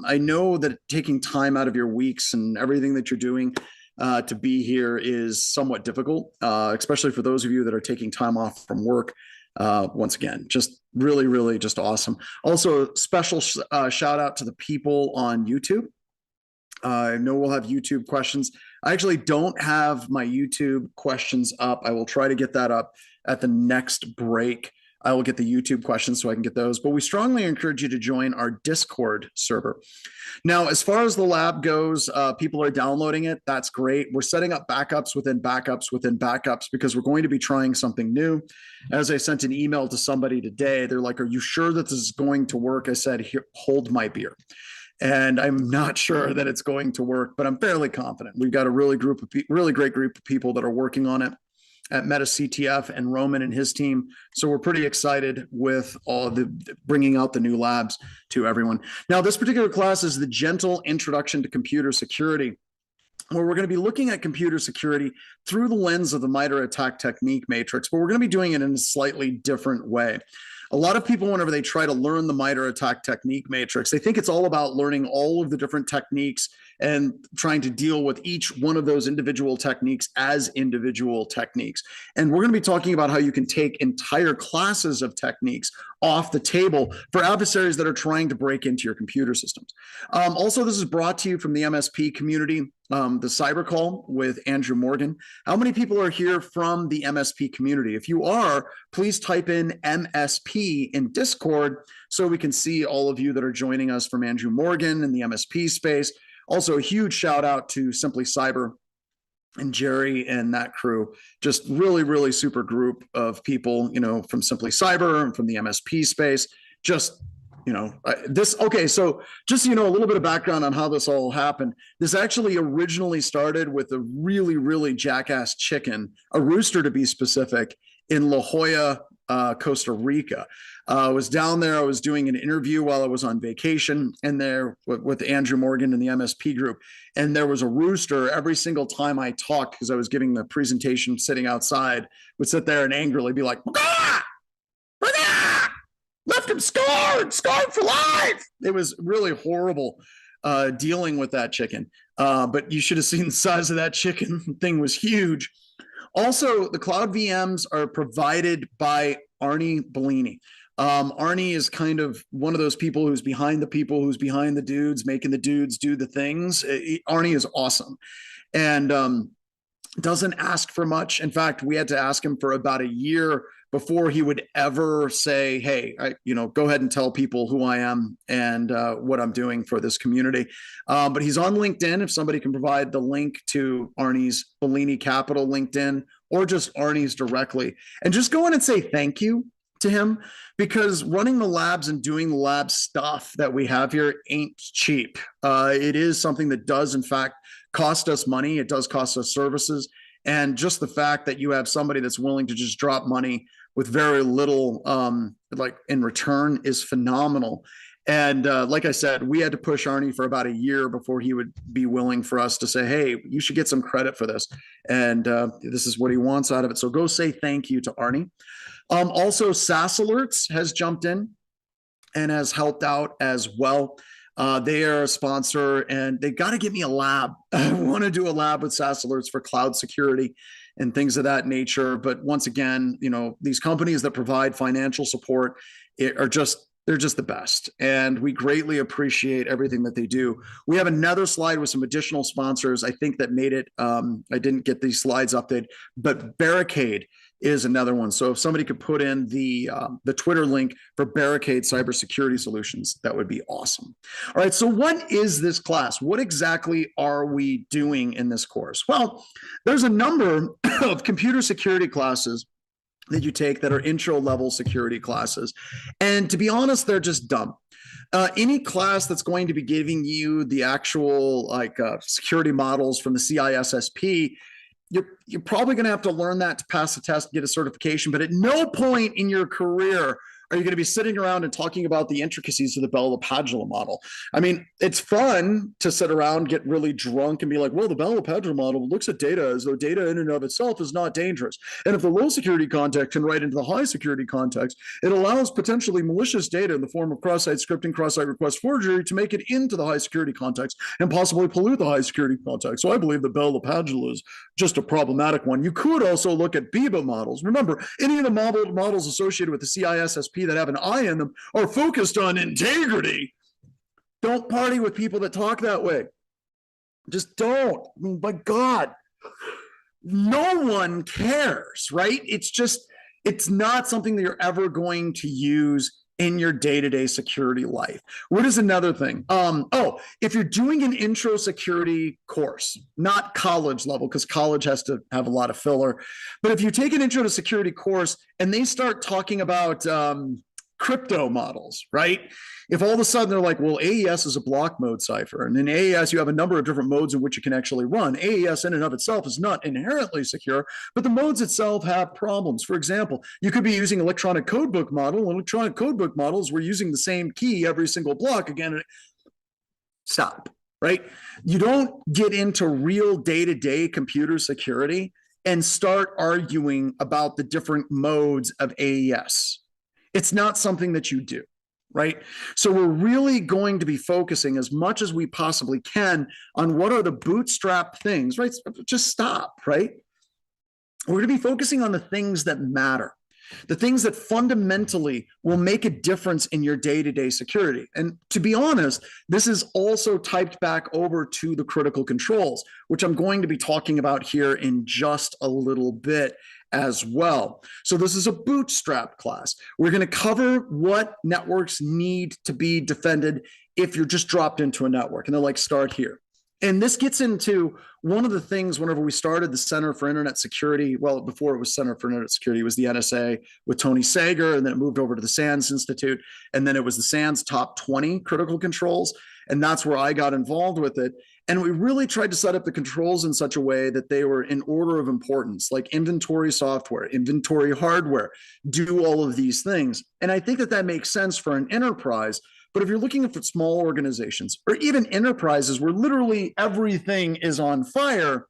I know that taking time out of your weeks and everything that you're doing to be here is somewhat difficult, especially for those of you that are taking time off from work. Once again, just really, really just awesome. Also, special shout out to the people on YouTube. I know we'll have YouTube questions. I actually don't have my YouTube questions up. I will try to get that up at the next break. I will get the YouTube questions so I can get those, but we strongly encourage you to join our Discord server. Now, as far as the lab goes, people are downloading it. That's great. We're setting up backups within backups within backups because we're going to be trying something new. As I sent an email to somebody today, they're like, "Are you sure that this is going to work?" I said, "Here, hold my beer." And I'm not sure that it's going to work, but I'm fairly confident. We've got a really great group of people that are working on it at Meta CTF and Roman and his team. So we're pretty excited with all the bringing out the new labs to everyone. Now, this particular class is the Gentle Introduction to Computer Security, where we're going to be looking at computer security through the lens of the MITRE ATT&CK technique matrix, but we're going to be doing it in a slightly different way. A lot of people, whenever they try to learn the MITRE ATT&CK technique matrix, they think it's all about learning all of the different techniques and trying to deal with each one of those individual techniques as individual techniques. And we're going to be talking about how you can take entire classes of techniques off the table for adversaries that are trying to break into your computer systems. Also, this is brought to you from the MSP community, the Cyber Call with Andrew Morgan. How many people are here from the MSP community? If you are, please type in MSP in Discord so we can see all of you that are joining us from Andrew Morgan in the MSP space. Also, a huge shout out to Simply Cyber and Jerry and that crew. Just really, really super group of people, from Simply Cyber and from the MSP space. Just, okay, so just so you know, a little bit of background on how this all happened. This actually originally started with a really, really jackass chicken, a rooster to be specific, in La Jolla, Costa Rica. I was down there. I was doing an interview while I was on vacation and there with Andrew Morgan and the MSP group. And there was a rooster every single time I talked, because I was giving the presentation sitting outside, would sit there and angrily be like, "Ah! Ah! Left him scarred for life." It was really horrible dealing with that chicken. But you should have seen the size of that chicken. The thing was huge. Also, the cloud VMs are provided by Arnie Bellini. Arnie is kind of one of those people who's behind the dudes, making the dudes do the things. Arnie is awesome and doesn't ask for much. In fact, we had to ask him for about a year before he would ever say, "Hey, go ahead and tell people who I am and what I'm doing for this community." But he's on LinkedIn. If somebody can provide the link to Arnie's Bellini Capital LinkedIn or just Arnie's directly, and just go in and say thank you to him, because running the labs and doing the lab stuff that we have here ain't cheap. It is something that does, in fact, cost us money. It does cost us services. And just the fact that you have somebody that's willing to just drop money with very little in return is phenomenal. And like I said, we had to push Arnie for about a year before he would be willing for us to say, "Hey, you should get some credit for this." And this is what he wants out of it. So go say thank you to Arnie. Also, SaaS Alerts has jumped in and has helped out as well. They are a sponsor and they got to get me a lab. I want to do a lab with SaaS Alerts for cloud security and things of that nature. But once again, these companies that provide financial support they're just the best. And we greatly appreciate everything that they do. We have another slide with some additional sponsors, I think, that made it. I didn't get these slides updated, but Barricade is another one. So if somebody could put in the Twitter link for Barricade Cybersecurity Solutions, that would be awesome. All right, so what is this class? What exactly are we doing in this course? Well, there's a number of computer security classes that you take that are intro level security classes. And to be honest, they're just dumb. Any class that's going to be giving you the actual security models from the CISSP, you're probably going to have to learn that to pass the test, get a certification. But at no point in your career are you going to be sitting around and talking about the intricacies of the Bell-LaPadula model? I mean, it's fun to sit around, get really drunk, and be like, well, the Bell-LaPadula model looks at data as though data in and of itself is not dangerous. And if the low security context can write into the high security context, it allows potentially malicious data in the form of cross-site scripting, cross-site request forgery to make it into the high security context and possibly pollute the high security context. So I believe the Bell-LaPadula is just a problematic one. You could also look at BIBA models. Remember, any of the models associated with the CISSP that have an I in them are focused on integrity. Don't party with people that talk that way. Just don't. I mean, my God, no one cares, right? It's not something that you're ever going to use in your day-to-day security life. What is another thing? If you're doing an intro security course, not college level, because college has to have a lot of filler, but if you take an intro to security course and they start talking about crypto models, right? If all of a sudden they're like, well, AES is a block mode cipher, and in AES you have a number of different modes in which it can actually run. AES in and of itself is not inherently secure, but the modes itself have problems. For example, you could be using electronic codebook model. Electronic codebook models, we're using the same key every single block. Again, stop, right? You don't get into real day-to-day computer security and start arguing about the different modes of AES. It's not something that you do. Right? So we're really going to be focusing as much as we possibly can on what are the bootstrap things, right? Just stop, right? We're going to be focusing on the things that matter, the things that fundamentally will make a difference in your day-to-day security. And to be honest, this is also typed back over to the critical controls, which I'm going to be talking about here in just a little bit as well. So this is a bootstrap class. We're going to cover what networks need to be defended if you're just dropped into a network. And they're like, start here. And this gets into one of the things whenever we started the Center for Internet Security, well, before it was Center for Internet Security, it was the NSA with Tony Sager, and then it moved over to the SANS Institute, and then it was the SANS Top 20 Critical Controls, and that's where I got involved with it. And we really tried to set up the controls in such a way that they were in order of importance, like inventory software, inventory hardware, do all of these things. And I think that that makes sense for an enterprise. But if you're looking at small organizations or even enterprises where literally everything is on fire,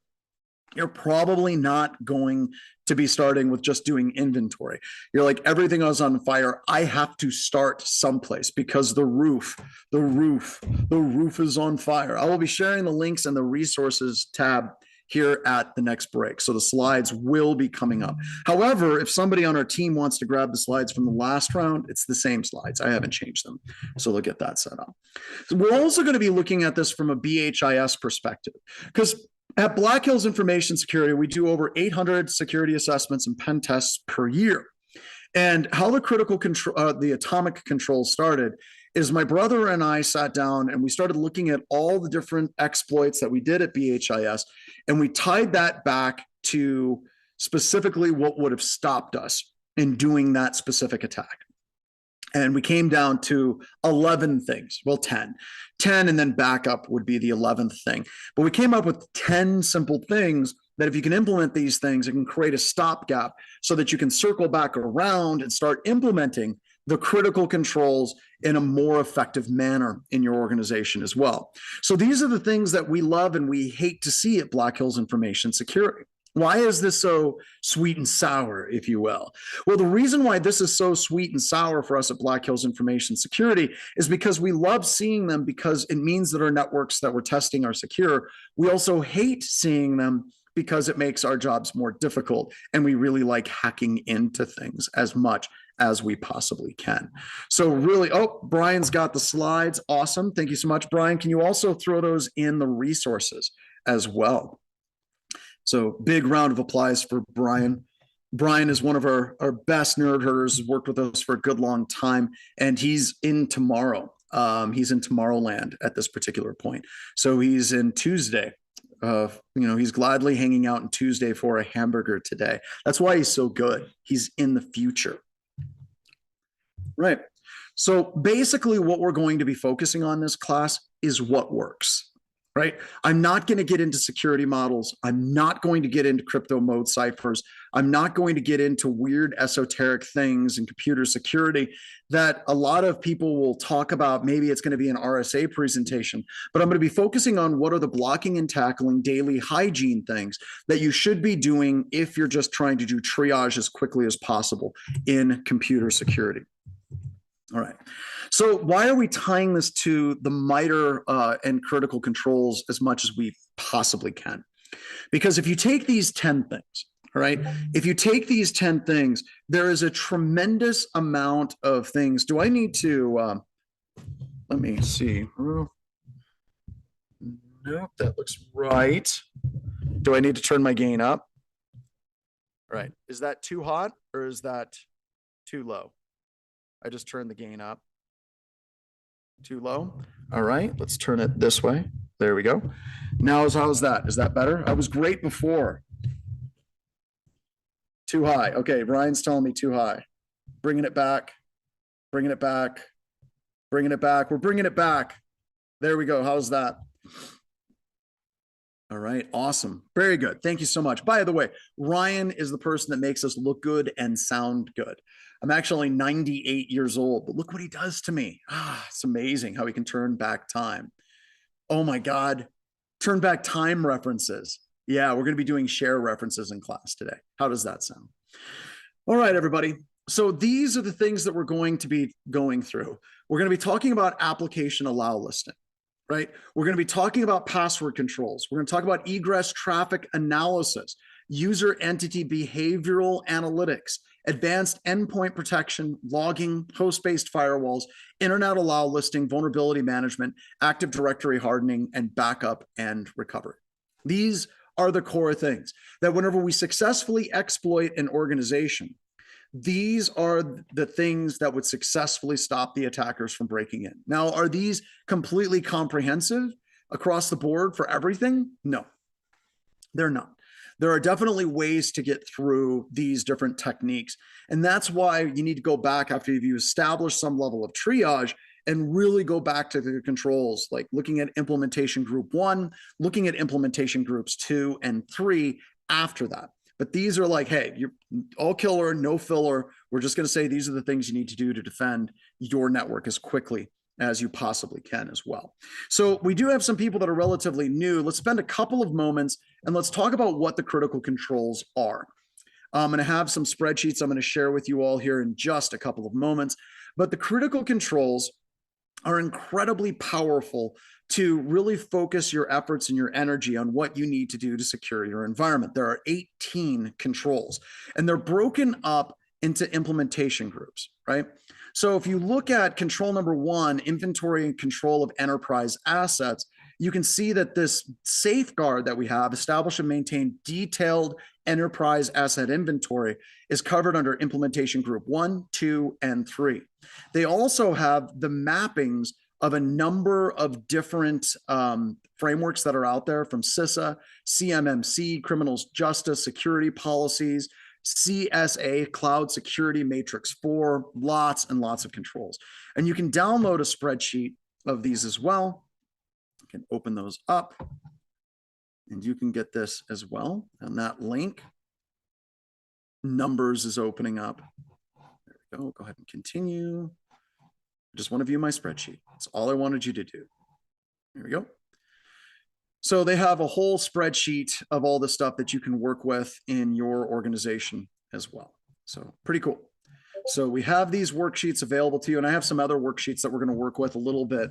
you're probably not going to be starting with just doing inventory. You're like, everything is on fire. I have to start someplace because the roof is on fire. I will be sharing the links and the resources tab here at the next break. So the slides will be coming up. However, if somebody on our team wants to grab the slides from the last round, it's the same slides. I haven't changed them. So they'll get that set up. So we're also going to be looking at this from a BHIS perspective, because at Black Hills Information Security, we do over 800 security assessments and pen tests per year. And how the critical control, the atomic control started is my brother and I sat down and we started looking at all the different exploits that we did at BHIS, and we tied that back to specifically what would have stopped us in doing that specific attack. And we came down to 11 things, well, 10, and then backup would be the 11th thing. But we came up with 10 simple things that if you can implement these things, it can create a stopgap so that you can circle back around and start implementing the critical controls in a more effective manner in your organization as well. So these are the things that we love and we hate to see at Black Hills Information Security. Why is this so sweet and sour, if you will? Well, the reason why this is so sweet and sour for us at Black Hills Information Security is because we love seeing them because it means that our networks that we're testing are secure. We also hate seeing them because it makes our jobs more difficult, and we really like hacking into things as much as we possibly can. So really, oh, Brian's got the slides. Awesome. Thank you so much, Brian. Can you also throw those in the resources as well? So big round of applause for Brian. Brian is one of our best nerd herders, has worked with us for a good long time, and he's in tomorrow. He's in Tomorrowland at this particular point. So he's in Tuesday. He's gladly hanging out in Tuesday for a hamburger today. That's why he's so good. He's in the future. Right. So basically what we're going to be focusing on this class is what works. right? I'm not going to get into security models. I'm not going to get into crypto mode ciphers. I'm not going to get into weird esoteric things in computer security that a lot of people will talk about. Maybe it's going to be an RSA presentation, but I'm going to be focusing on what are the blocking and tackling daily hygiene things that you should be doing if you're just trying to do triage as quickly as possible in computer security. All right. So why are we tying this to the MITRE and critical controls as much as we possibly can? Because if you take these 10 things, all right, if you take these 10 things, there is a tremendous amount of things. Do I need to, let me see. Nope, that looks right. Do I need to turn my gain up? All right. Is that too hot or is that too low? I just turned the gain up. Too low. All right, let's turn it this way. There we go. Now, how's that? Is that better? I was great before. Too high. Okay, Ryan's telling me too high. Bringing it back. Bringing it back. Bringing it back. We're bringing it back. There we go. How's that? All right, awesome. Very good. Thank you so much. By the way, Ryan is the person that makes us look good and sound good. I'm actually 98 years old, but look what he does to me. It's amazing how he can turn back time. Oh my God, turn back time references. Yeah, we're going to be doing share references in class today. How does that sound? All right, everybody. So these are the things that we're going to be going through. We're going to be talking about application allow listing. Right? We're going to be talking about password controls. We're going to talk about egress traffic analysis, user entity behavioral analytics, advanced endpoint protection, logging, host-based firewalls, internet allow listing, vulnerability management, Active Directory hardening, and backup and recovery. These are the core things that whenever we successfully exploit an organization, these are the things that would successfully stop the attackers from breaking in. Now, are these completely comprehensive across the board for everything? No, they're not. There are definitely ways to get through these different techniques. And that's why you need to go back after you've established some level of triage and really go back to the controls, like looking at implementation group 1, looking at implementation groups 2 and 3 after that. But these are like, hey, you're all killer, no filler. We're just going to say these are the things you need to do to defend your network as quickly as you possibly can as well. So we do have some people that are relatively new. Let's spend a couple of moments and let's talk about what the critical controls are. I'm going to have some spreadsheets I'm going to share with you all here in just a couple of moments. But the critical controls are incredibly powerful to really focus your efforts and your energy on what you need to do to secure your environment. There are 18 controls, and they're broken up into implementation groups, right? So if you look at control number 1, inventory and control of enterprise assets, you can see that this safeguard that we have, establish and maintain detailed enterprise asset inventory, is covered under implementation group 1, 2, and 3. They also have the mappings of a number of different frameworks that are out there, from CISA, CMMC, criminal justice security policies, CSA, Cloud Security Matrix 4, lots and lots of controls. And you can download a spreadsheet of these as well. You can open those up and you can get this as well. And that link, numbers, is opening up. There we go. Go ahead and continue. I just want to view my spreadsheet. That's all I wanted you to do. There we go. So they have a whole spreadsheet of all the stuff that you can work with in your organization as well. So pretty cool. So we have these worksheets available to you, and I have some other worksheets that we're going to work with a little bit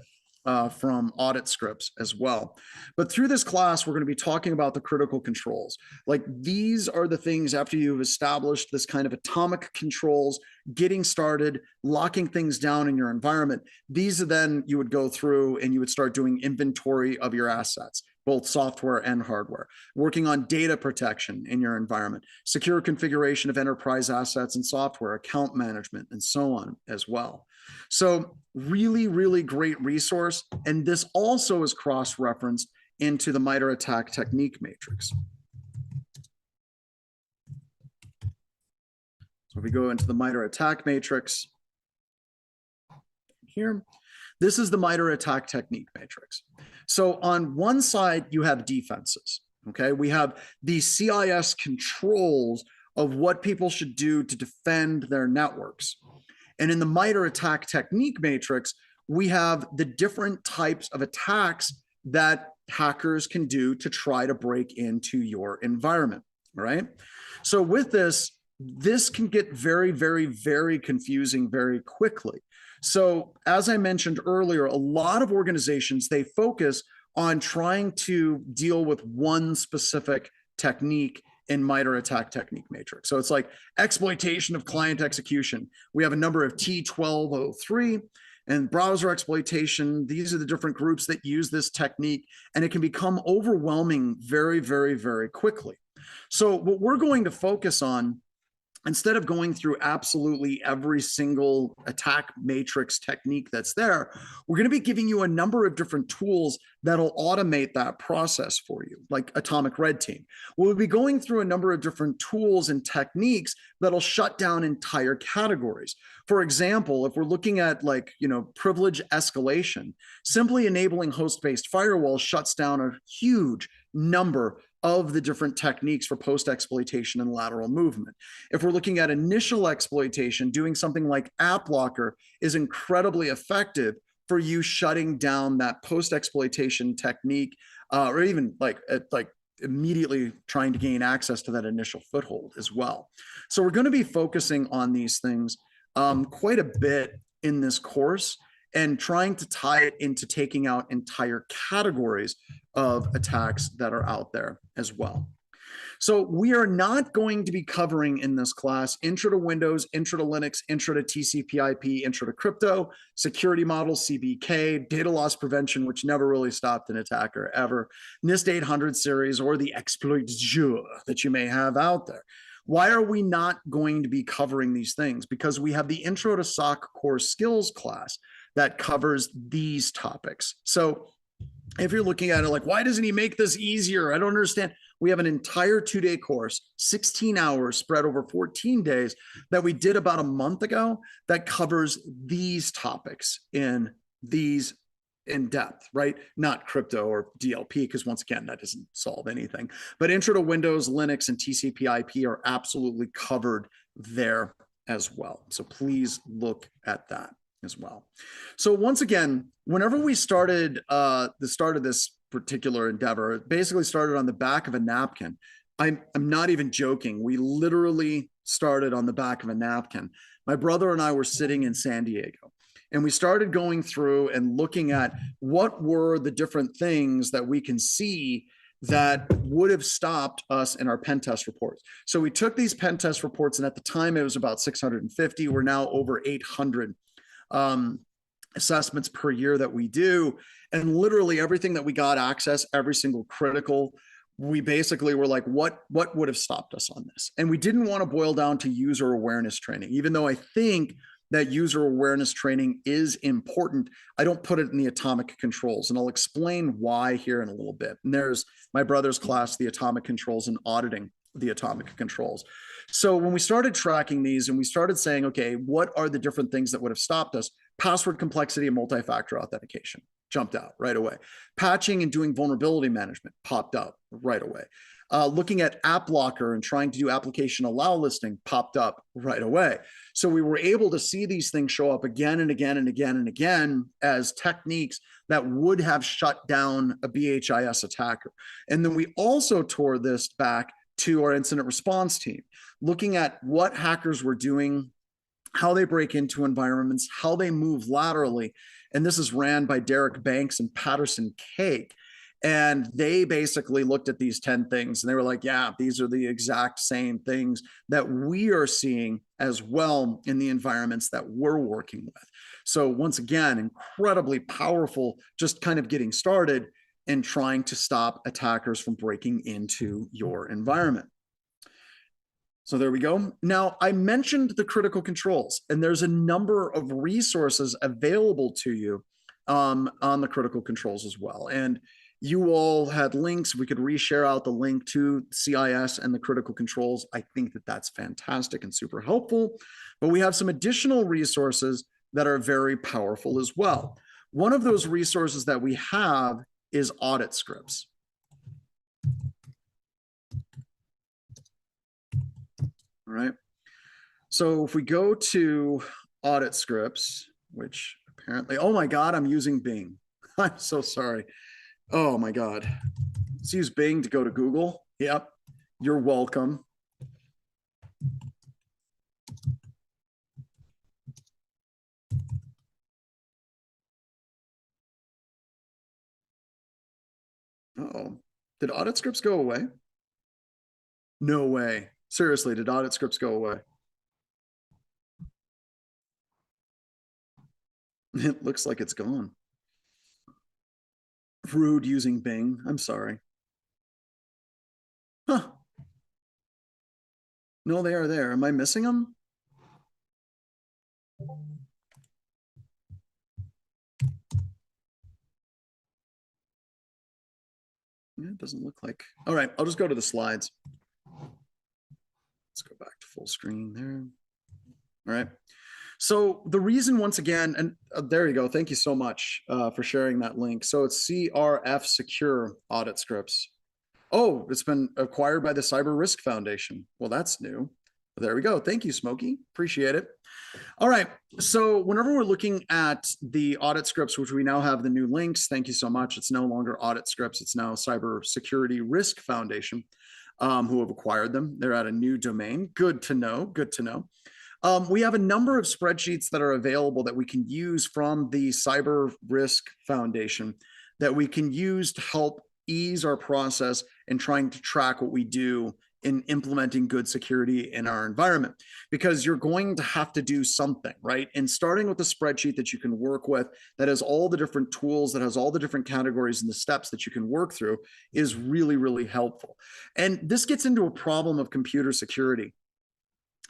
from audit scripts as well. But through this class, we're going to be talking about the critical controls. Like, these are the things after you've established this kind of atomic controls, getting started, locking things down in your environment. These are then you would go through and you would start doing inventory of your assets, both software and hardware, working on data protection in your environment, secure configuration of enterprise assets and software, account management, and so on as well. So really, really great resource. And this also is cross-referenced into the MITRE ATT&CK technique matrix. So if we go into the MITRE ATT&CK matrix here, This is the MITRE ATT&CK technique matrix. So on one side, you have defenses. Okay, we have the CIS controls of what people should do to defend their networks. And in the MITRE ATT&CK technique matrix, we have the different types of attacks that hackers can do to try to break into your environment, right? So with this can get very, very, very confusing very quickly. So as I mentioned earlier, a lot of organizations, they focus on trying to deal with one specific technique in MITRE ATT&CK technique matrix. So it's like exploitation of client execution. We have a number of T1203 and browser exploitation. These are the different groups that use this technique, and it can become overwhelming very, very, very quickly. So what we're going to focus on, instead of going through absolutely every single attack matrix technique that's there, we're going to be giving you a number of different tools that'll automate that process for you, like Atomic Red Team. We'll be going through a number of different tools and techniques that'll shut down entire categories. For example, if we're looking at privilege escalation, simply enabling host-based firewalls shuts down a huge number of the different techniques for post-exploitation and lateral movement. If we're looking at initial exploitation, doing something like AppLocker is incredibly effective for you shutting down that post-exploitation technique, or even like immediately trying to gain access to that initial foothold as well. So we're going to be focusing on these things quite a bit in this course, and trying to tie it into taking out entire categories of attacks that are out there as well. So we are not going to be covering in this class intro to Windows, intro to Linux, intro to TCP/IP, intro to crypto, security models, CVK, data loss prevention, which never really stopped an attacker ever, NIST 800 series, or the exploit du jour that you may have out there. Why are we not going to be covering these things? Because we have the Intro to SOC Core Skills class that covers these topics. So if you're looking at it like, why doesn't he make this easier? I don't understand. We have an entire 2-day course, 16 hours spread over 14 days that we did about a month ago that covers these topics in depth, right? Not crypto or DLP, because once again, that doesn't solve anything. But intro to Windows, Linux, and TCP/IP are absolutely covered there as well. So please look at that as well. So once again, whenever we started the start of this particular endeavor, it basically started on the back of a napkin. I'm not even joking. We literally started on the back of a napkin. My brother and I were sitting in San Diego, and we started going through and looking at what were the different things that we can see that would have stopped us in our pen test reports. So we took these pen test reports, and at the time it was about 650. We're now over 800 assessments per year that we do. And literally everything that we got access, every single critical, we basically were like, what would have stopped us on this? And we didn't want to boil down to user awareness training, even though I think that user awareness training is important. I don't put it in the atomic controls, and I'll explain why here in a little bit. And there's my brother's class, the atomic controls, and auditing the atomic controls. So when we started tracking these and we started saying, okay, what are the different things that would have stopped us? Password complexity and multi-factor authentication jumped out right away. Patching and doing vulnerability management popped up right away. Looking at AppLocker and trying to do application allowlisting popped up right away. So we were able to see these things show up again and again and again and again as techniques that would have shut down a BHIS attacker. And then we also tore this back to our incident response team, looking at what hackers were doing, how they break into environments, how they move laterally. And this is ran by Derek Banks and Patterson Cake. And they basically looked at these 10 things and they were like, yeah, these are the exact same things that we are seeing as well in the environments that we're working with. So once again, incredibly powerful, just kind of getting started and trying to stop attackers from breaking into your environment. So there we go. Now, I mentioned the critical controls, and there's a number of resources available to you on the critical controls as well. And you all had links. We could reshare out the link to CIS and the critical controls. I think that that's fantastic and super helpful. But we have some additional resources that are very powerful as well. One of those resources that we have is audit scripts. All right. So if we go to audit scripts, which apparently, oh my God, I'm using Bing. I'm so sorry. Oh my God. Let's use Bing to go to Google. Yep. You're welcome. Uh-oh. Did audit scripts go away? No way. Seriously, did audit scripts go away? It looks like it's gone. Rude using Bing. I'm sorry. Huh. No, they are there. Am I missing them? Yeah, it doesn't look like. All right, I'll just go to the slides. Let's go back to full screen there. All right. So the reason, once again, and there you go. Thank you so much for sharing that link. So it's CRF Secure Audit Scripts. Oh, it's been acquired by the Cyber Risk Foundation. Well, that's new. There we go. Thank you, Smokey. Appreciate it. All right. So whenever we're looking at the audit scripts, which we now have the new links, thank you so much. It's no longer audit scripts. It's now Cyber Security Risk Foundation, who have acquired them. They're at a new domain. Good to know. Good to know. We have a number of spreadsheets that are available that we can use from the Cyber Risk Foundation that we can use to help ease our process in trying to track what we do in implementing good security in our environment, because you're going to have to do something, right? And starting with a spreadsheet that you can work with, that has all the different tools, that has all the different categories and the steps that you can work through, is really, really helpful. And this gets into a problem of computer security.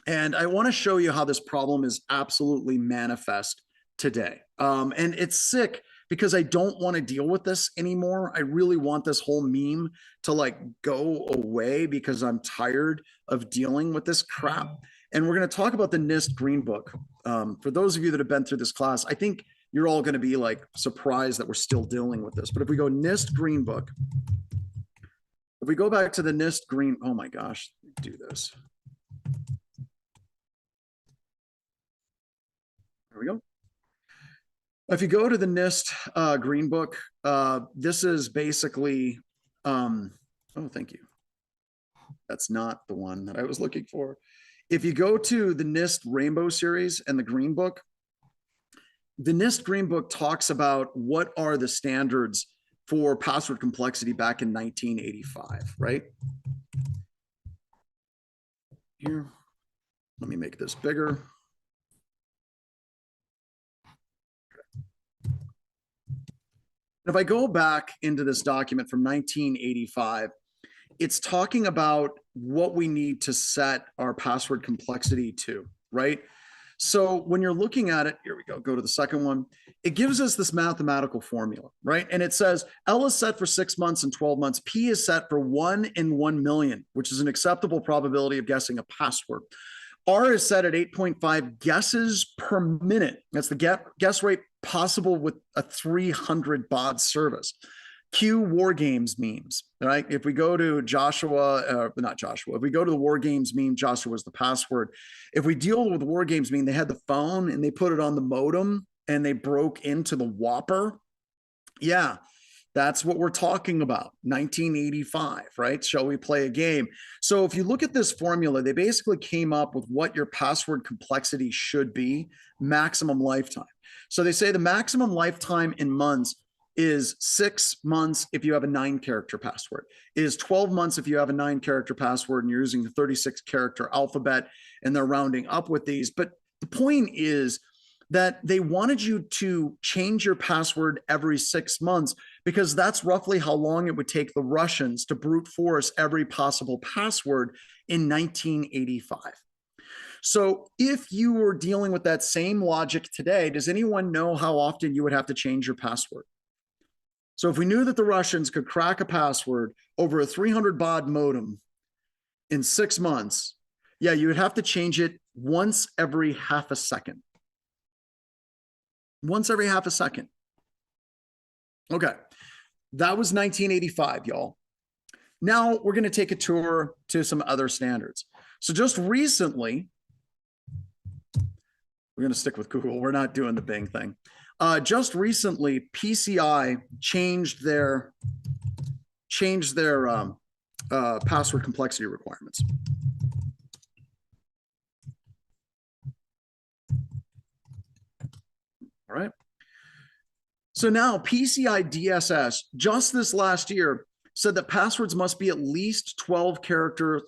And I want to show you how this problem is absolutely manifest today. And it's sick because I don't want to deal with this anymore. I really want this whole meme to like go away because I'm tired of dealing with this crap. And we're going to talk about the NIST Green Book. For those of you that have been through this class, I think you're all going to be like surprised that we're still dealing with this. But if we go NIST Green Book, if we go back to the NIST Green, oh my gosh, do this. There we go. If you go to the NIST Green Book, this is basically, oh, thank you. That's not the one that I was looking for. If you go to the NIST Rainbow Series and the Green Book, the NIST Green Book talks about what are the standards for password complexity back in 1985, right? Here, let me make this bigger. If I go back into this document from 1985, it's talking about what we need to set our password complexity to, right? So when you're looking at it, here we go to the second one. It gives us this mathematical formula, right? And it says L is set for 6 months and 12 months. P is set for 1 in 1 million, which is an acceptable probability of guessing a password. R is set at 8.5 guesses per minute. That's the guess rate possible with a 300 baud service. Q war games memes, right? If we go to Joshua, not Joshua, if we go to the war games meme, Joshua was the password. If we deal with the war games meme, they had the phone and they put it on the modem and they broke into the Whopper. Yeah, that's what we're talking about. 1985, right? Shall we play a game? So if you look at this formula, they basically came up with what your password complexity should be, maximum lifetime. So they say the maximum lifetime in months is 6 months if you have a 9-character password, is 12 months if you have a 9-character password and you're using the 36-character alphabet and they're rounding up with these. But the point is that they wanted you to change your password every 6 months because that's roughly how long it would take the Russians to brute force every possible password in 1985. So if you were dealing with that same logic today, does anyone know how often you would have to change your password? So if we knew that the Russians could crack a password over a 300 baud modem in 6 months, yeah, you would have to change it once every half a second. Once every half a second. Okay. That was 1985, y'all. Now we're going to take a tour to some other standards. So just recently, we're going to stick with Google. We're not doing the Bing thing. Just recently, PCI changed their password complexity requirements. All right. So now PCI DSS, just this last year, said that passwords must be at least 12 characters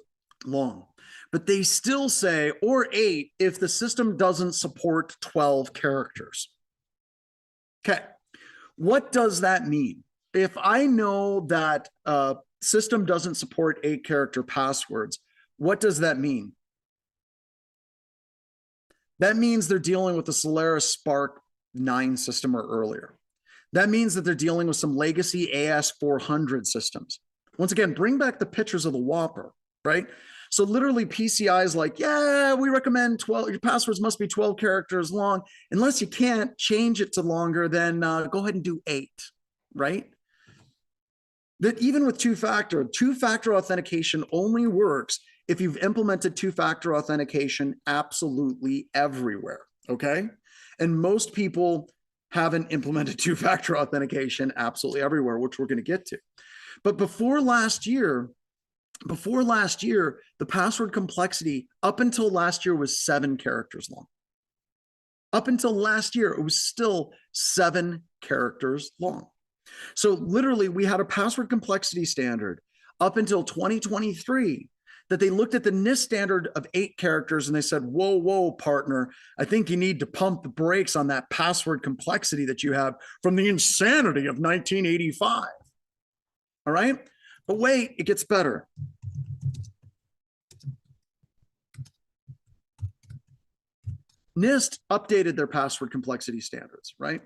long, but they still say, or 8 if the system doesn't support 12 characters. Okay, what does that mean? If I know that a system doesn't support 8-character passwords, what does that mean? That means they're dealing with the Solaris Spark 9 system or earlier. That means that they're dealing with some legacy AS400 systems. Once again, bring back the pictures of the Whopper, right? So literally PCI is like, yeah, we recommend 12, your passwords must be 12 characters long. Unless you can't change it to longer, then go ahead and do 8, right? That even with two-factor authentication only works if you've implemented two-factor authentication absolutely everywhere, okay? And most people haven't implemented two-factor authentication absolutely everywhere, which we're going to get to. But before last year, the password complexity up until last year was 7 characters long. Up until last year, it was still 7 characters long. So literally, we had a password complexity standard up until 2023 that they looked at the NIST standard of 8 characters and they said, whoa, whoa, partner, I think you need to pump the brakes on that password complexity that you have from the insanity of 1985. All right? But wait, it gets better. NIST updated their password complexity standards, right?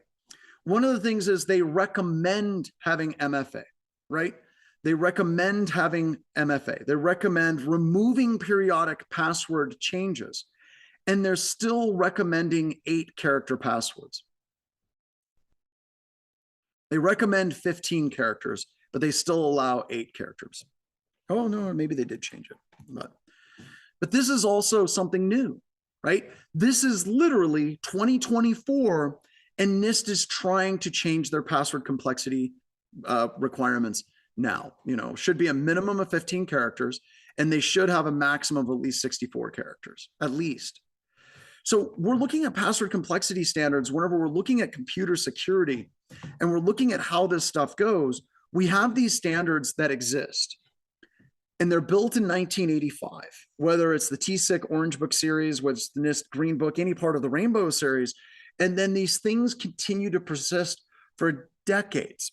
One of the things is they recommend having MFA, right? They recommend having MFA. They recommend removing periodic password changes. And they're still recommending 8-character passwords. They recommend 15 characters, but they still allow 8 characters. Oh, no, maybe they did change it. But this is also something new, right? This is literally 2024, and NIST is trying to change their password complexity requirements now. You know, should be a minimum of 15 characters, and they should have a maximum of at least 64 characters, at least. So we're looking at password complexity standards whenever we're looking at computer security, and we're looking at how this stuff goes. We have these standards that exist, and they're built in 1985, whether it's the TSIC Orange Book series, whether it's the NIST Green Book, any part of the Rainbow series. And then these things continue to persist for decades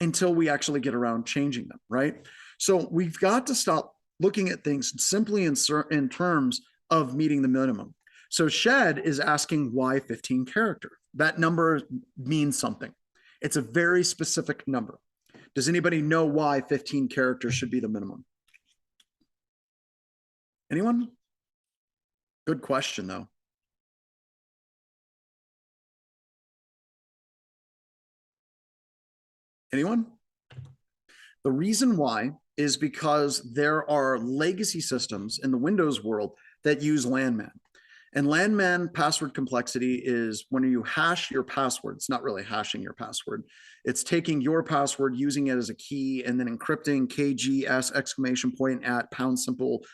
until we actually get around changing them, right? So we've got to stop looking at things simply in terms of meeting the minimum. So Shed is asking why 15 character? That number means something. It's a very specific number. Does anybody know why 15 characters should be the minimum? Anyone? Good question, though. Anyone? The reason why is because there are legacy systems in the Windows world that use landman. And landman password complexity is when you hash your password. It's not really hashing your password. It's taking your password, using it as a key, and then encrypting KGS exclamation point at pound simple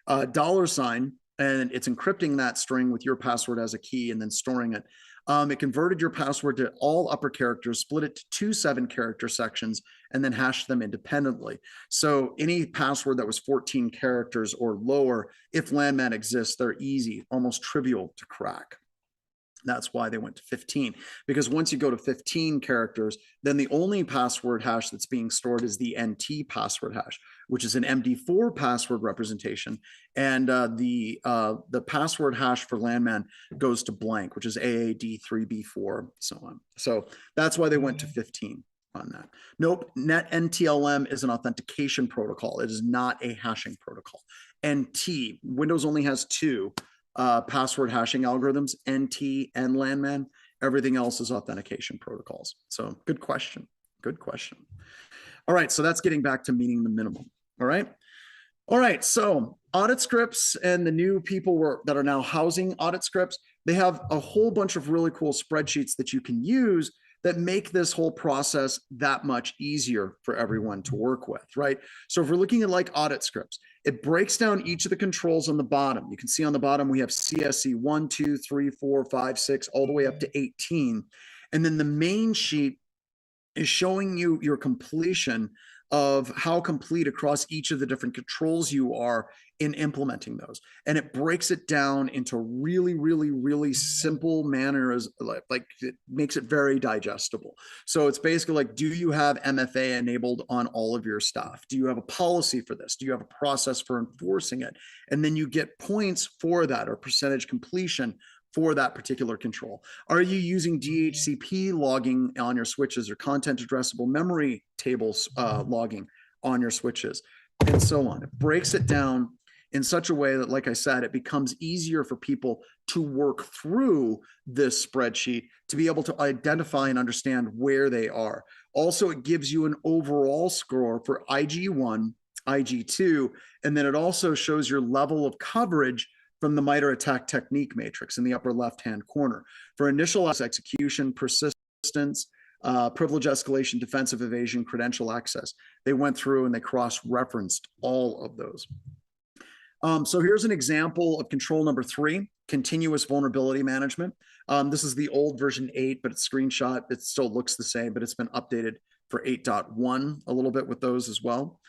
$, and it's encrypting that string with your password as a key and then storing it. It converted your password to all upper characters, split it to 2 7-character sections, and then hashed them independently. So any password that was 14 characters or lower, if landman exists, they're easy, almost trivial to crack. That's why they went to 15, because once you go to 15 characters, then the only password hash that's being stored is the NT password hash, which is an MD4 password representation. And the password hash for landman goes to blank, which is AAD3B4, so on. So that's why they went to 15 on that. Nope, NetNTLM is an authentication protocol. It is not a hashing protocol. NT, Windows only has 2 password hashing algorithms, NT and landman. Everything else is authentication protocols. So good question. Good question. All right, so that's getting back to meeting the minimum. All right. All right, so audit scripts and the new people that are now housing audit scripts, they have a whole bunch of really cool spreadsheets that you can use that make this whole process that much easier for everyone to work with, right? So if we're looking at like audit scripts, it breaks down each of the controls on the bottom. You can see on the bottom, we have CSC 1, 2, 3, 4, 5, 6, all the way up to 18. And then the main sheet is showing you your completion of how complete across each of the different controls you are in implementing those. And it breaks it down into really, really, really simple manners, like it makes it very digestible. So it's basically like, do you have MFA enabled on all of your stuff? Do you have a policy for this? Do you have a process for enforcing it? And then you get points for that, or percentage completion for that particular control. Are you using DHCP logging on your switches, or content addressable memory tables logging on your switches, and so on? It breaks it down in such a way that, like I said, it becomes easier for people to work through this spreadsheet to be able to identify and understand where they are. Also, it gives you an overall score for IG1, IG2, and then it also shows your level of coverage from the MITRE ATT&CK technique matrix in the upper left-hand corner for initial execution, persistence, privilege escalation, defensive evasion, credential access. They went through and they cross-referenced all of those. So here's an example of control number 3, continuous vulnerability management. This is the old version 8, but it's screenshot. It still looks the same, but it's been updated for 8.1 a little bit with those as well.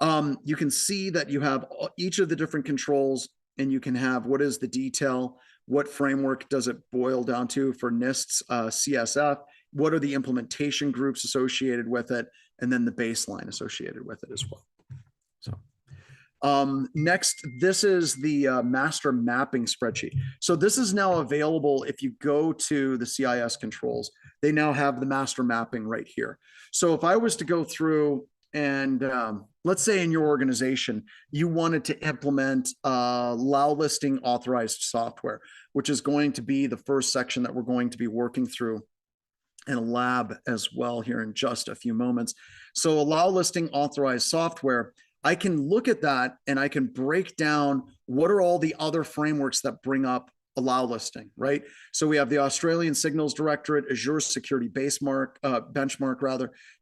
You can see that you have each of the different controls, and you can have what is the detail, what framework does it boil down to for NIST's CSF, what are the implementation groups associated with it, and then the baseline associated with it as well. So next, this is the master mapping spreadsheet. So this is now available if you go to the CIS controls. They now have the master mapping right here. So if I was to go through and let's say in your organization, you wanted to implement allowlisting authorized software, which is going to be the first section that we're going to be working through in a lab as well here in just a few moments. So allowlisting authorized software, I can look at that and I can break down what are all the other frameworks that bring up allowlisting, right? So we have the Australian Signals Directorate, Azure Security Benchmark,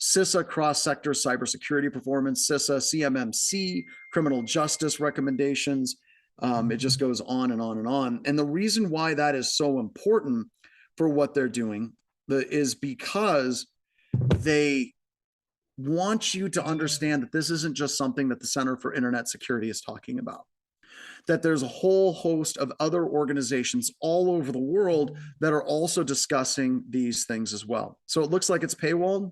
CISA Cross-Sector Cybersecurity Performance, CISA, CMMC, Criminal Justice Recommendations. It just goes on and on and on. And the reason why that is so important for what they're doing is because they want you to understand that this isn't just something that the Center for Internet Security is talking about, that there's a whole host of other organizations all over the world that are also discussing these things as well. So it looks like it's paywalled.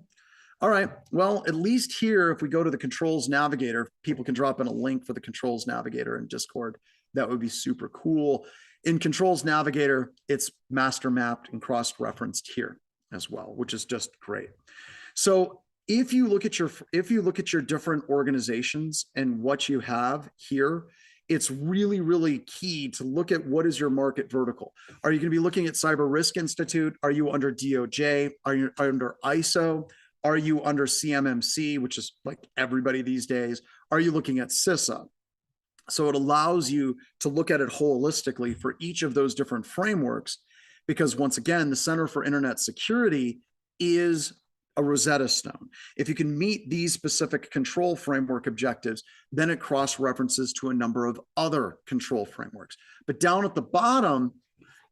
All right, well, at least here, if we go to the controls navigator, people can drop in a link for the controls navigator in Discord. That would be super cool. In controls navigator, it's master mapped and cross-referenced here as well, which is just great. So if you look at your different organizations and what you have here, it's really, really key to look at what is your market vertical. Are you going to be looking at Cyber Risk Institute? Are you under DOJ? Are you under ISO? Are you under CMMC, which is like everybody these days? Are you looking at CISA? So it allows you to look at it holistically for each of those different frameworks, because once again, the Center for Internet Security is a Rosetta Stone. If you can meet these specific control framework objectives, then it cross-references to a number of other control frameworks. But down at the bottom,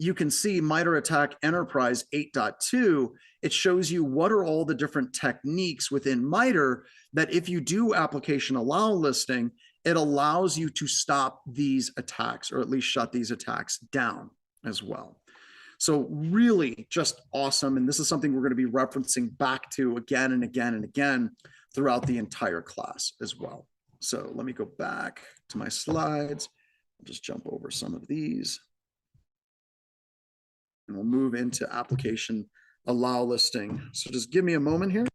you can see MITRE ATT&CK Enterprise 8.2. It shows you what are all the different techniques within MITRE that if you do application allow listing, it allows you to stop these attacks, or at least shut these attacks down as well. So really just awesome. And this is something we're going to be referencing back to again and again and again throughout the entire class as well. So let me go back to my slides. I'll just jump over some of these. And we'll move into application allow listing. So just give me a moment here.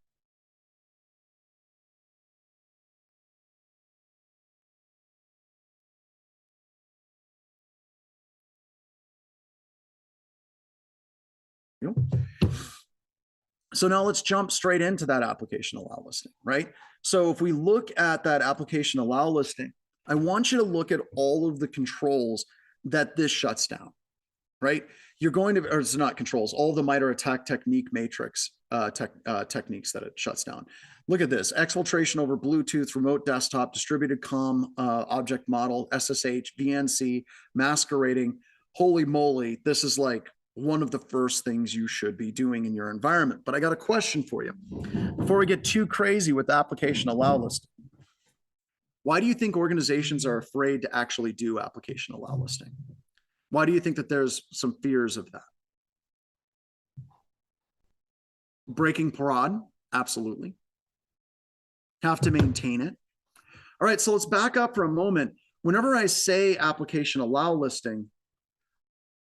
you go. So now let's jump straight into that application allow listing, right? So if we look at that application allow listing, I want you to look at all of the controls that this shuts down, right? You're going to, or it's not controls, all the MITRE ATT&CK technique matrix techniques that it shuts down. Look at this: exfiltration over Bluetooth, remote desktop, distributed comm, object model, SSH, VNC, masquerading. Holy moly, this is like one of the first things you should be doing in your environment. But I got a question for you before we get too crazy with the application allow listing. Why do you think organizations are afraid to actually do application allow listing? Why do you think that there's some fears of that? Breaking parade? Absolutely. Have to maintain it. All right, so let's back up for a moment. Whenever I say application allow listing,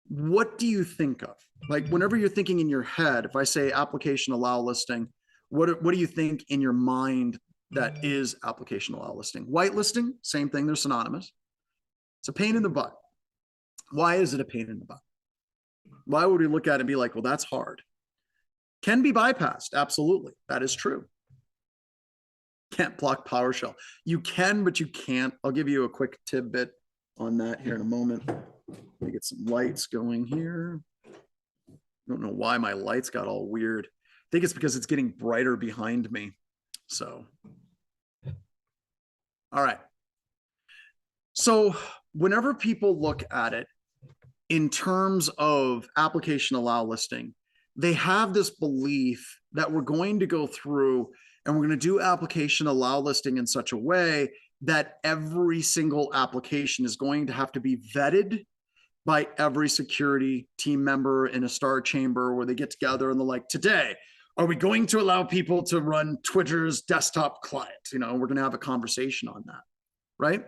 what do you think of? Like whenever you're thinking in your head, if I say application allow listing, what do you think in your mind that is application allow listing? Whitelisting, same thing, they're synonymous. It's a pain in the butt. Why is it a pain in the butt? Why would we look at it and be like, well, that's hard? Can be bypassed, absolutely, that is true. Can't block PowerShell. You can, but you can't. I'll give you a quick tidbit on that here in a moment. Let me get some lights going here. I don't know why my lights got all weird. I think it's because it's getting brighter behind me. So, all right. So whenever people look at it in terms of application allow listing, they have this belief that we're going to go through and we're going to do application allow listing in such a way that every single application is going to have to be vetted by every security team member in a star chamber where they get together and they're like, today, are we going to allow people to run Twitter's desktop client? You know, we're going to have a conversation on that, right?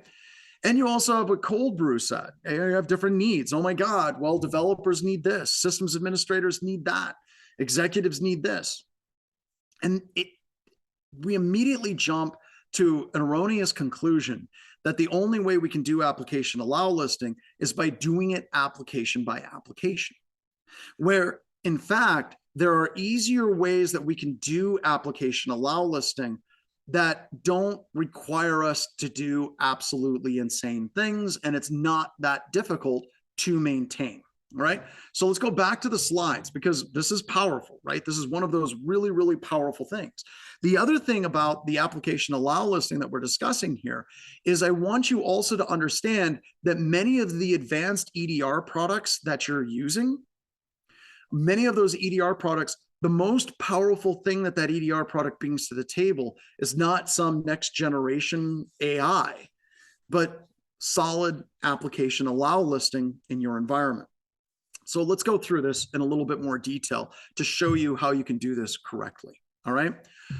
And you also have a cold brew set. You have different needs. Oh my God, well, developers need this. Systems administrators need that. Executives need this. And we immediately jump to an erroneous conclusion that the only way we can do application allow listing is by doing it application by application, where in fact, there are easier ways that we can do application allow listing that don't require us to do absolutely insane things, and it's not that difficult to maintain. Right? So let's go back to the slides because this is powerful, right? This is one of those really, really powerful things. The other thing about the application allow listing that we're discussing here is I want you also to understand that many of the advanced EDR products that you're using, many of those EDR products, the most powerful thing that EDR product brings to the table is not some next generation AI, but solid application allow listing in your environment. So let's go through this in a little bit more detail to show you how you can do this correctly. All right.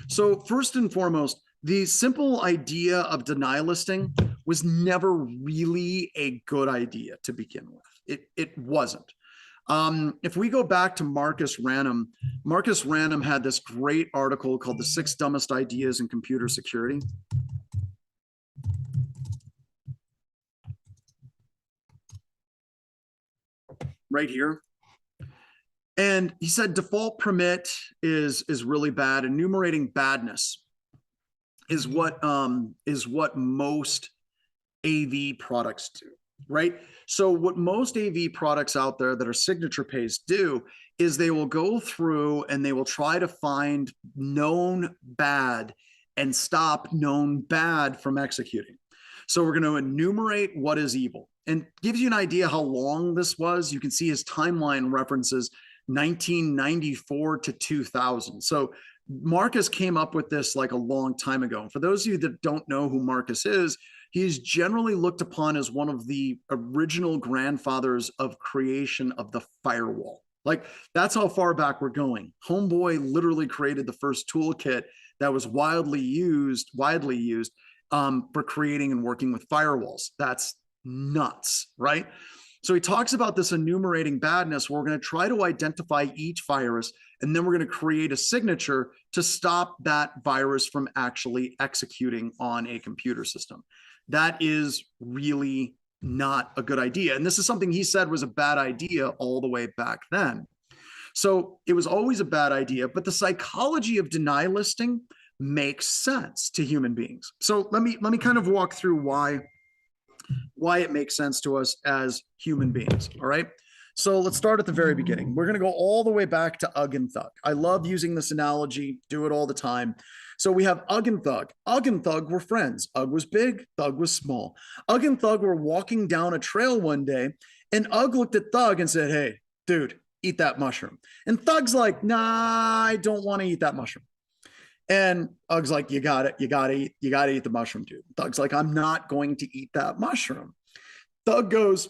So first and foremost, the simple idea of denylisting was never really a good idea to begin with. It wasn't. If we go back to Marcus Ranum had this great article called The 6 Dumbest Ideas in Computer Security. Right here. And he said default permit is really bad. Enumerating badness is what most AV products do, right? So what most AV products out there that are signature based do is they will go through and they will try to find known bad and stop known bad from executing. So we're going to enumerate what is evil. And gives you an idea how long this was. You can see his timeline references 1994 to 2000. So Marcus came up with this like a long time ago. And for those of you that don't know who Marcus is, he's generally looked upon as one of the original grandfathers of creation of the firewall. Like that's how far back we're going. Homeboy literally created the first toolkit that was widely used for creating and working with firewalls. That's nuts, right? So he talks about this enumerating badness where we're going to try to identify each virus, and then we're going to create a signature to stop that virus from actually executing on a computer system. That is really not a good idea. And this is something he said was a bad idea all the way back then. So it was always a bad idea, but the psychology of denylisting makes sense to human beings. So let me kind of walk through why it makes sense to us as human beings. All right. So let's start at the very beginning. We're going to go all the way back to Ugg and Thug. I love using this analogy, do it all the time. So we have Ugg and Thug. Ugg and Thug were friends. Ugg was big, Thug was small. Ugg and Thug were walking down a trail one day, and Ugg looked at Thug and said, "Hey, dude, eat that mushroom." And Thug's like, "Nah, I don't want to eat that mushroom." And Ugg's like, you got to eat the mushroom, dude. Thug's like, "I'm not going to eat that mushroom." Ugg goes,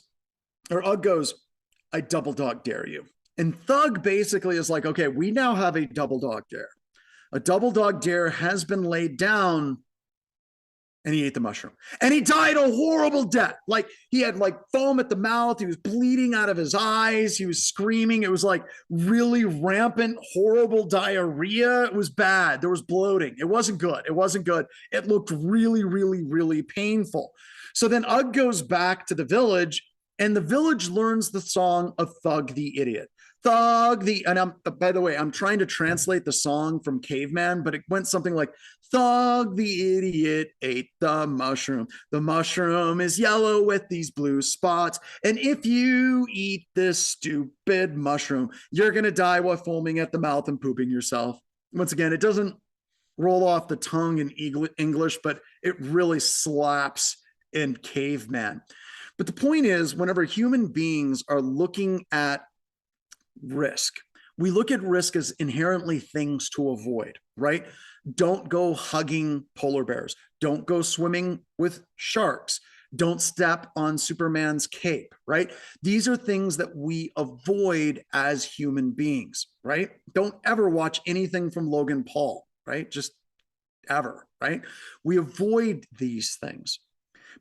"I double dog dare you." And Thug basically is like, "Okay, we now have a double dog dare. A double dog dare has been laid down." And he ate the mushroom. And he died a horrible death. Like, he had like foam at the mouth. He was bleeding out of his eyes. He was screaming. It was like really rampant, horrible diarrhea. It was bad. There was bloating. It wasn't good. It looked really, really, really painful. So then Ugg goes back to the village, and the village learns the song of Thug the Idiot. By the way, I'm trying to translate the song from Caveman, but it went something like, "Thug the idiot ate the mushroom. The mushroom is yellow with these blue spots. And if you eat this stupid mushroom, you're going to die while foaming at the mouth and pooping yourself." Once again, it doesn't roll off the tongue in English, but it really slaps in Caveman. But the point is, whenever human beings are looking at risk, we look at risk as inherently things to avoid, right? Don't go hugging polar bears. Don't go swimming with sharks. Don't step on Superman's cape, right? These are things that we avoid as human beings, right? Don't ever watch anything from Logan Paul, right? Just ever, right? We avoid these things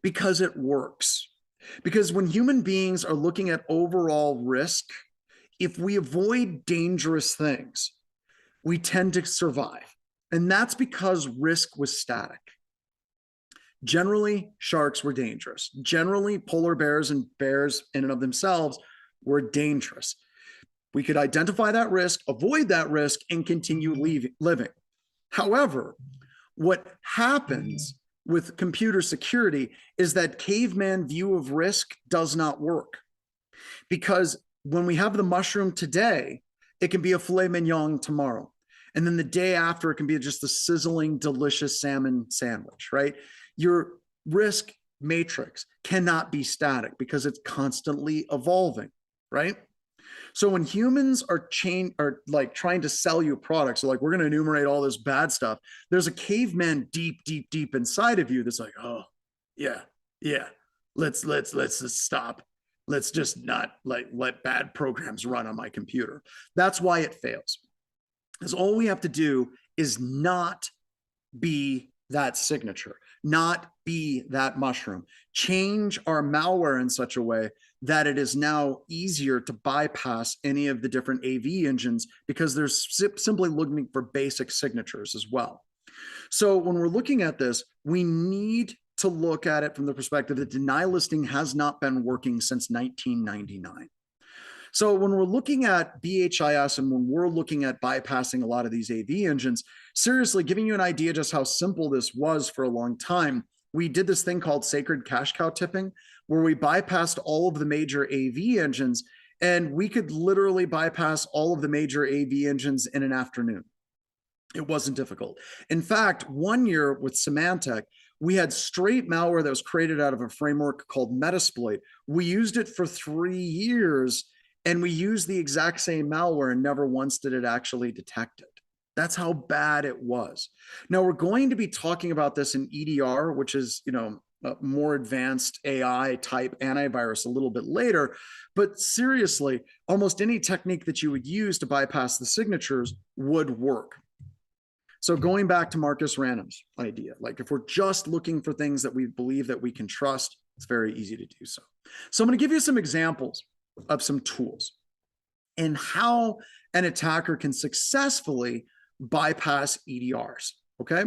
because it works. Because when human beings are looking at overall risk, if we avoid dangerous things, we tend to survive. And that's because risk was static. Generally, sharks were dangerous. Generally, polar bears and bears in and of themselves were dangerous. We could identify that risk, avoid that risk, and continue living. However, what happens with computer security is that caveman view of risk does not work. Because when we have the mushroom today, it can be a filet mignon tomorrow. And then the day after, it can be just a sizzling, delicious salmon sandwich, right? Your risk matrix cannot be static because it's constantly evolving, right? So when humans are like trying to sell you products, so like, we're going to enumerate all this bad stuff, there's a caveman deep, deep, deep inside of you that's like, "Oh, yeah, let's just stop. Let's just not let bad programs run on my computer." That's why it fails. Because all we have to do is not be that signature, not be that mushroom. Change our malware in such a way that it is now easier to bypass any of the different AV engines because they're simply looking for basic signatures as well. So when we're looking at this, we need to look at it from the perspective that denylisting has not been working since 1999. So when we're looking at BHIS and when we're looking at bypassing a lot of these AV engines, seriously, giving you an idea just how simple this was for a long time, we did this thing called sacred cash cow tipping, where we bypassed all of the major AV engines, and we could literally bypass all of the major AV engines in an afternoon. It wasn't difficult. In fact, one year with Symantec, we had straight malware that was created out of a framework called Metasploit. We used it for 3 years, and we used the exact same malware, and never once did it actually detect it. That's how bad it was. Now, we're going to be talking about this in EDR, which is, a more advanced AI type antivirus a little bit later. But seriously, almost any technique that you would use to bypass the signatures would work. So going back to Marcus Ranum's idea, like if we're just looking for things that we believe that we can trust, it's very easy to do so. So I'm going to give you some examples of some tools and how an attacker can successfully bypass EDRs, okay?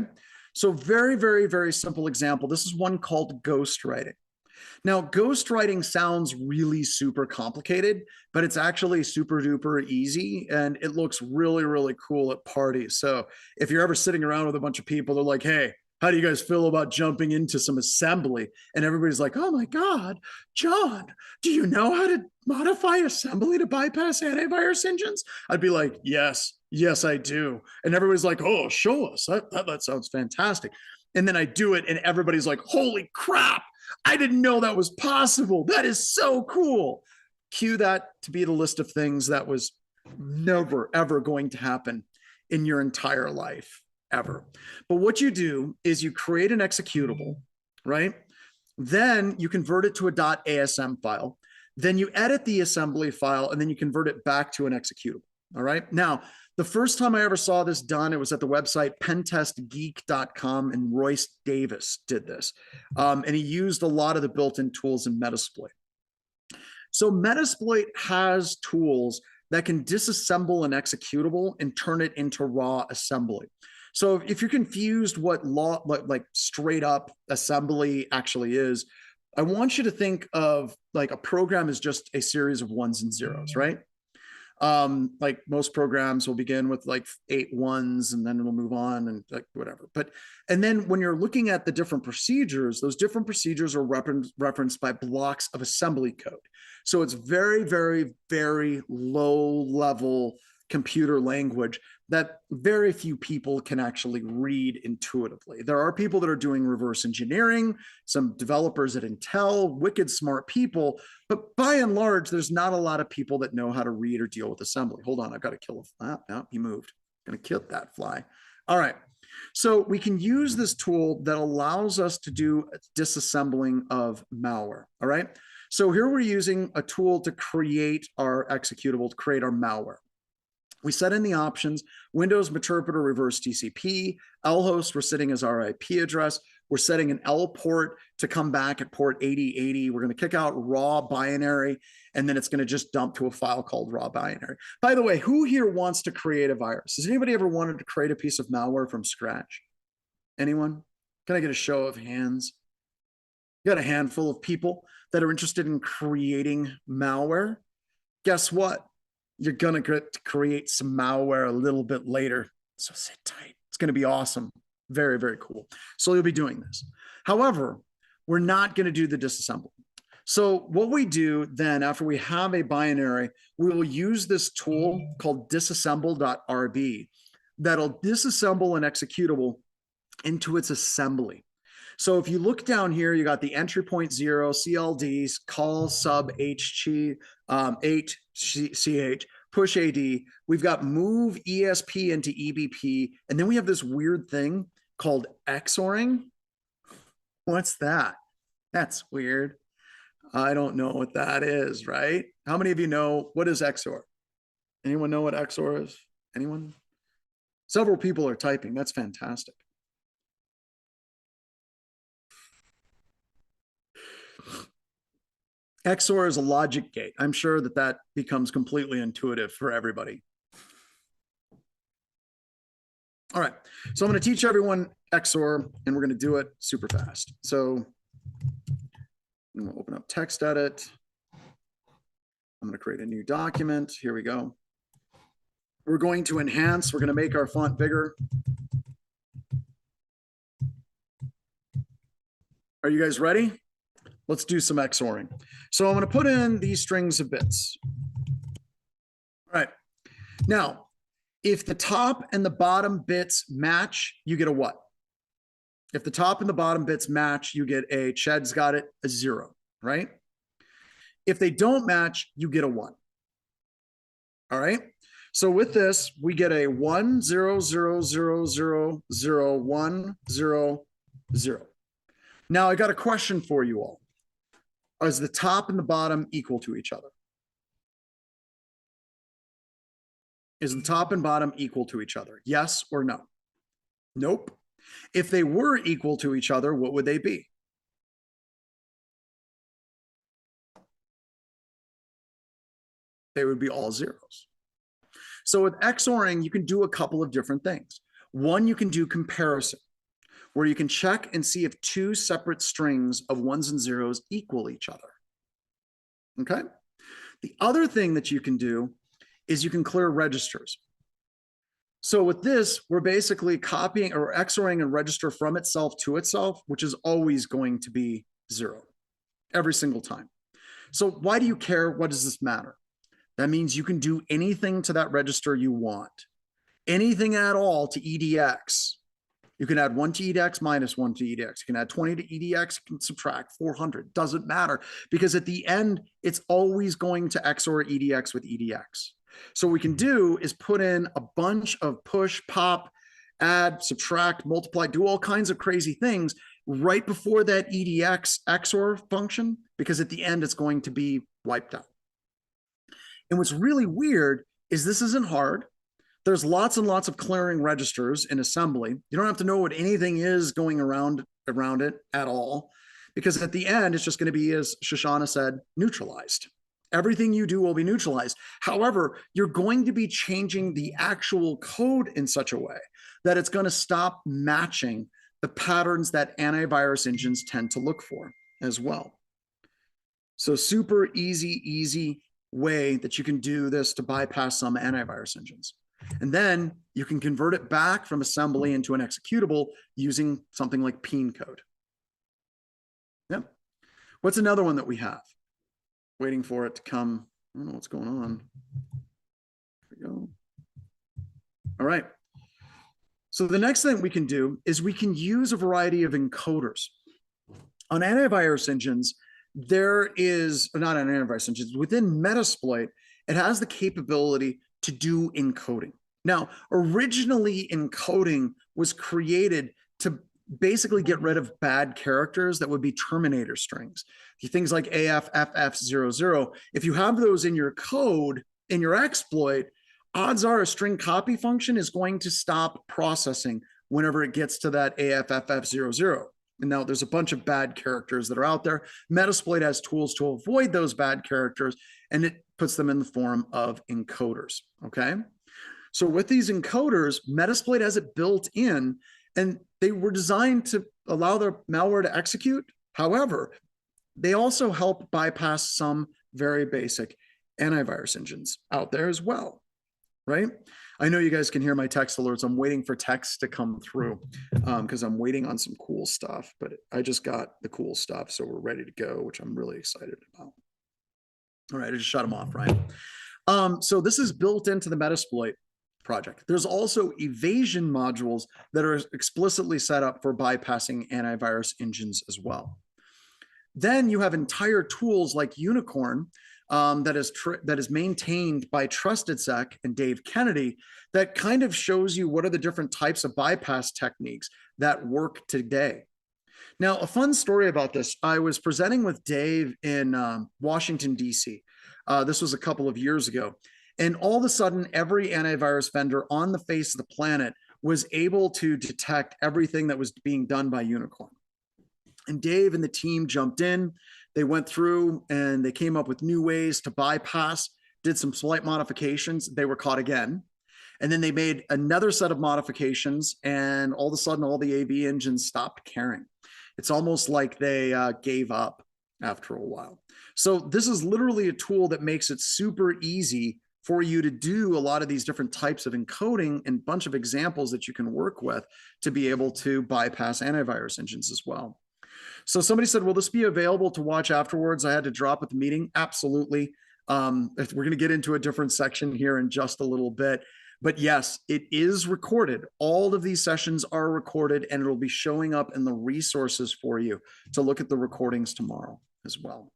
So very, very, very simple example. This is one called ghostwriting. Now, ghostwriting sounds really super complicated, but it's actually super duper easy and it looks really, really cool at parties. So if you're ever sitting around with a bunch of people, they're like, hey, how do you guys feel about jumping into some assembly? And everybody's like, oh my God, John, do you know how to modify assembly to bypass antivirus engines? I'd be like, yes, I do. And everybody's like, oh, show us. That sounds fantastic. And then I do it and everybody's like, holy crap, I didn't know that was possible. That is so cool. Cue that to be the list of things that was never, ever going to happen in your entire life, ever. But what you do is you create an executable, right? Then you convert it to a .asm file. Then you edit the assembly file, and then you convert it back to an executable. All right. Now, the first time I ever saw this done, it was at the website pentestgeek.com, and Royce Davis did this. And he used a lot of the built-in tools in Metasploit. So Metasploit has tools that can disassemble an executable and turn it into raw assembly. So if you're confused what like straight up assembly actually is, I want you to think of like a program is just a series of ones and zeros, right? Like most programs will begin with like 8 ones and then it'll move on and like whatever. And then when you're looking at the different procedures, those different procedures are referenced by blocks of assembly code. So it's very, very, very low level computer language that very few people can actually read intuitively. There are people that are doing reverse engineering, some developers at Intel, wicked smart people, but by and large, there's not a lot of people that know how to read or deal with assembly. Hold on, I've got to kill a fly. No, he moved. I'm going to kill that fly. All right. So we can use this tool that allows us to do disassembling of malware. All right. So here we're using a tool to create our executable, to create our malware. We set in the options, Windows Meterpreter reverse TCP, lhost, we're setting as our IP address. We're setting an L port to come back at port 8080. We're going to kick out raw binary, and then it's going to just dump to a file called raw binary. By the way, who here wants to create a virus? Has anybody ever wanted to create a piece of malware from scratch? Anyone? Can I get a show of hands? You got a handful of people that are interested in creating malware. Guess what? You're going to create some malware a little bit later. So sit tight. It's going to be awesome. Very, very cool. So you'll be doing this. However, we're not going to do the disassembly. So what we do then, after we have a binary, we will use this tool called disassemble.rb that'll disassemble an executable into its assembly. So if you look down here, you got the entry point 0, CLDs, call sub HC, 8ch, push AD. We've got move ESP into EBP. And then we have this weird thing called XORing. What's that? That's weird. I don't know what that is, right? How many of you know what is XOR? Anyone know what XOR is? Anyone? Several people are typing. That's fantastic. XOR is a logic gate. I'm sure that that becomes completely intuitive for everybody. All right, so I'm going to teach everyone XOR, and we're going to do it super fast. So I'm going to open up text edit. I'm going to create a new document. Here we go. We're going to enhance. We're going to make our font bigger. Are you guys ready? Let's do some XORing. So I'm going to put in these strings of bits. All right. Now, if the top and the bottom bits match, you get a what? If the top and the bottom bits match, you get a, Ched's got it, a 0, right? If they don't match, you get a 1. All right. So with this, we get a 1 0 0 0 0 0 1 0 0. Now I got a question for you all. Is the top and the bottom equal to each other? Is the top and bottom equal to each other? Yes or no? Nope. If they were equal to each other, what would they be? They would be all zeros. So with XORing, you can do a couple of different things. One, you can do comparison. where you can check and see if two separate strings of ones and zeros equal each other. Okay. The other thing that you can do is you can clear registers. So with this, we're basically copying or XORing a register from itself to itself, which is always going to be 0 every single time. So why do you care? What does this matter? That means you can do anything to that register you want. Anything at all to EDX. You can add 1 to EDX minus 1 to EDX. You can add 20 to EDX, you can subtract 400. Doesn't matter, because at the end, it's always going to XOR EDX with EDX. So what we can do is put in a bunch of push, pop, add, subtract, multiply, do all kinds of crazy things right before that EDX XOR function, because at the end, it's going to be wiped out. And what's really weird is this isn't hard. There's lots and lots of clearing registers in assembly. You don't have to know what anything is going around it at all, because at the end, it's just going to be, as Shoshana said, neutralized. Everything you do will be neutralized. However, you're going to be changing the actual code in such a way that it's going to stop matching the patterns that antivirus engines tend to look for as well. So super easy way that you can do this to bypass some antivirus engines. And then you can convert it back from assembly into an executable using something like peen code. Yep. What's another one that we have? Waiting for it to come. I don't know what's going on. There we go. All right. So the next thing we can do is we can use a variety of encoders. On antivirus engines, there is, not on antivirus engines, within Metasploit, it has the capability to do encoding. Now, originally encoding was created to basically get rid of bad characters that would be terminator strings. Things like AFFF00, if you have those in your code, in your exploit, odds are a string copy function is going to stop processing whenever it gets to that AFFF00. And now there's a bunch of bad characters that are out there. Metasploit has tools to avoid those bad characters, and it puts them in the form of encoders, okay? So with these encoders, Metasploit has it built in, and they were designed to allow the malware to execute. However, they also help bypass some very basic antivirus engines out there as well, right? I know you guys can hear my text alerts. I'm waiting for text to come through because I'm waiting on some cool stuff, but I just got the cool stuff, so we're ready to go, which I'm really excited about. All right, I just shut them off, right? So this is built into the Metasploit project. There's also evasion modules that are explicitly set up for bypassing antivirus engines as well. Then you have entire tools like Unicorn that is maintained by ATT&CK and Dave Kennedy that kind of shows you what are the different types of bypass techniques that work today. Now, a fun story about this, I was presenting with Dave in Washington, D.C. This was a couple of years ago. And all of a sudden, every antivirus vendor on the face of the planet was able to detect everything that was being done by Unicorn. And Dave and the team jumped in. They went through and they came up with new ways to bypass, did some slight modifications. They were caught again. And then they made another set of modifications, and all of a sudden, all the AV engines stopped caring. It's almost like they gave up after a while. So this is literally a tool that makes it super easy for you to do a lot of these different types of encoding and bunch of examples that you can work with to be able to bypass antivirus engines as well. So somebody said, will this be available to watch afterwards? I had to drop at the meeting. Absolutely. We're going to get into a different section here in just a little bit. But yes, it is recorded. All of these sessions are recorded, and it'll be showing up in the resources for you to look at the recordings tomorrow as well.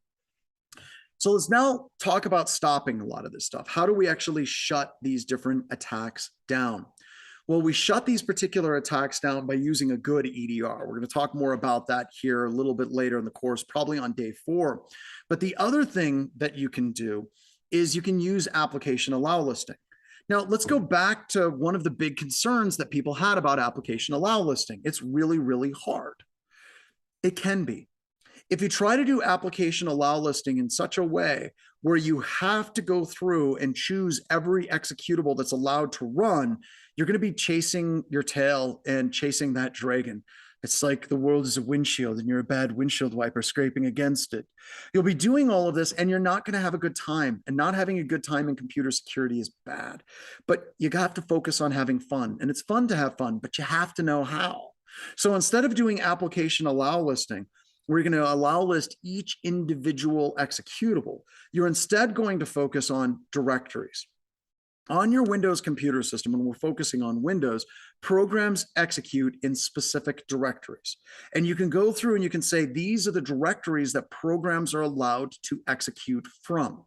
So let's now talk about stopping a lot of this stuff. How do we actually shut these different attacks down? Well, we shut these particular attacks down by using a good EDR. We're going to talk more about that here a little bit later in the course, probably on day 4. But the other thing that you can do is you can use application allow listing. Now, let's go back to one of the big concerns that people had about application allow listing. It's really, really hard. It can be. If you try to do application allow listing in such a way where you have to go through and choose every executable that's allowed to run, you're going to be chasing your tail and chasing that dragon. It's like the world is a windshield and you're a bad windshield wiper scraping against it. You'll be doing all of this and you're not going to have a good time. And not having a good time in computer security is bad. But you have to focus on having fun. And it's fun to have fun, but you have to know how. So instead of doing application allow listing, we're going to allow list each individual executable. You're instead going to focus on directories. On your Windows computer system, when we're focusing on Windows, programs execute in specific directories. And you can go through and you can say, these are the directories that programs are allowed to execute from.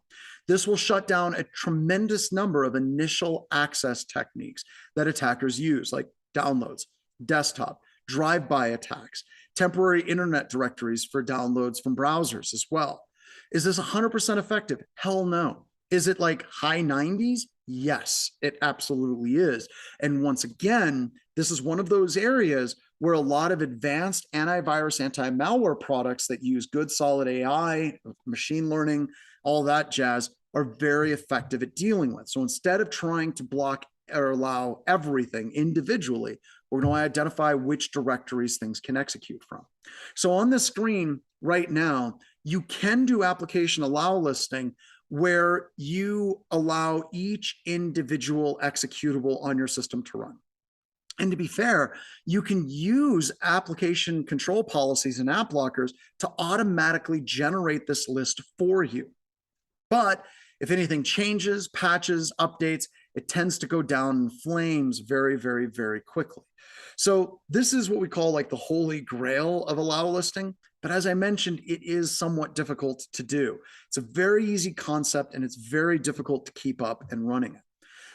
This will shut down a tremendous number of initial access techniques that attackers use, like downloads, desktop, drive-by attacks, temporary internet directories for downloads from browsers as well. Is this 100% effective? Hell no. Is it like high 90s? Yes, it absolutely is. And once again, this is one of those areas where a lot of advanced antivirus, anti-malware products that use good solid AI, machine learning, all that jazz are very effective at dealing with. So instead of trying to block or allow everything individually, we're going to identify which directories things can execute from. So on the screen right now, you can do application allow listing where you allow each individual executable on your system to run. And to be fair, you can use application control policies and AppLockers to automatically generate this list for you. But if anything changes, patches, updates, it tends to go down in flames very, very, very quickly. So this is what we call like the holy grail of allow listing. But as I mentioned, it is somewhat difficult to do. It's a very easy concept and it's very difficult to keep up and running it.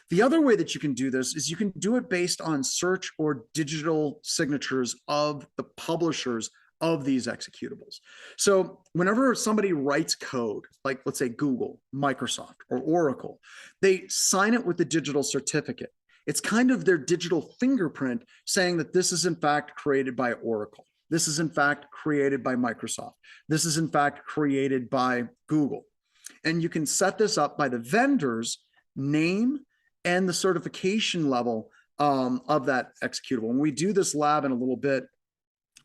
The other way that you can do this is you can do it based on search or digital signatures of the publishers of these executables. So whenever somebody writes code, like let's say Google, Microsoft, or Oracle, they sign it with a digital certificate. It's kind of their digital fingerprint saying that this is in fact created by Oracle. This is in fact created by Microsoft. This is in fact created by Google. And you can set this up by the vendor's name and the certification level of that executable. When we do this lab in a little bit,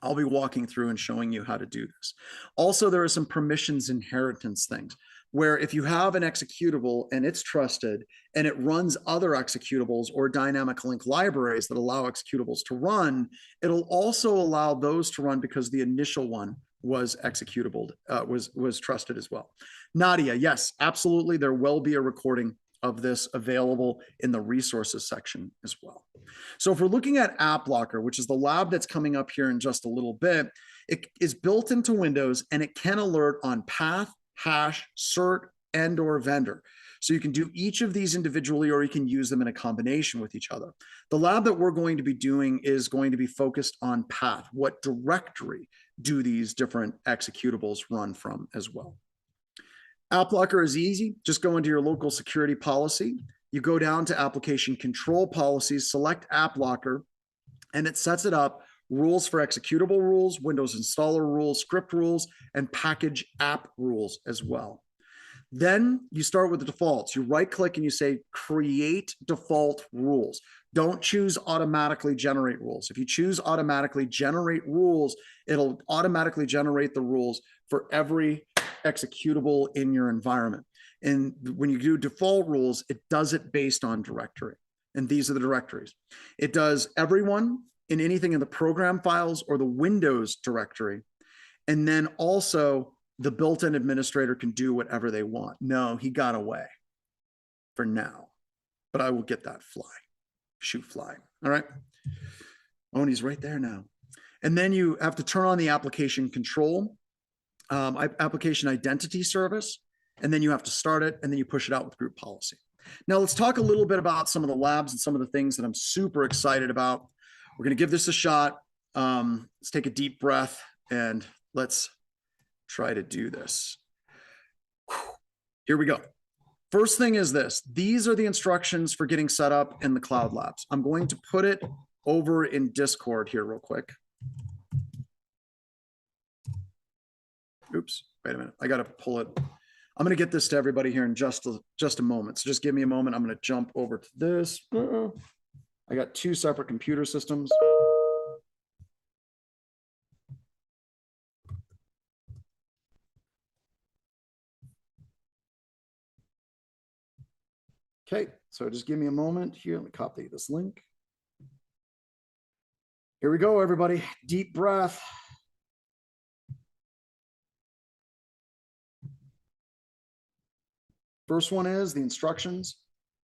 I'll be walking through and showing you how to do this. Also, there are some permissions inheritance things where if you have an executable and it's trusted and it runs other executables or dynamic link libraries that allow executables to run, it'll also allow those to run because the initial one was executable, was trusted as well. Nadia, yes, absolutely. There will be a recording of this available in the resources section as well. So if we're looking at AppLocker, which is the lab that's coming up here in just a little bit, it is built into Windows and it can alert on path, hash, cert, and or vendor. So you can do each of these individually or you can use them in a combination with each other. The lab that we're going to be doing is going to be focused on path. What directory do these different executables run from as well? AppLocker is easy. Just go into your local security policy. You go down to application control policies, select AppLocker, and it sets it up rules for executable rules, Windows installer rules, script rules, and package app rules as well. Then you start with the defaults. You right click and you say create default rules. Don't choose automatically generate rules. If you choose automatically generate rules, it'll automatically generate the rules for every executable in your environment. And when you do default rules, it does it based on directory. And these are the directories. It does everyone in anything in the program files or the Windows directory. And then also the built-in administrator can do whatever they want. No, he got away for now, but I will get that shoot fly. All right. Oh, and he's right there now. And then you have to turn on the application control, application identity service, and then you have to start it, and then you push it out with group policy. Now let's talk a little bit about some of the labs and some of the things that I'm super excited about. We're going to give this a shot. Let's take a deep breath and let's try to do this. Here we go. First thing is this. These are the instructions for getting set up in the cloud labs. I'm going to put it over in Discord here real quick. Oops, wait a minute. I got to pull it. I'm going to get this to everybody here in just a moment. So just give me a moment. I'm going to jump over to this. I got two separate computer systems. Okay, so just give me a moment here. Let me copy this link. Here we go, everybody. Deep breath. First one is the instructions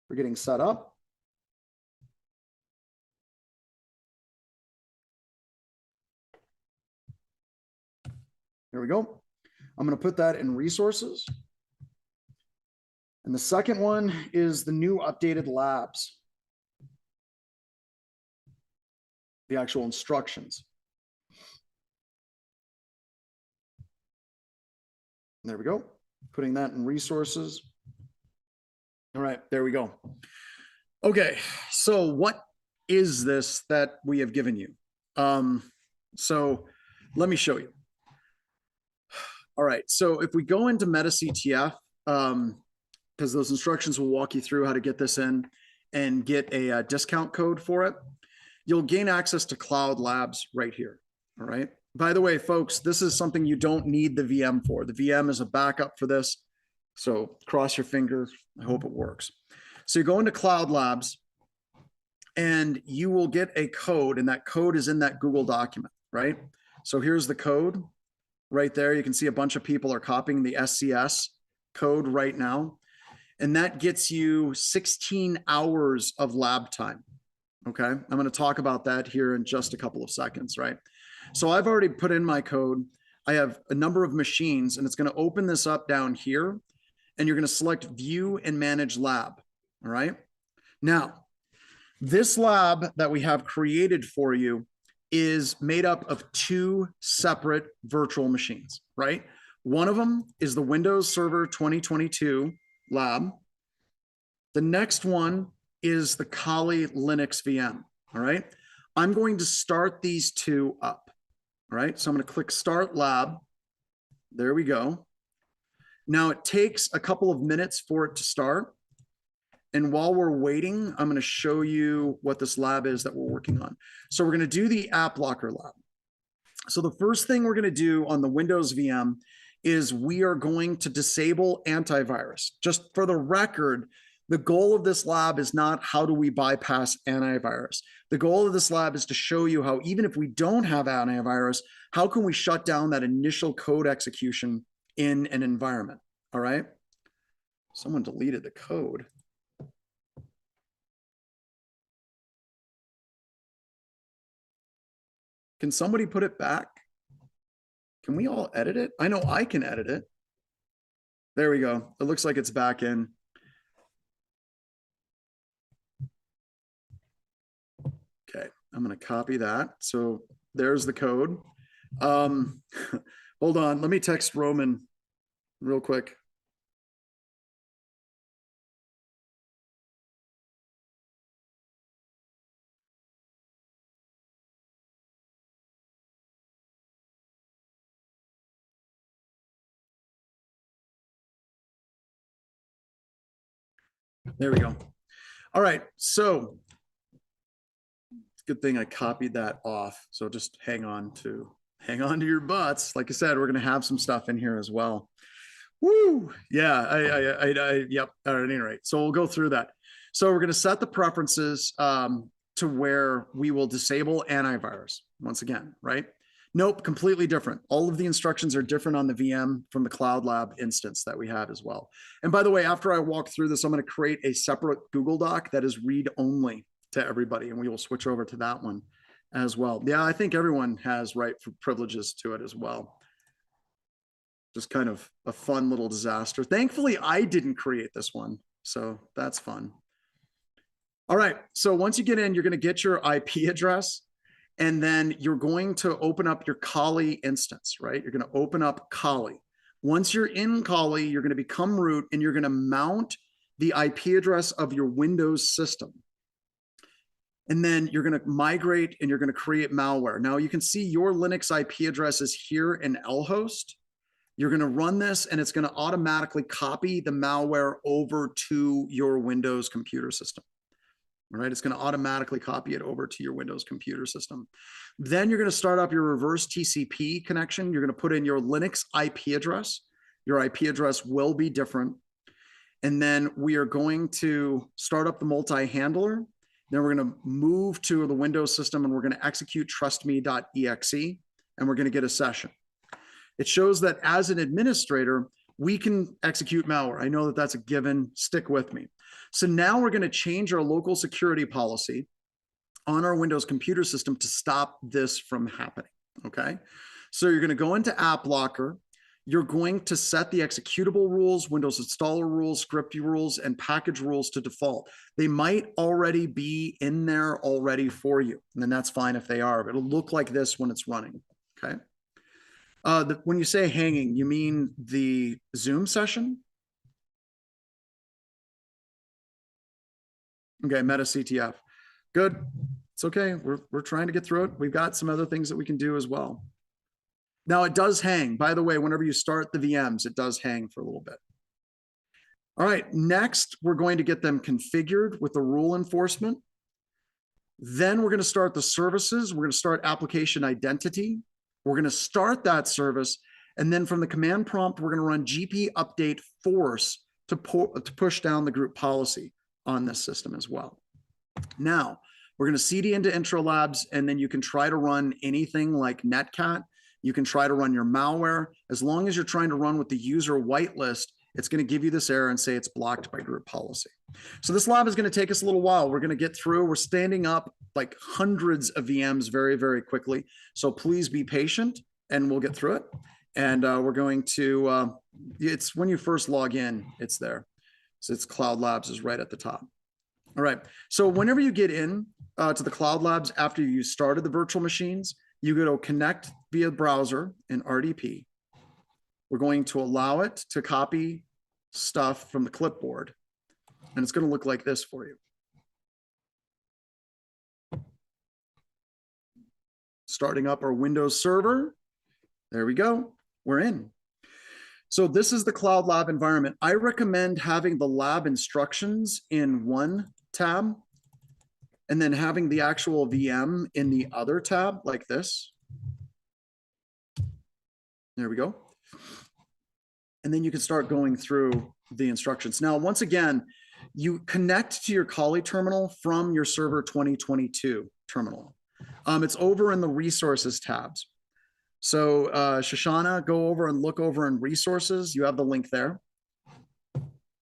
for getting set up. Here we go. I'm going to put that in resources. And the second one is the new updated labs. The actual instructions. There we go. Putting that in resources. All right, there we go. Okay, so what is this that we have given you? So let me show you. All right, so if we go into MetaCTF, because those instructions will walk you through how to get this in and get a discount code for it, you'll gain access to Cloud Labs right here. All right. By the way, folks, this is something you don't need the VM for. The VM is a backup for this. So cross your fingers. I hope it works. So you go into Cloud Labs and you will get a code, and that code is in that Google document, right? So here's the code right there. You can see a bunch of people are copying the SCS code right now. And that gets you 16 hours of lab time. Okay, I'm going to talk about that here in just a couple of seconds, right? So I've already put in my code. I have a number of machines, and it's going to open this up down here, and you're going to select View and Manage Lab, all right? Now, this lab that we have created for you is made up of two separate virtual machines, right? One of them is the Windows Server 2022 lab. The next one is the Kali Linux VM, all right? I'm going to start these two up, all right? So I'm going to click Start Lab. There we go. Now it takes a couple of minutes for it to start. And while we're waiting, I'm going to show you what this lab is that we're working on. So we're going to do the AppLocker lab. So the first thing we're going to do on the Windows VM is we are going to disable antivirus. Just for the record, the goal of this lab is not how do we bypass antivirus. The goal of this lab is to show you how, even if we don't have antivirus, how can we shut down that initial code execution in an environment, all right? Someone deleted the code. Can somebody put it back? Can we all edit it? I know I can edit it. There we go. It looks like it's back in. Okay, I'm going to copy that. So there's the code. Hold on. Let me text Roman real quick. There we go. All right. So it's a good thing I copied that off. So just hang on to your butts. Like I said, we're going to have some stuff in here as well. Woo. Yeah. Yep. At any rate. So we'll go through that. So we're going to set the preferences to where we will disable antivirus once again, right? Nope, completely different. All of the instructions are different on the VM from the Cloud Lab instance that we have as well. And by the way, after I walk through this, I'm going to create a separate Google Doc that is read-only to everybody, and we will switch over to that one as well. Yeah, I think everyone has right privileges to it as well. Just kind of a fun little disaster. Thankfully, I didn't create this one, so that's fun. All right, so once you get in, you're going to get your IP address. And then you're going to open up your Kali instance, right? You're going to open up Kali. Once you're in Kali, you're going to become root and you're going to mount the IP address of your Windows system. And then you're going to migrate and you're going to create malware. Now you can see your Linux IP address is here in lhost. You're going to run this and it's going to automatically copy the malware over to your Windows computer system. All right, it's going to automatically copy it over to your Windows computer system. Then you're going to start up your reverse TCP connection. You're going to put in your Linux IP address. Your IP address will be different. And then we are going to start up the multi-handler. Then we're going to move to the Windows system and we're going to execute trustme.exe and we're going to get a session. It shows that as an administrator, we can execute malware. I know that that's a given. Stick with me. So now we're going to change our local security policy on our Windows computer system to stop this from happening. Okay. So you're going to go into AppLocker. You're going to set the executable rules, Windows installer rules, script rules, and package rules to default. They might already be in there already for you. And then that's fine if they are. It'll look like this when it's running. Okay. When you say hanging, you mean the Zoom session? Okay, Meta CTF. Good. It's okay. We're trying to get through it. We've got some other things that we can do as well. Now it does hang. By the way, whenever you start the VMs, it does hang for a little bit. All right, next, we're going to get them configured with the rule enforcement. Then we're going to start the services. We're going to start application identity. We're going to start that service. And then from the command prompt, we're going to run GP update force to push down the group policy on this system as well. Now, we're going to CD into intro labs, and then you can try to run anything like netcat. You can try to run your malware. As long as you're trying to run with the user whitelist, it's going to give you this error and say it's blocked by group policy. So this lab is going to take us a little while. We're going to get through. We're standing up like hundreds of VMs very, very quickly. So please be patient and we'll get through it. And we're going to, it's when you first log in, it's there. So it's Cloud Labs is right at the top. All right. So whenever you get in to the Cloud Labs after you started the virtual machines, you go to connect via browser in RDP. We're going to allow it to copy stuff from the clipboard, and it's going to look like this for you. Starting up our Windows server. There we go. We're in. So this is the Cloud Lab environment. I recommend having the lab instructions in one tab and then having the actual VM in the other tab like this. There we go. And then you can start going through the instructions. Now, once again, you connect to your Kali terminal from your Server 2022 terminal. It's over in the resources tabs. So Shoshana, go over and look over in resources. You have the link there.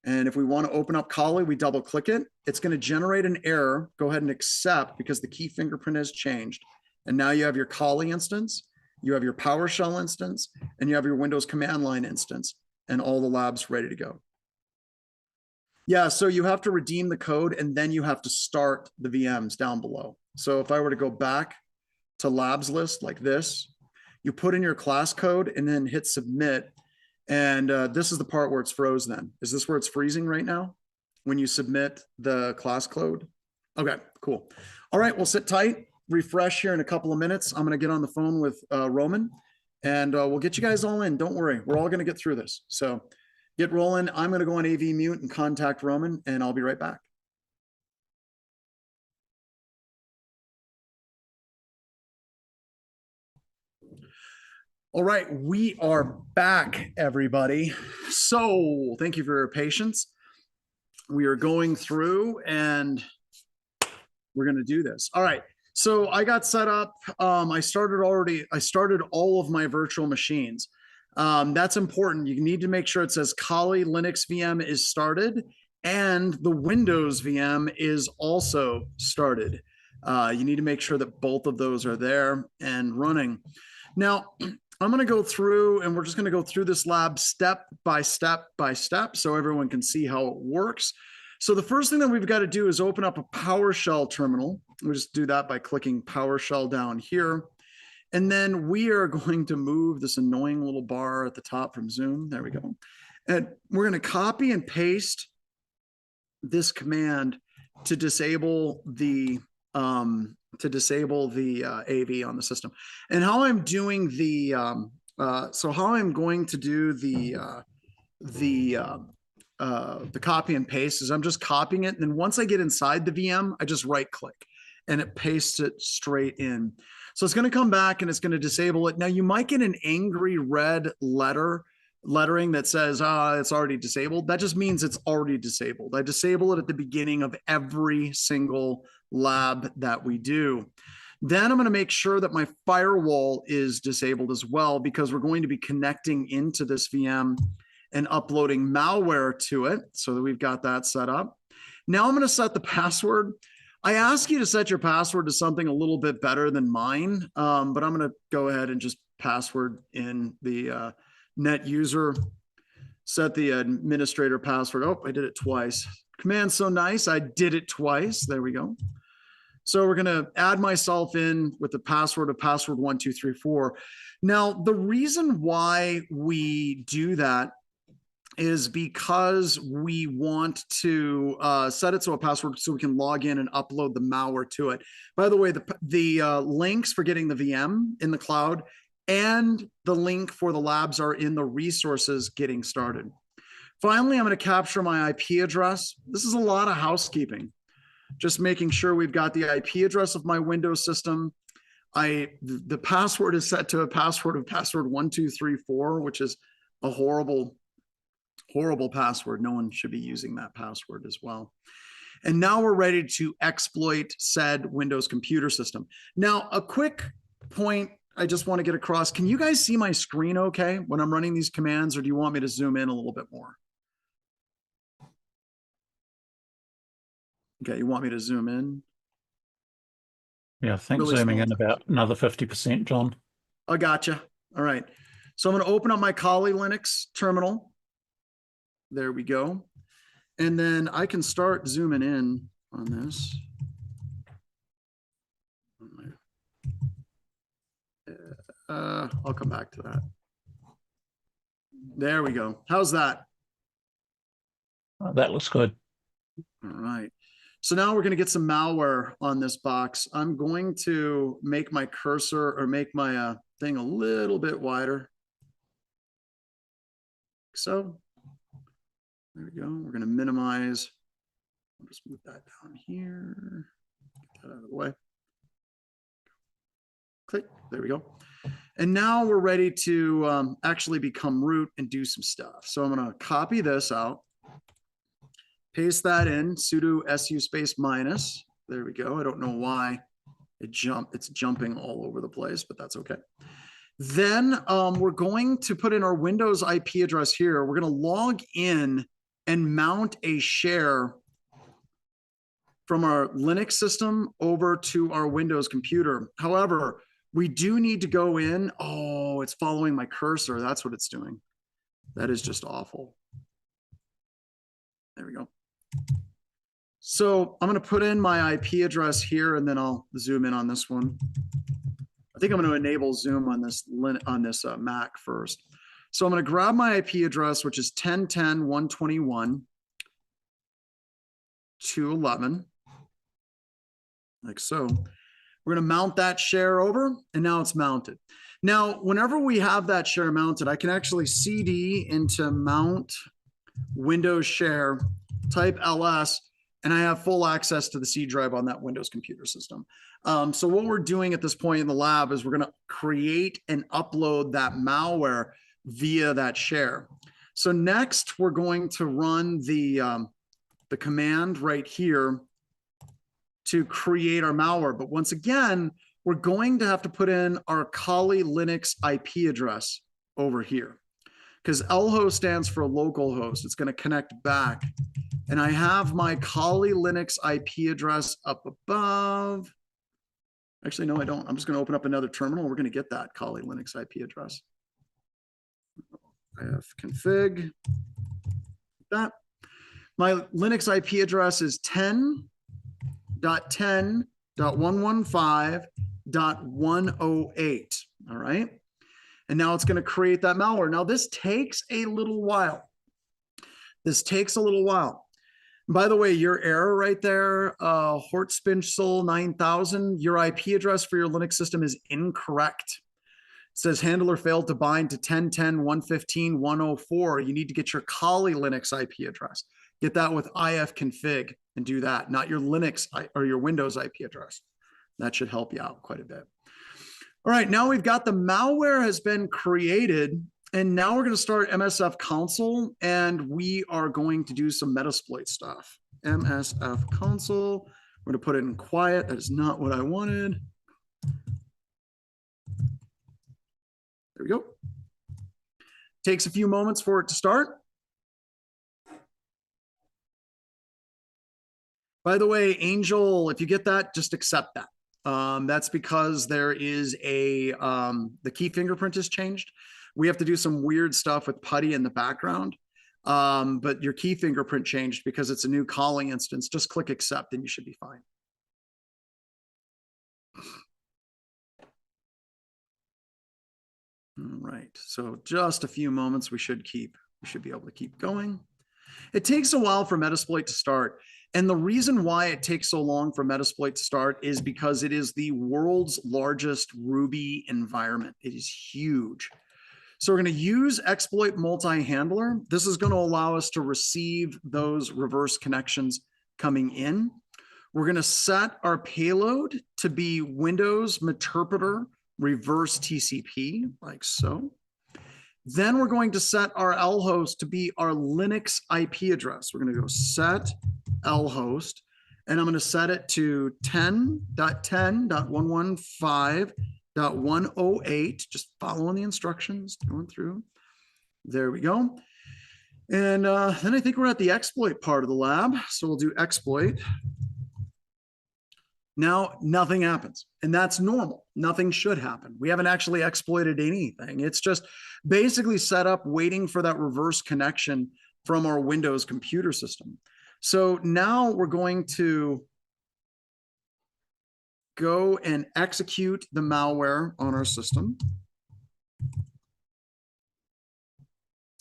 And if we want to open up Kali, we double click it. It's going to generate an error. Go ahead and accept because the key fingerprint has changed. And now you have your Kali instance, you have your PowerShell instance, and you have your Windows command line instance, and all the labs ready to go. Yeah, so you have to redeem the code and then you have to start the VMs down below. So if I were to go back to labs list like this, you put in your class code and then hit submit. And this is the part where it's frozen then. Is this where it's freezing right now when you submit the class code? Okay, cool. All right, we'll sit tight, refresh here in a couple of minutes. I'm gonna get on the phone with Roman and we'll get you guys all in. Don't worry, we're all gonna get through this. So get rolling. I'm gonna go on AV mute and contact Roman and I'll be right back. All right, we are back, everybody. So thank you for your patience. We are going through and we're going to do this. All right, so I got set up. I started all of my virtual machines. That's important. You need to make sure it says Kali Linux VM is started and the Windows VM is also started. You need to make sure that both of those are there and running. Now, I'm going to go through and we're just going to go through this lab step by step by step so everyone can see how it works. So the first thing that we've got to do is open up a PowerShell terminal. We'll just do that by clicking PowerShell down here. And then we are going to move this annoying little bar at the top from Zoom. There we go. And we're going to copy and paste this command to disable the AV on the system. And how I'm doing the so how I'm going to do the copy and paste is I'm just copying it, and then once I get inside the VM, I just right click and it pastes it straight in. So it's going to come back and it's going to disable it. Now you might get an angry red letter lettering that says, it's already disabled, that just means it's already disabled. I disable it at the beginning of every single lab that we do. Then I'm going to make sure that my firewall is disabled as well, because we're going to be connecting into this VM and uploading malware to it, so that we've got that set up. Now I'm going to set the password. I ask you to set your password to something a little bit better than mine, but I'm going to go ahead and just password in the net user, set the administrator password. Oh, I did it twice. Command's so nice, I did it twice. There we go. So we're going to add myself in with the password of password 1234. Now, the reason why we do that is because we want to set it to a password so we can log in and upload the malware to it. By the way, the links for getting the VM in the cloud and the link for the labs are in the resources getting started. Finally, I'm going to capture my IP address. This is a lot of housekeeping. Just making sure we've got the IP address of my Windows system. The password is set to a password of password 1234, which is a horrible password. No one should be using that password as well. And now we're ready to exploit said Windows computer system. Now, a quick point I just want to get across. Can you guys see my screen okay when I'm running these commands, or do you want me to zoom in a little bit more? Okay, you want me to zoom in? Yeah, I think Really zooming small. in about another 50%, John. I gotcha. All right. So I'm going to open up my Kali Linux terminal. There we go. And then I can start zooming in on this. I'll come back to that. There we go. How's that? That looks good. All right. So now we're going to get some malware on this box. I'm going to make my cursor, or make my thing a little bit wider. So there we go. We're going to minimize. I'll just move that down here. Get that out of the way. Click. There we go. And now we're ready to actually become root and do some stuff. So I'm going to copy this out. Paste that in, sudo su space minus. There we go. I don't know why it's jumping all over the place, but that's okay. Then we're going to put in our Windows IP address here. We're going to log in and mount a share from our Linux system over to our Windows computer. However, we do need to go in. Oh, it's following my cursor. That's what it's doing. That is just awful. There we go. So I'm going to put in my IP address here, and then I'll zoom in on this one. I think I'm going to enable Zoom on this Mac first. So I'm going to grab my IP address, which is 10.10.121.211, like so. We're going to mount that share over, and now it's mounted. Now, whenever we have that share mounted, I can actually CD into mount Windows share, type ls, and I have full access to the C drive on that Windows computer system. So what we're doing at this point in the lab is we're going to create and upload that malware via that share. So next, we're going to run the command right here to create our malware. But once again, we're going to have to put in our Kali Linux IP address over here, because lhost stands for localhost. It's going to connect back. And I have my Kali Linux IP address up above. Actually, no, I don't. I'm just going to open up another terminal. We're going to get that Kali Linux IP address. Config that. My Linux IP address is 10.10.115.108. All right. And now it's going to create that malware. Now, this takes a little while. By the way, your error right there, Hortspinchsol 9000, your IP address for your Linux system is incorrect. It says handler failed to bind to 10.10.115.104. You need to get your Kali Linux IP address. Get that with ifconfig and do that, not your Linux or your Windows IP address. That should help you out quite a bit. All right, now we've got the malware has been created. And now we're going to start MSF console, and we are going to do some Metasploit stuff. MSF console. We're going to put it in quiet. That is not what I wanted. There we go. Takes a few moments for it to start. By the way, Angel, if you get that, just accept that. That's because there is the key fingerprint has changed. We have to do some weird stuff with PuTTY in the background. But your key fingerprint changed because it's a new calling instance. Just click accept and you should be fine. All right, so just a few moments, we should be able to keep going. It takes a while for Metasploit to start. And the reason why it takes so long for Metasploit to start is because it is the world's largest Ruby environment. It is huge. So we're going to use exploit multi-handler. This is going to allow us to receive those reverse connections coming in. We're going to set our payload to be Windows Meterpreter reverse TCP, like so. Then we're going to set our lhost to be our Linux IP address. We're going to go set lhost, and I'm going to set it to 10.10.115.108, just following the instructions, going through. There we go. And then I think we're at the exploit part of the lab. So we'll do exploit. Now, nothing happens, and that's normal. Nothing should happen. We haven't actually exploited anything. It's just basically set up waiting for that reverse connection from our Windows computer system. So now we're going to go and execute the malware on our system.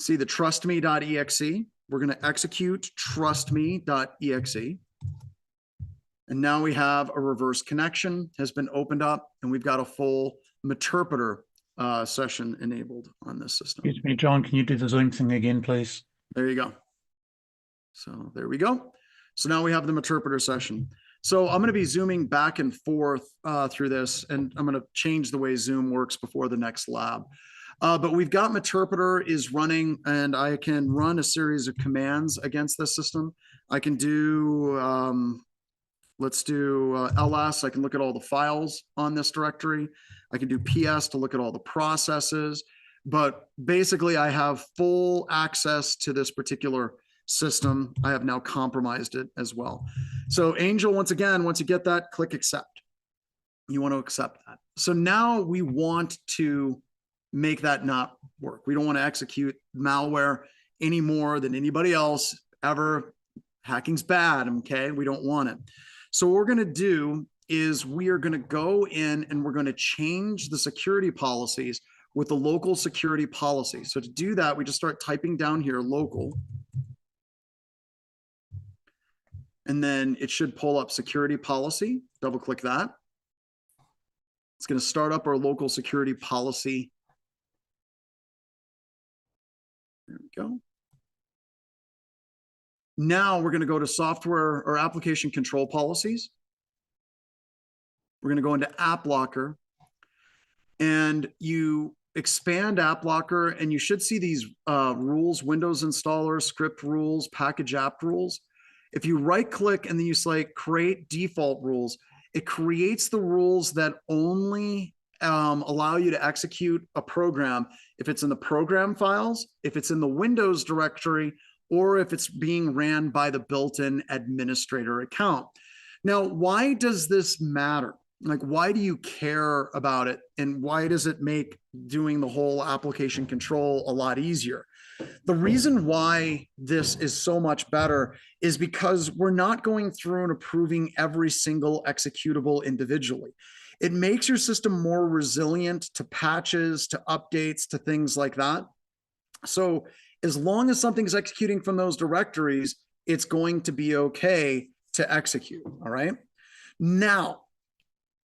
See the trustme.exe. We're going to execute trustme.exe. And now we have a reverse connection has been opened up, and we've got a full Meterpreter session enabled on this system. Excuse me, John, can you do the Zoom thing again, please? There you go. So there we go. So now we have the Meterpreter session. So I'm going to be zooming back and forth through this, and I'm going to change the way Zoom works before the next lab. But we've got Meterpreter is running, and I can run a series of commands against this system. I can do... let's do ls. I can look at all the files on this directory. I can do ps to look at all the processes. But basically, I have full access to this particular system. I have now compromised it as well. So Angel, once again, once you get that, click accept. You want to accept that. So now we want to make that not work. We don't want to execute malware any more than anybody else ever. Hacking's bad, okay? We don't want it. So what we're going to do is we are going to go in and we're going to change the security policies with the local security policy. So to do that, we just start typing down here local. And then it should pull up security policy. Double click that. It's going to start up our local security policy. There we go. Now we're going to go to software or application control policies. We're going to go into AppLocker, and you expand AppLocker, and you should see these rules: Windows installer, script rules, package app rules. If you right click and then you select create default rules, it creates the rules that only allow you to execute a program if it's in the program files, if it's in the Windows directory, or if it's being ran by the built-in administrator account. Now, why does this matter? Like, why do you care about it? And why does it make doing the whole application control a lot easier? The reason why this is so much better is because we're not going through and approving every single executable individually. It makes your system more resilient to patches, to updates, to things like that. So as long as something's executing from those directories, it's going to be okay to execute, all right? Now,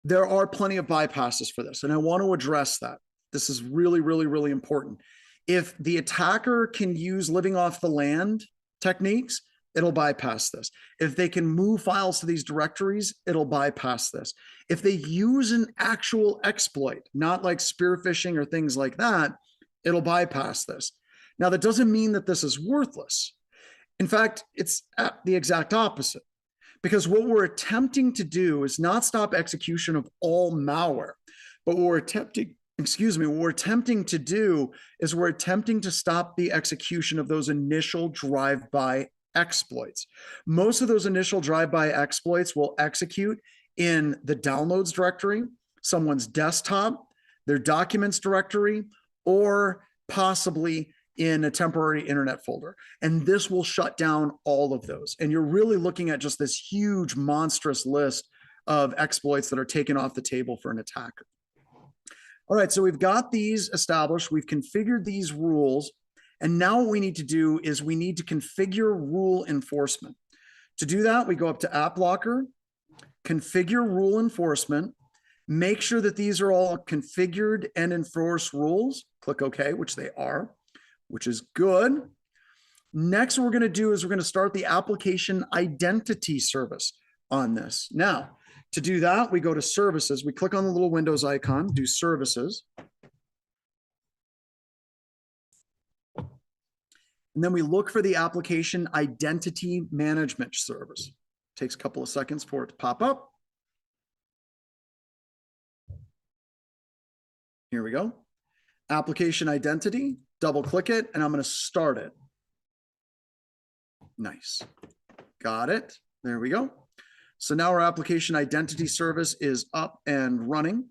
there are plenty of bypasses for this, and I want to address that. This is really, really, really important. If the attacker can use living off the land techniques, it'll bypass this. If they can move files to these directories, it'll bypass this. If they use an actual exploit, not like spear phishing or things like that, It'll bypass this. Now, that doesn't mean that this is worthless. In fact, it's the exact opposite, because what we're attempting to do is not stop execution of all malware, but what we're attempting to do is we're attempting to stop the execution of those initial drive-by exploits. Most of those initial drive-by exploits will execute in the downloads directory, someone's desktop, their documents directory, or possibly in a temporary internet folder. And this will shut down all of those. And you're really looking at just this huge, monstrous list of exploits that are taken off the table for an attacker. All right, so we've got these established. We've configured these rules. And now what we need to do is we need to configure rule enforcement. To do that, we go up to AppLocker, configure rule enforcement, make sure that these are all configured and enforced rules. Click OK, which they are, which is good. Next, what we're going to do is we're going to start the application identity service on this. Now, to do that, we go to services. We click on the little Windows icon, do services. And then we look for the application identity management service. It takes a couple of seconds for it to pop up. Here we go. Application identity, double click it, and I'm going to start it. Nice. Got it. There we go. So now our application identity service is up and running.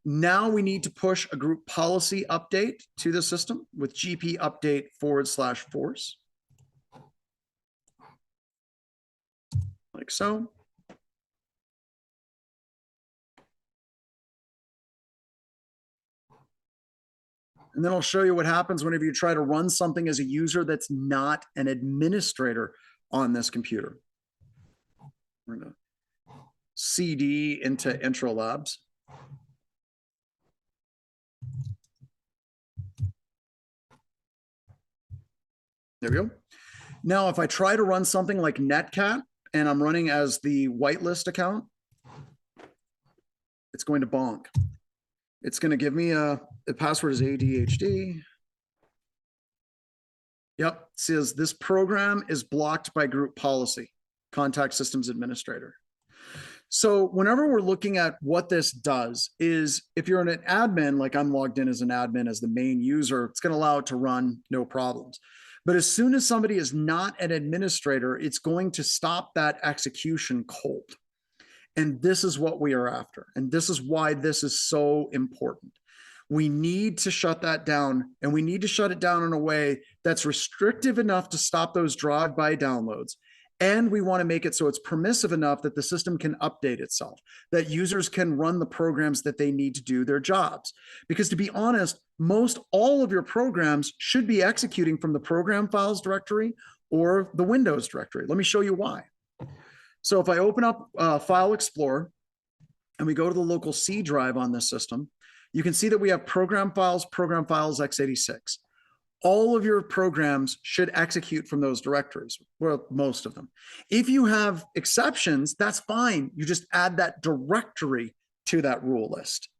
Now we need to push a group policy update to the system with GP update /force. Like so. And then I'll show you what happens whenever you try to run something as a user that's not an administrator on this computer. We're going to CD into Intro Labs. There we go. Now, if I try to run something like Netcat and I'm running as the whitelist account, it's going to bonk. It's going to give me the password is ADHD. Yep, it says this program is blocked by group policy, contact systems administrator. So whenever we're looking at what this does is if you're an admin, like I'm logged in as an admin as the main user, it's going to allow it to run no problems. But as soon as somebody is not an administrator, it's going to stop that execution cold. And this is what we are after. And this is why this is so important. We need to shut that down, and we need to shut it down in a way that's restrictive enough to stop those drive-by downloads. And we want to make it so it's permissive enough that the system can update itself, that users can run the programs that they need to do their jobs. Because to be honest, most all of your programs should be executing from the program files directory or the Windows directory. Let me show you why. So if I open up File Explorer and we go to the local C drive on this system, you can see that we have program files x86. All of your programs should execute from those directories, well, most of them. If you have exceptions, that's fine. You just add that directory to that rule list.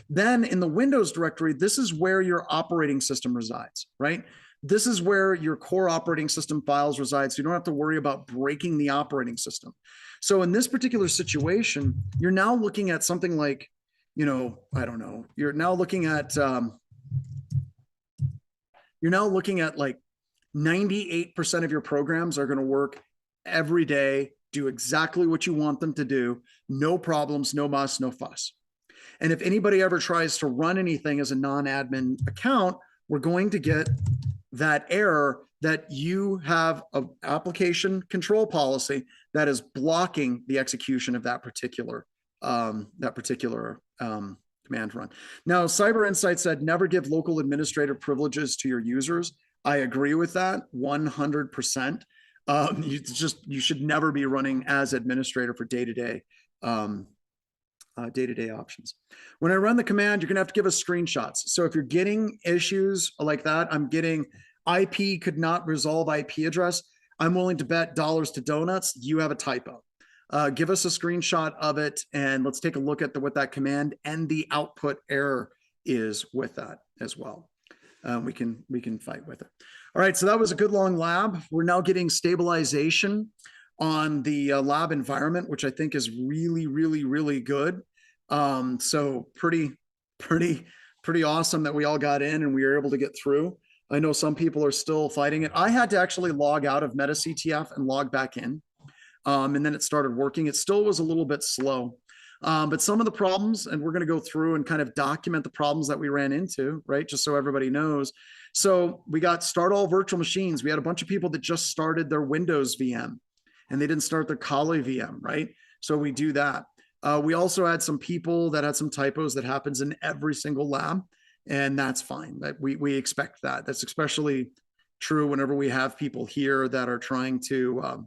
Then in the Windows directory, this is where your operating system resides, right? This is where your core operating system files reside, so you don't have to worry about breaking the operating system. So in this particular situation, you're now looking at something like, I don't know, you're now looking at like 98% of your programs are going to work every day, do exactly what you want them to do, no problems, no muss, no fuss. And if anybody ever tries to run anything as a non-admin account, we're going to get that error that you have an application control policy that is blocking the execution of that particular command run. Now, Cyber Insight said, never give local administrative privileges to your users. I agree with that 100%. You should never be running as administrator for day-to-day options. When I run the command, you're gonna have to give us screenshots. So if you're getting issues like that, I'm getting IP could not resolve IP address, I'm willing to bet dollars to donuts you have a typo. Give us a screenshot of it, and let's take a look at what that command and the output error is with that as well. we can fight with it. All right, so that was a good long lab. We're now getting stabilization on the lab environment, which I think is really, really, really good. So pretty awesome that we all got in and we were able to get through. I know some people are still fighting it. I had to actually log out of MetaCTF and log back in. And then it started working. It still was a little bit slow. But some of the problems, and we're going to go through and kind of document the problems that we ran into, right? Just so everybody knows. So we got start all virtual machines. We had a bunch of people that just started their Windows VM and they didn't start their Kali VM, right? So we do that. We also had some people that had some typos. That happens in every single lab, and that's fine. That we expect that. That's especially true whenever we have people here that are trying to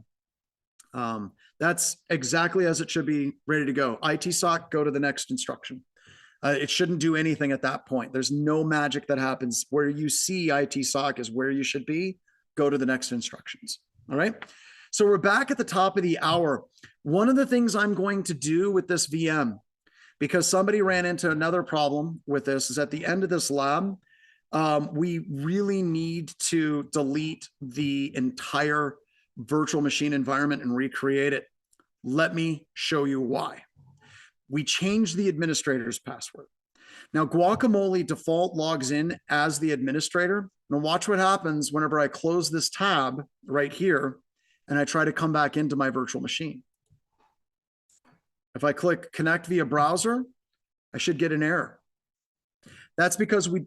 that's exactly as it should be, ready to go. ITSOC, go to the next instruction. It shouldn't do anything at that point. There's no magic that happens. Where you see ITSOC is where you should be. Go to the next instructions. All right. So we're back at the top of the hour. One of the things I'm going to do with this VM, because somebody ran into another problem with this, is at the end of this lab, we really need to delete the entire virtual machine environment and recreate it. Let me show you why. We changed the administrator's password. Now, Guacamole default logs in as the administrator. Now watch what happens whenever I close this tab right here and I try to come back into my virtual machine. If I click connect via browser, I should get an error. That's because we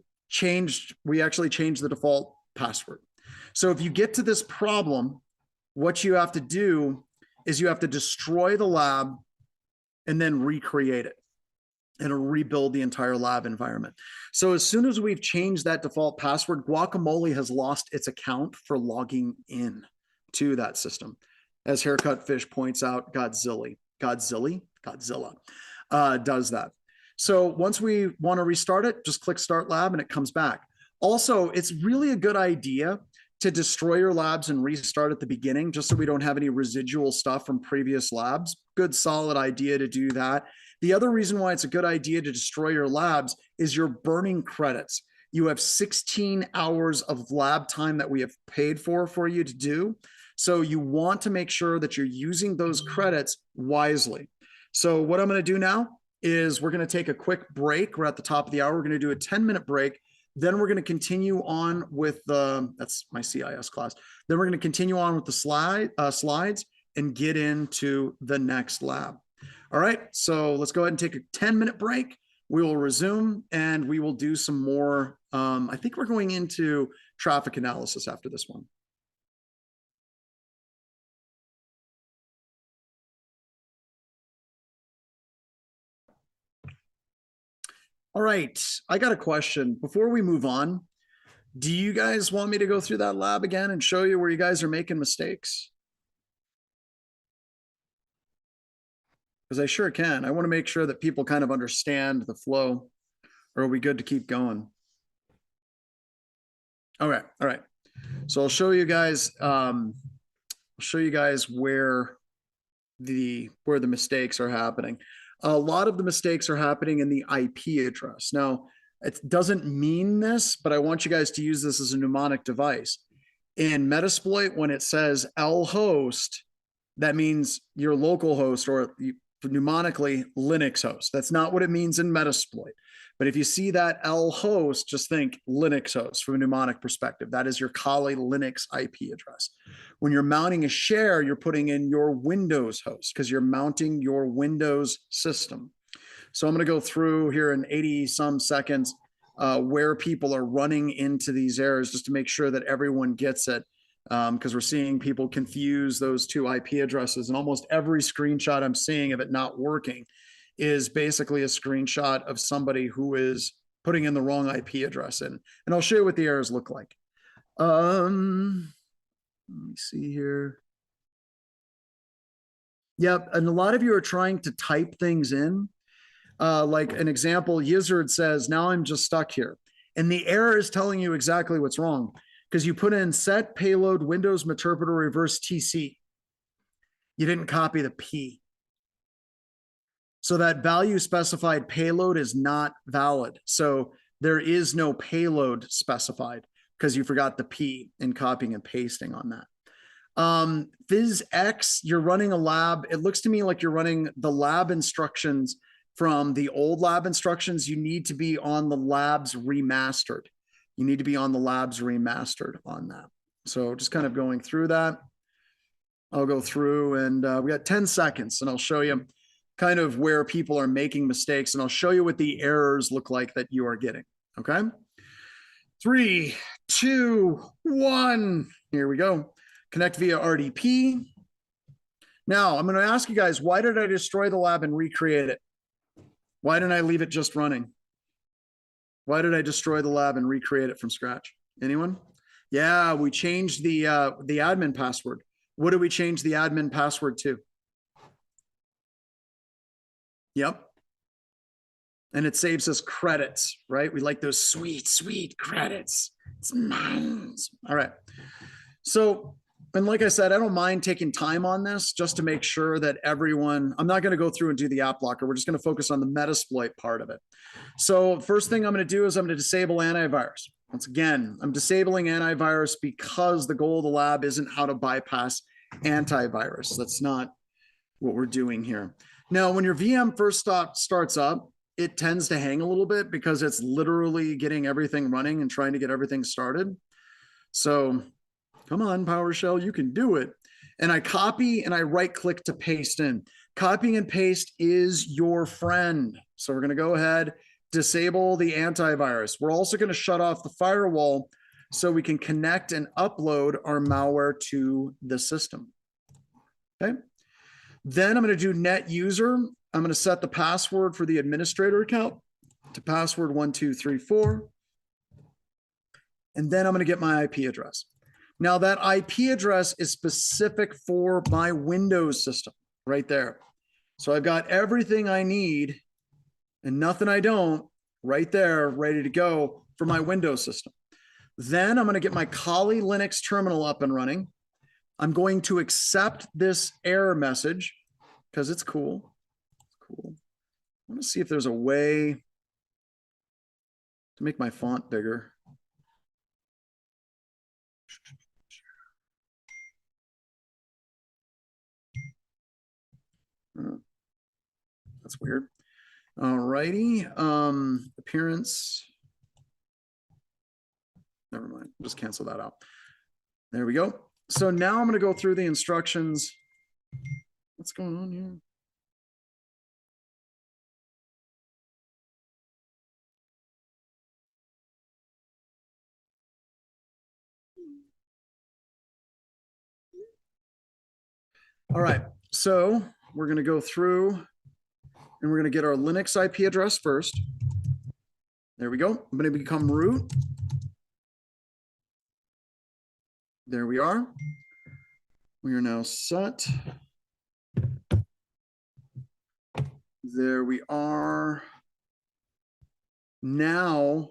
actually changed the default password. So if you get to this problem, what you have to do is you have to destroy the lab and then recreate it and rebuild the entire lab environment. So as soon as we've changed that default password, Guacamole has lost its account for logging in to that system. As Haircut Fish points out, Godzilla does that. So once we want to restart it, just click Start Lab and it comes back. Also, it's really a good idea to destroy your labs and restart at the beginning, just so we don't have any residual stuff from previous labs. Good, solid idea to do that. The other reason why it's a good idea to destroy your labs is you're burning credits. You have 16 hours of lab time that we have paid for you to do. So you want to make sure that you're using those credits wisely. So what I'm going to do now is we're going to take a quick break. We're at the top of the hour. We're going to do a 10-minute break. Then we're going to continue on with that's my CIS class. Then we're going to continue on with the slides and get into the next lab. All right, so let's go ahead and take a 10-minute break. We will resume and we will do some more. I think we're going into traffic analysis after this one. All right, I got a question. Before we move on, do you guys want me to go through that lab again and show you where you guys are making mistakes? Because I sure can. I want to make sure that people kind of understand the flow. Or are we good to keep going? Okay, all right. So I'll show you guys. Where the mistakes are happening. A lot of the mistakes are happening in the IP address. Now, it doesn't mean this, but I want you guys to use this as a mnemonic device. In Metasploit, when it says lhost, that means your local host, or mnemonically Linux host. That's not what it means in Metasploit. But if you see that lhost, just think Linux host from a mnemonic perspective. That is your Kali Linux IP address. When you're mounting a share, you're putting in your Windows host because you're mounting your Windows system. So I'm going to go through here in 80 some seconds where people are running into these errors, just to make sure that everyone gets it, because we're seeing people confuse those two IP addresses. And almost every screenshot I'm seeing of it not working is basically a screenshot of somebody who is putting in the wrong IP address in. And I'll show you what the errors look like. Let me see here. Yep, and a lot of you are trying to type things in. Like an example, Yizard says, now I'm just stuck here. And the error is telling you exactly what's wrong, because you put in set payload Windows Meterpreter reverse TC. You didn't copy the P. So that value specified payload is not valid. So there is no payload specified because you forgot the P in copying and pasting on that. PhysX, you're running a lab. It looks to me like you're running the lab instructions from the old lab instructions. You need to be on the labs remastered. You need to be on the labs remastered on that. So just kind of going through that. I'll go through and we got 10 seconds and I'll show you kind of where people are making mistakes and I'll show you what the errors look like that you are getting. Okay. 3, 2, 1. Here we go. Connect via RDP. Now I'm going to ask you guys, why did I destroy the lab and recreate it? Why didn't I leave it just running? Why did I destroy the lab and recreate it from scratch? Anyone? Yeah, we changed the admin password. What did we change the admin password to? Yep. And it saves us credits, right? We like those sweet, sweet credits. It's mine. All right. So, and like I said, I don't mind taking time on this just to make sure that everyone, I'm not going to go through and do the AppLocker. We're just going to focus on the Metasploit part of it. So first thing I'm going to do is I'm going to disable antivirus. Once again, I'm disabling antivirus because the goal of the lab isn't how to bypass antivirus. That's not what we're doing here. Now, when your VM first starts up, it tends to hang a little bit because it's literally getting everything running and trying to get everything started. So come on, PowerShell, you can do it. And I copy and I right click to paste in. Copying and paste is your friend. So we're going to go ahead, disable the antivirus. We're also going to shut off the firewall so we can connect and upload our malware to the system. Okay. Then I'm going to do net user. I'm going to set the password for the administrator account to password 1234. And then I'm going to get my IP address. Now that IP address is specific for my Windows system right there. So I've got everything I need and nothing I don't right there, ready to go for my Windows system. Then I'm going to get my Kali Linux terminal up and running. I'm going to accept this error message because it's cool. Cool. I want to see if there's a way to make my font bigger. That's weird. All righty. Appearance. Never mind. Just cancel that out. There we go. So now I'm going to go through the instructions. What's going on here? All right. So we're going to go through and we're going to get our Linux IP address first. There we go. I'm going to become root. There we are. We are now set. There we are. Now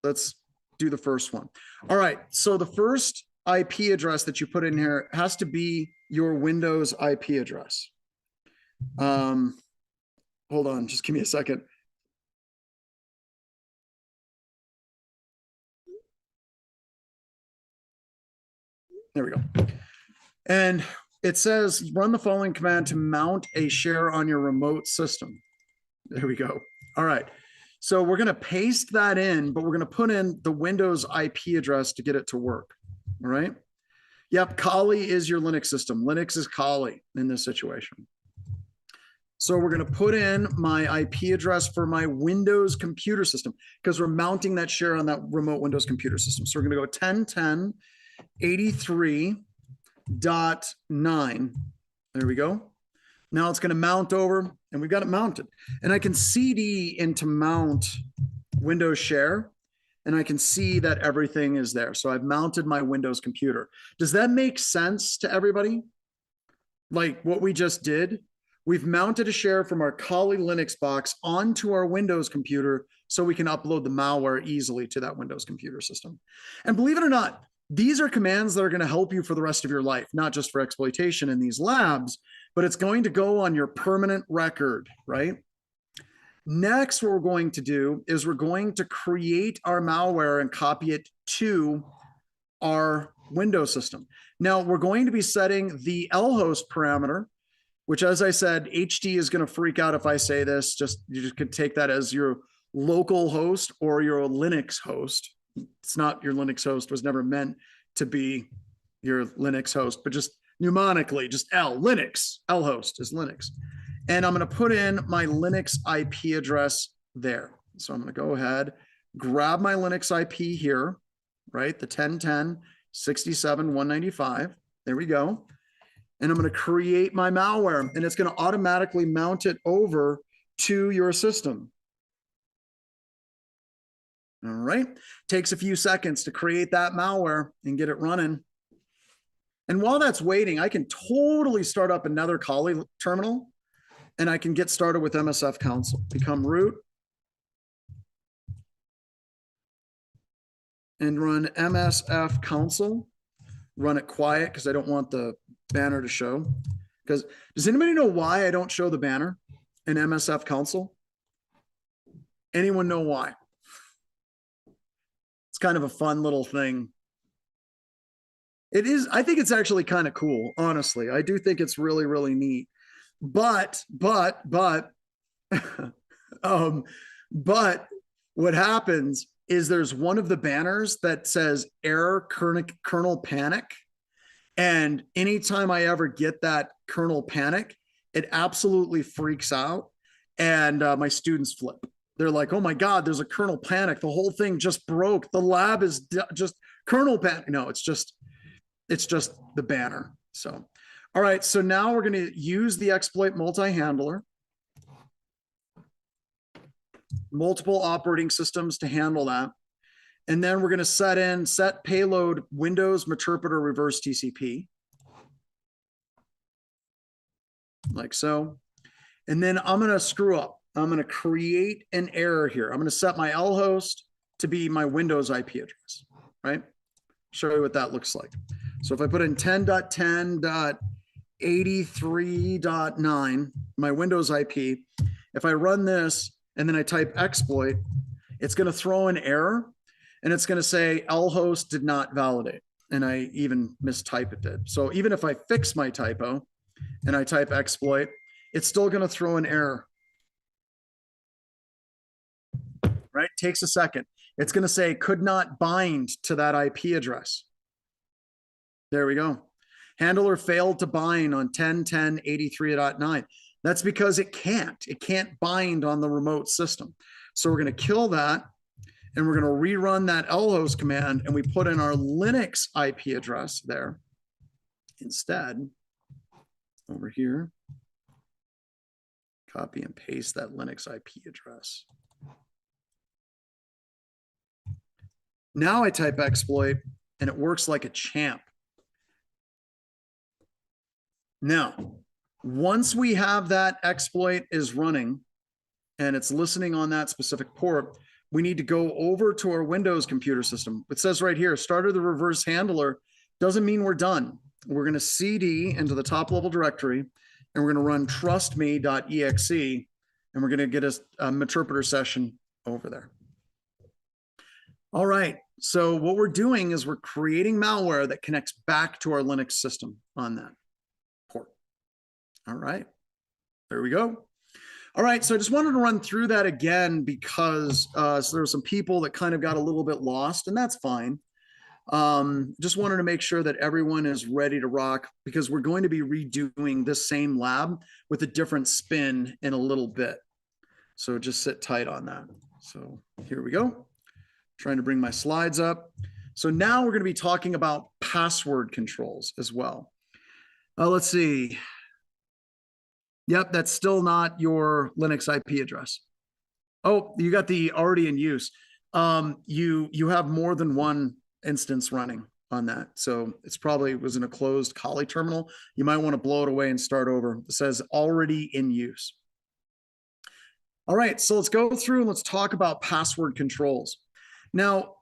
let's do the first one. All right. So the first IP address that you put in here has to be your Windows IP address. Hold on. Just give me a second. There we go. And it says run the following command to mount a share on your remote system. There we go. All right. So we're going to paste that in, but we're going to put in the Windows IP address to get it to work. All right. Yep. Kali is your Linux system. Linux is Kali in this situation. So we're going to put in my IP address for my Windows computer system because we're mounting that share on that remote Windows computer system. So we're going to go 10.10.83.9. There we go. Now it's going to mount over and we've got it mounted. And I can CD into mount Windows share and I can see that everything is there. So I've mounted my Windows computer. Does that make sense to everybody? Like what we just did? We've mounted a share from our Kali Linux box onto our Windows computer so we can upload the malware easily to that Windows computer system. And believe it or not, these are commands that are going to help you for the rest of your life, not just for exploitation in these labs, but it's going to go on your permanent record, right? Next, what we're going to do is we're going to create our malware and copy it to our Windows system. Now, we're going to be setting the lhost parameter, which, as I said, HD is going to freak out if I say this. You just could take that as your local host or your Linux host. It's not your Linux host, was never meant to be your Linux host, but just mnemonically, just Linux, lhost is Linux. And I'm going to put in my Linux IP address there. So I'm going to go ahead, grab my Linux IP here, right? The 10.10.67.195. There we go. And I'm going to create my malware, and it's going to automatically mount it over to your system. All right. Takes a few seconds to create that malware and get it running. And while that's waiting, I can totally start up another Kali terminal, and I can get started with MSF console. Become root and run MSF console. Run it quiet because I don't want the banner to show. Because does anybody know why I don't show the banner in MSF console? Anyone know why? It's kind of a fun little thing. It is, I think it's actually kind of cool, honestly. I do think it's really, really neat. But what happens is there's one of the banners that says error kernel panic. And anytime I ever get that kernel panic, it absolutely freaks out. And my students flip. They're like, oh my God, there's a kernel panic. The whole thing just broke. The lab is just kernel panic. No, it's just the banner. So, all right. So now we're going to use the exploit multi-handler, multiple operating systems to handle that. And then we're going to set payload Windows Meterpreter reverse TCP. Like so. And then I'm going to screw up. I'm going to create an error here. I'm going to set my lhost to be my Windows IP address, right? Show you what that looks like. So if I put in 10.10.83.9, my Windows IP, if I run this and then I type exploit, it's going to throw an error and it's going to say lhost did not validate. And I even mistyped it. So even if I fix my typo and I type exploit, it's still going to throw an error. Right? Takes a second. It's going to say could not bind to that IP address. There we go. Handler failed to bind on 10.10.83.9. That's because it can't. It can't bind on the remote system. So we're going to kill that, and we're going to rerun that lhost command, and we put in our Linux IP address there instead. Over here. Copy and paste that Linux IP address. Now I type exploit, and it works like a champ. Now, once we have that exploit is running and it's listening on that specific port, we need to go over to our Windows computer system. It says right here, started the reverse handler. Doesn't mean we're done. We're going to CD into the top level directory, and we're going to run trustme.exe, and we're going to get a Meterpreter session over there. All right. So what we're doing is we're creating malware that connects back to our Linux system on that port. All right. There we go. All right. So I just wanted to run through that again because so there were some people that kind of got a little bit lost, and that's fine. Just wanted to make sure that everyone is ready to rock because we're going to be redoing this same lab with a different spin in a little bit. So just sit tight on that. So here we go. Trying to bring my slides up. So now we're going to be talking about password controls as well. Let's see. Yep, that's still not your Linux IP address. Oh, you got the already in use. You have more than one instance running on that. So it's probably was in a closed Kali terminal. You might want to blow it away and start over. It says already in use. All right, so let's go through and let's talk about password controls. Now,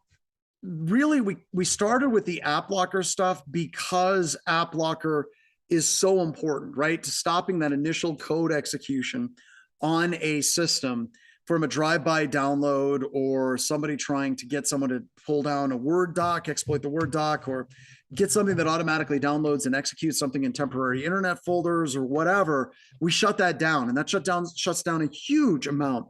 really, we started with the AppLocker stuff because AppLocker is so important, right? To stopping that initial code execution on a system from a drive-by download, or somebody trying to get someone to pull down a Word doc, exploit the Word doc, or get something that automatically downloads and executes something in temporary internet folders or whatever, we shut that down. And that shuts down a huge amount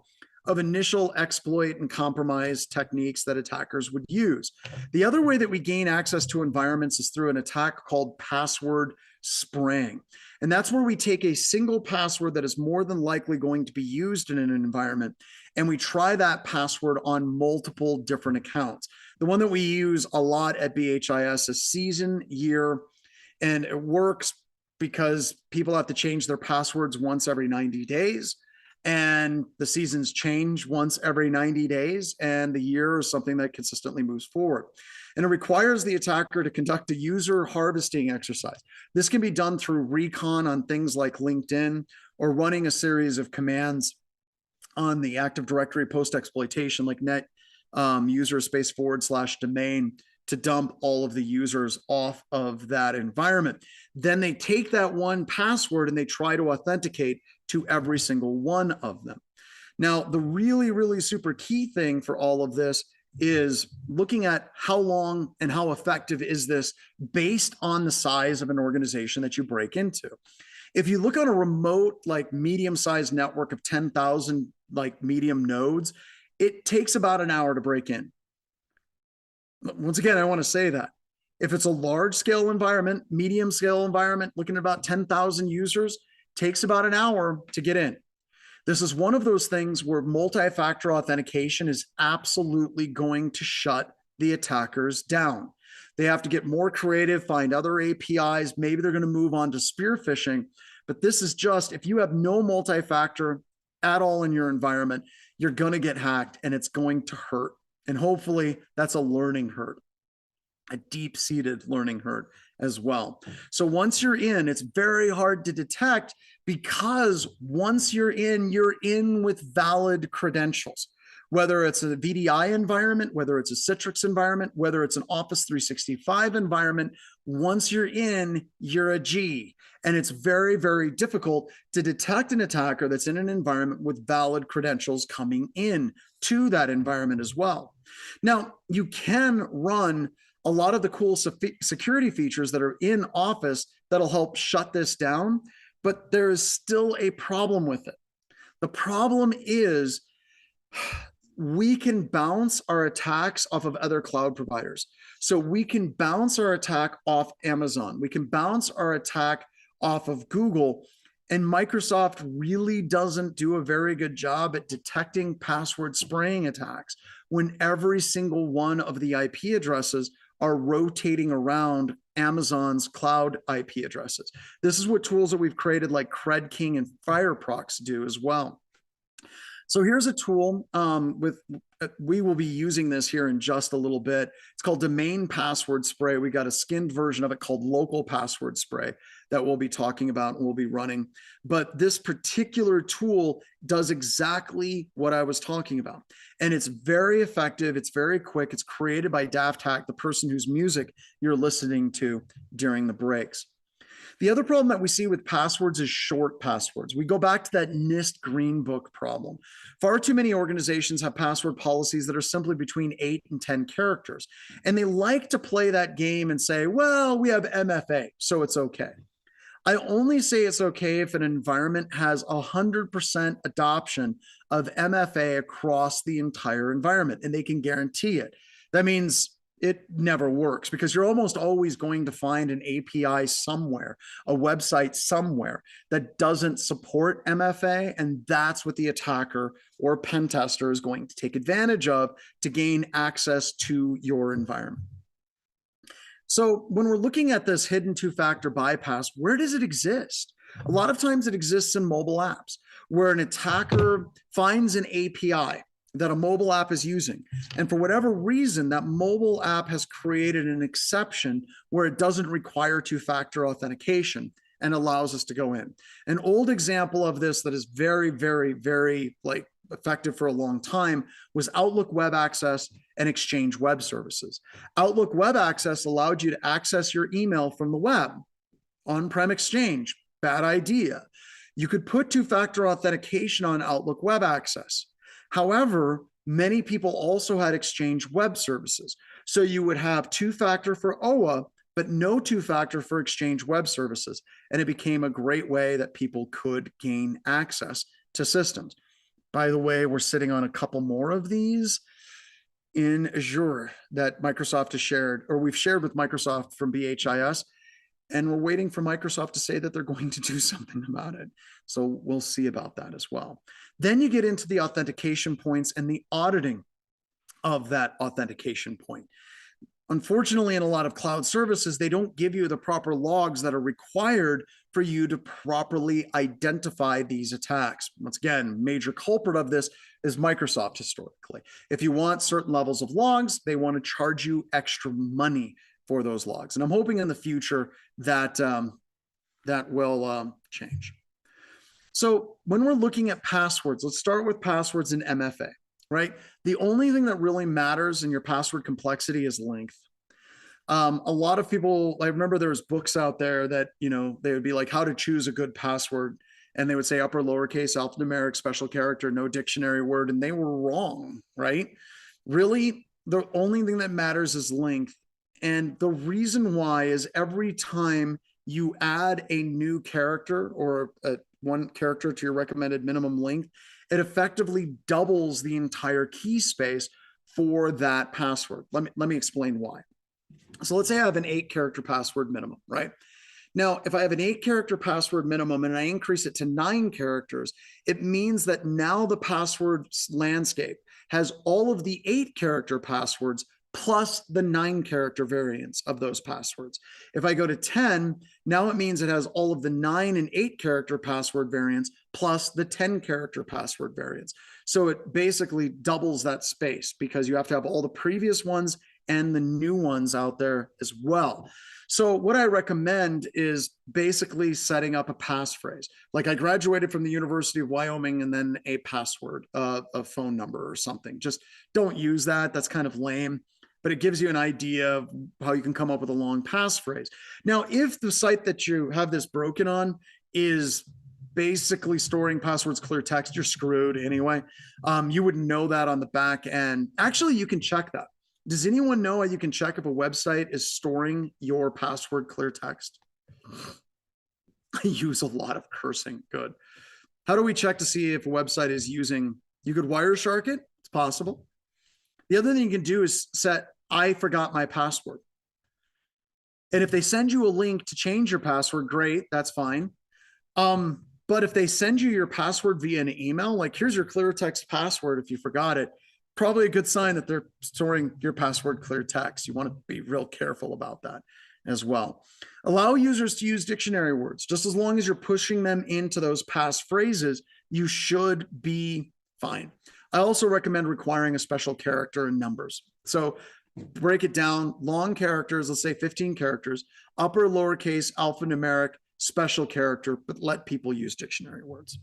of initial exploit and compromise techniques that attackers would use. The other way that we gain access to environments is through an attack called password spraying. And that's where we take a single password that is more than likely going to be used in an environment, and we try that password on multiple different accounts. The one that we use a lot at BHIS is season, year, and it works because people have to change their passwords once every 90 days. And the seasons change once every 90 days, and the year is something that consistently moves forward. And it requires the attacker to conduct a user harvesting exercise. This can be done through recon on things like LinkedIn, or running a series of commands on the Active Directory post-exploitation, like net user space / domain, to dump all of the users off of that environment. Then they take that one password and they try to authenticate to every single one of them. Now, the really, really super key thing for all of this is looking at how long and how effective is this based on the size of an organization that you break into. If you look on a remote, like medium-sized network of 10,000 like medium nodes, it takes about an hour to break in. Once again, I want to say that if it's a large scale environment, medium scale environment, looking at about 10,000 users, takes about an hour to get in. This is one of those things where multi-factor authentication is absolutely going to shut the attackers down. They have to get more creative, find other APIs. Maybe they're going to move on to spear phishing. But this is just, if you have no multi-factor at all in your environment, you're going to get hacked, and it's going to hurt. And hopefully that's a learning hurt, a deep-seated learning hurt as well. So once you're in, it's very hard to detect, because once you're in with valid credentials. Whether it's a VDI environment, whether it's a Citrix environment, whether it's an Office 365 environment, once you're in, you're a G. And it's very, very difficult to detect an attacker that's in an environment with valid credentials coming in to that environment as well. Now, you can run a lot of the cool security features that are in Office that'll help shut this down, but there is still a problem with it. The problem is we can bounce our attacks off of other cloud providers. So we can bounce our attack off Amazon. We can bounce our attack off of Google. And Microsoft really doesn't do a very good job at detecting password spraying attacks when every single one of the IP addresses are rotating around Amazon's cloud IP addresses. This is what tools that we've created like CredKing and FireProx do as well. So here's a tool we will be using this here in just a little bit. It's called Domain Password Spray. We got a skinned version of it called Local Password Spray that we'll be talking about and we'll be running. But this particular tool does exactly what I was talking about. And it's very effective. It's very quick. It's created by ATT&CK, the person whose music you're listening to during the breaks. The other problem that we see with passwords is short passwords. We go back to that NIST Green Book problem. Far too many organizations have password policies that are simply between 8 and 10 characters. And they like to play that game and say, well, we have MFA, so it's okay. I only say it's okay if an environment has 100% adoption of MFA across the entire environment, and they can guarantee it. That means it never works, because you're almost always going to find an API somewhere, a website somewhere that doesn't support MFA, and that's what the attacker or pen tester is going to take advantage of to gain access to your environment. So when we're looking at this hidden two-factor bypass, where does it exist? A lot of times it exists in mobile apps, where an attacker finds an API that a mobile app is using. And for whatever reason, that mobile app has created an exception where it doesn't require two-factor authentication and allows us to go in. An old example of this that is very, very, very effective for a long time was Outlook Web Access and Exchange Web Services. Outlook Web Access allowed you to access your email from the web. On-prem Exchange, bad idea. You could put two-factor authentication on Outlook Web Access. However, many people also had Exchange web services. So you would have two-factor for OA, but no two-factor for Exchange web services. And it became a great way that people could gain access to systems. By the way, we're sitting on a couple more of these in Azure that Microsoft has shared, or we've shared with Microsoft from BHIS, and we're waiting for Microsoft to say that they're going to do something about it. So we'll see about that as well. Then you get into the authentication points and the auditing of that authentication point. Unfortunately, in a lot of cloud services, they don't give you the proper logs that are required for you to properly identify these attacks. Once again, major culprit of this is Microsoft historically. If you want certain levels of logs, they want to charge you extra money for those logs. And I'm hoping in the future that that will change. So when we're looking at passwords, let's start with passwords in MFA, right? The only thing that really matters in your password complexity is length. A lot of people, I remember there was books out there that, they would be like how to choose a good password. And they would say upper, lowercase, alphanumeric, special character, no dictionary word. And they were wrong, right? Really, the only thing that matters is length. And the reason why is every time you add a new character or one character to your recommended minimum length, it effectively doubles the entire key space for that password. Let me explain why. So let's say I have an 8-character password minimum, right? Now, if I have an 8-character password minimum and I increase it to 9 characters, it means that now the password landscape has all of the 8-character passwords plus the 9-character variants of those passwords. If I go to 10, now it means it has all of the 9 and 8-character password variants plus the 10-character password variants. So it basically doubles that space because you have to have all the previous ones and the new ones out there as well. So what I recommend is basically setting up a passphrase. Like I graduated from the University of Wyoming and then a password, a phone number or something. Just don't use that. That's kind of lame. But it gives you an idea of how you can come up with a long passphrase. Now, if the site that you have this broken on is basically storing passwords clear text, you're screwed anyway. You wouldn't know that on the back end. Actually, you can check that. Does anyone know how you can check if a website is storing your password clear text? I use a lot of cursing. Good. How do we check to see if a website is using, you could Wireshark it. It's possible. The other thing you can do is set, I forgot my password. And if they send you a link to change your password, great, that's fine. But if they send you your password via an email, like here's your clear text password if you forgot it, probably a good sign that they're storing your password clear text. You want to be real careful about that as well. Allow users to use dictionary words. Just as long as you're pushing them into those passphrases, you should be fine. I also recommend requiring a special character and numbers. So break it down, long characters, let's say 15 characters, upper, lowercase, alphanumeric, special character, but let people use dictionary words.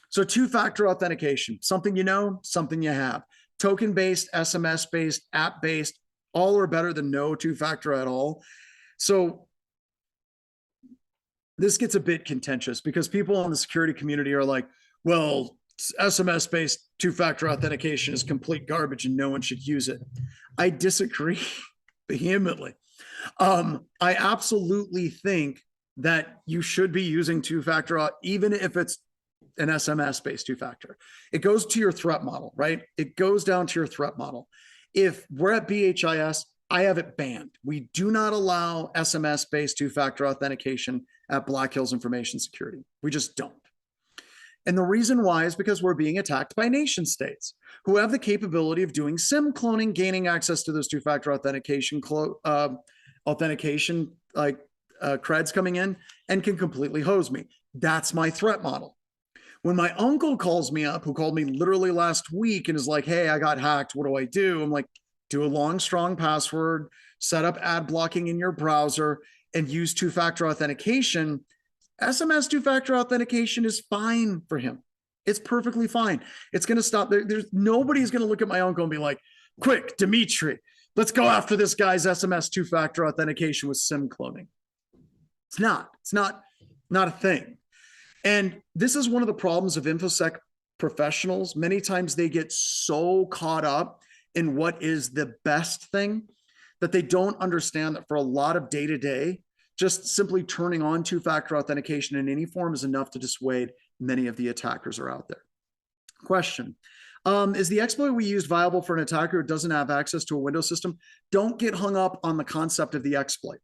So two-factor authentication, something you know, something you have. Token-based, SMS-based, app-based, all are better than no two-factor at all. So this gets a bit contentious because people in the security community are like, well, SMS-based two-factor authentication is complete garbage and no one should use it. I disagree vehemently. I absolutely think that you should be using two-factor, even if it's an SMS-based two-factor. It goes to your threat model, right? It goes down to your threat model. If we're at BHIS, I have it banned. We do not allow SMS-based two-factor authentication at Black Hills Information Security. We just don't. And the reason why is because we're being attacked by nation states who have the capability of doing SIM cloning, gaining access to those two-factor authentication creds coming in and can completely hose me. That's my threat model. When my uncle calls me up, who called me literally last week and is like, hey, I got hacked, what do I do? I'm like, do a long, strong password, set up ad blocking in your browser, and use two-factor authentication. SMS two-factor authentication is fine for him. It's perfectly fine. It's going to stop. There's nobody's going to look at my uncle and be like, quick, Dimitri, let's go after this guy's SMS two-factor authentication with SIM cloning. It's not a thing. And this is one of the problems of InfoSec professionals, many times they get so caught up in what is the best thing that they don't understand that for a lot of day-to-day, just simply turning on two-factor authentication in any form is enough to dissuade many of the attackers are out there. Question. Is the exploit we used viable for an attacker who doesn't have access to a Windows system? Don't get hung up on the concept of the exploit.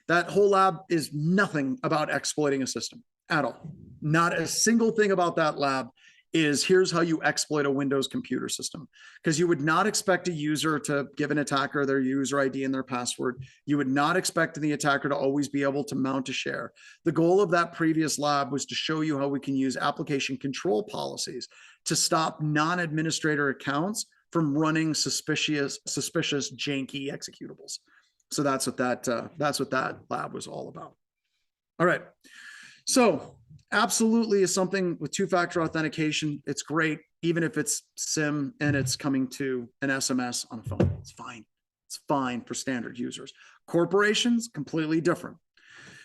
That whole lab is nothing about exploiting a system at all. Not a single thing about that lab is here's how you exploit a Windows computer system. Because you would not expect a user to give an attacker their user ID and their password. You would not expect the attacker to always be able to mount a share. The goal of that previous lab was to show you how we can use application control policies to stop non-administrator accounts from running suspicious, janky executables. So that's what that lab was all about. All right. So absolutely is something with two-factor authentication. It's great, even if it's SIM and it's coming to an SMS on a phone. It's fine. It's fine for standard users. Corporations, completely different.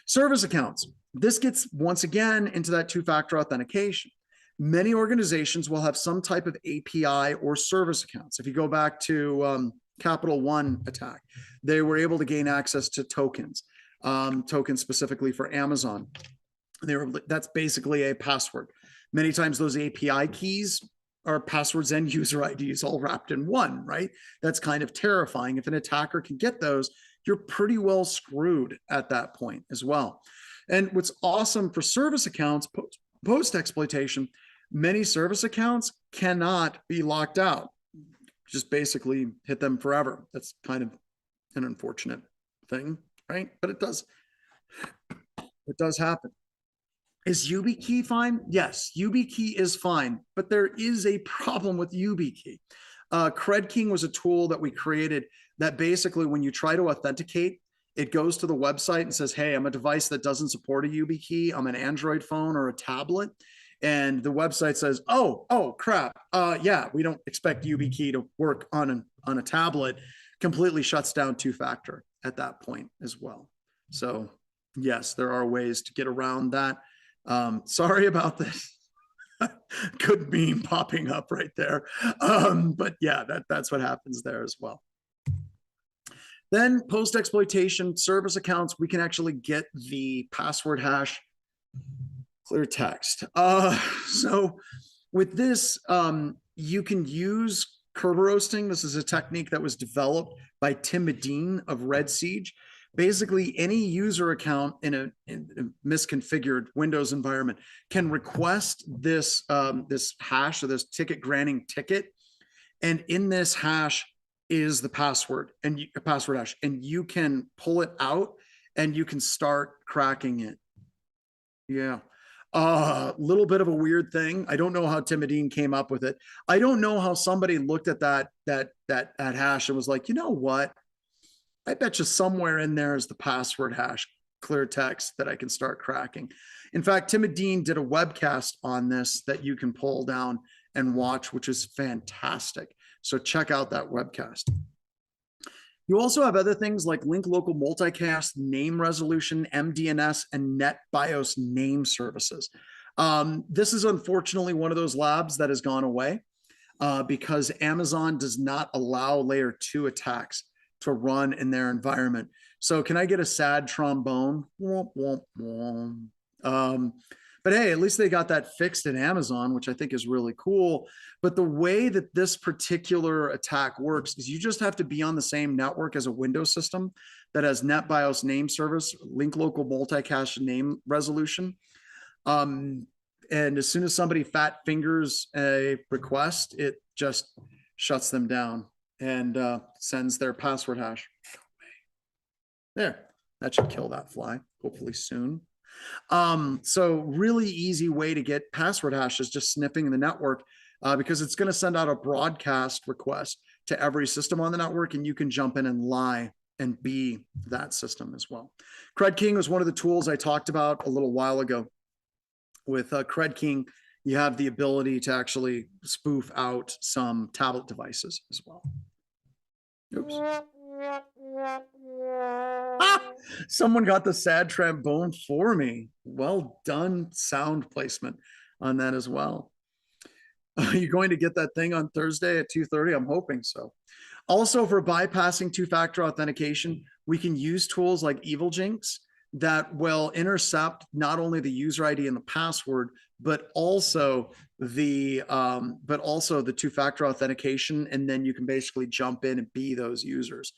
Service accounts. This gets, once again, into that two-factor authentication. Many organizations will have some type of API or service accounts. If you go back to Capital One attack, they were able to gain access to tokens, tokens specifically for Amazon. That's basically a password. Many times those API keys are passwords and user IDs all wrapped in one, right? That's kind of terrifying. If an attacker can get those, you're pretty well screwed at that point as well. And what's awesome for service accounts post-exploitation, many service accounts cannot be locked out. Just basically hit them forever. That's kind of an unfortunate thing, right? But it does happen. Is YubiKey fine? Yes, YubiKey is fine, but there is a problem with YubiKey. CredKing was a tool that we created that basically when you try to authenticate, it goes to the website and says, hey, I'm a device that doesn't support a YubiKey. I'm an Android phone or a tablet. And the website says, oh, crap. Yeah, we don't expect YubiKey to work on a tablet. Completely shuts down two-factor at that point as well. So yes, there are ways to get around that. Sorry about this. Good meme popping up right there. But yeah, that's what happens there as well. Then post-exploitation service accounts, we can actually get the password hash clear text. So with this, you can use Kerber roasting. This is a technique that was developed by Tim Medine of Red Siege. Basically, any user account in a misconfigured Windows environment can request this, this hash or this ticket granting ticket. And in this hash is the password and a password hash, and you can pull it out and you can start cracking it. Yeah. A little bit of a weird thing. I don't know how Tim Medine came up with it. I don't know how somebody looked at that hash and was like, you know what? I bet you somewhere in there is the password hash clear text that I can start cracking. In fact, Tim Medine did a webcast on this that you can pull down and watch, which is fantastic. So check out that webcast. You also have other things like link local multicast, name resolution, MDNS, and NetBIOS name services. This is unfortunately one of those labs that has gone away because Amazon does not allow layer 2 attacks to run in their environment. So can I get a sad trombone? Womp, womp, womp. But hey, at least they got that fixed in Amazon, which I think is really cool. But the way that this particular attack works is you just have to be on the same network as a Windows system that has NetBIOS name service, link local multicast name resolution. And as soon as somebody fat fingers a request, it just shuts them down and sends their password hash. There, that should kill that fly, hopefully soon. So really easy way to get password hashes, just sniffing the network, because it's going to send out a broadcast request to every system on the network, and you can jump in and lie and be that system as well. CredKing was one of the tools I talked about a little while ago. With CredKing, you have the ability to actually spoof out some tablet devices as well. Oops. Someone got the sad trombone for me. Well done sound placement on that as well. Are you going to get that thing on Thursday at 2:30? I'm hoping so. Also, for bypassing two-factor authentication, we can use tools like EvilJinx that will intercept not only the user ID and the password, but also the two-factor authentication, and then you can basically jump in and be those users.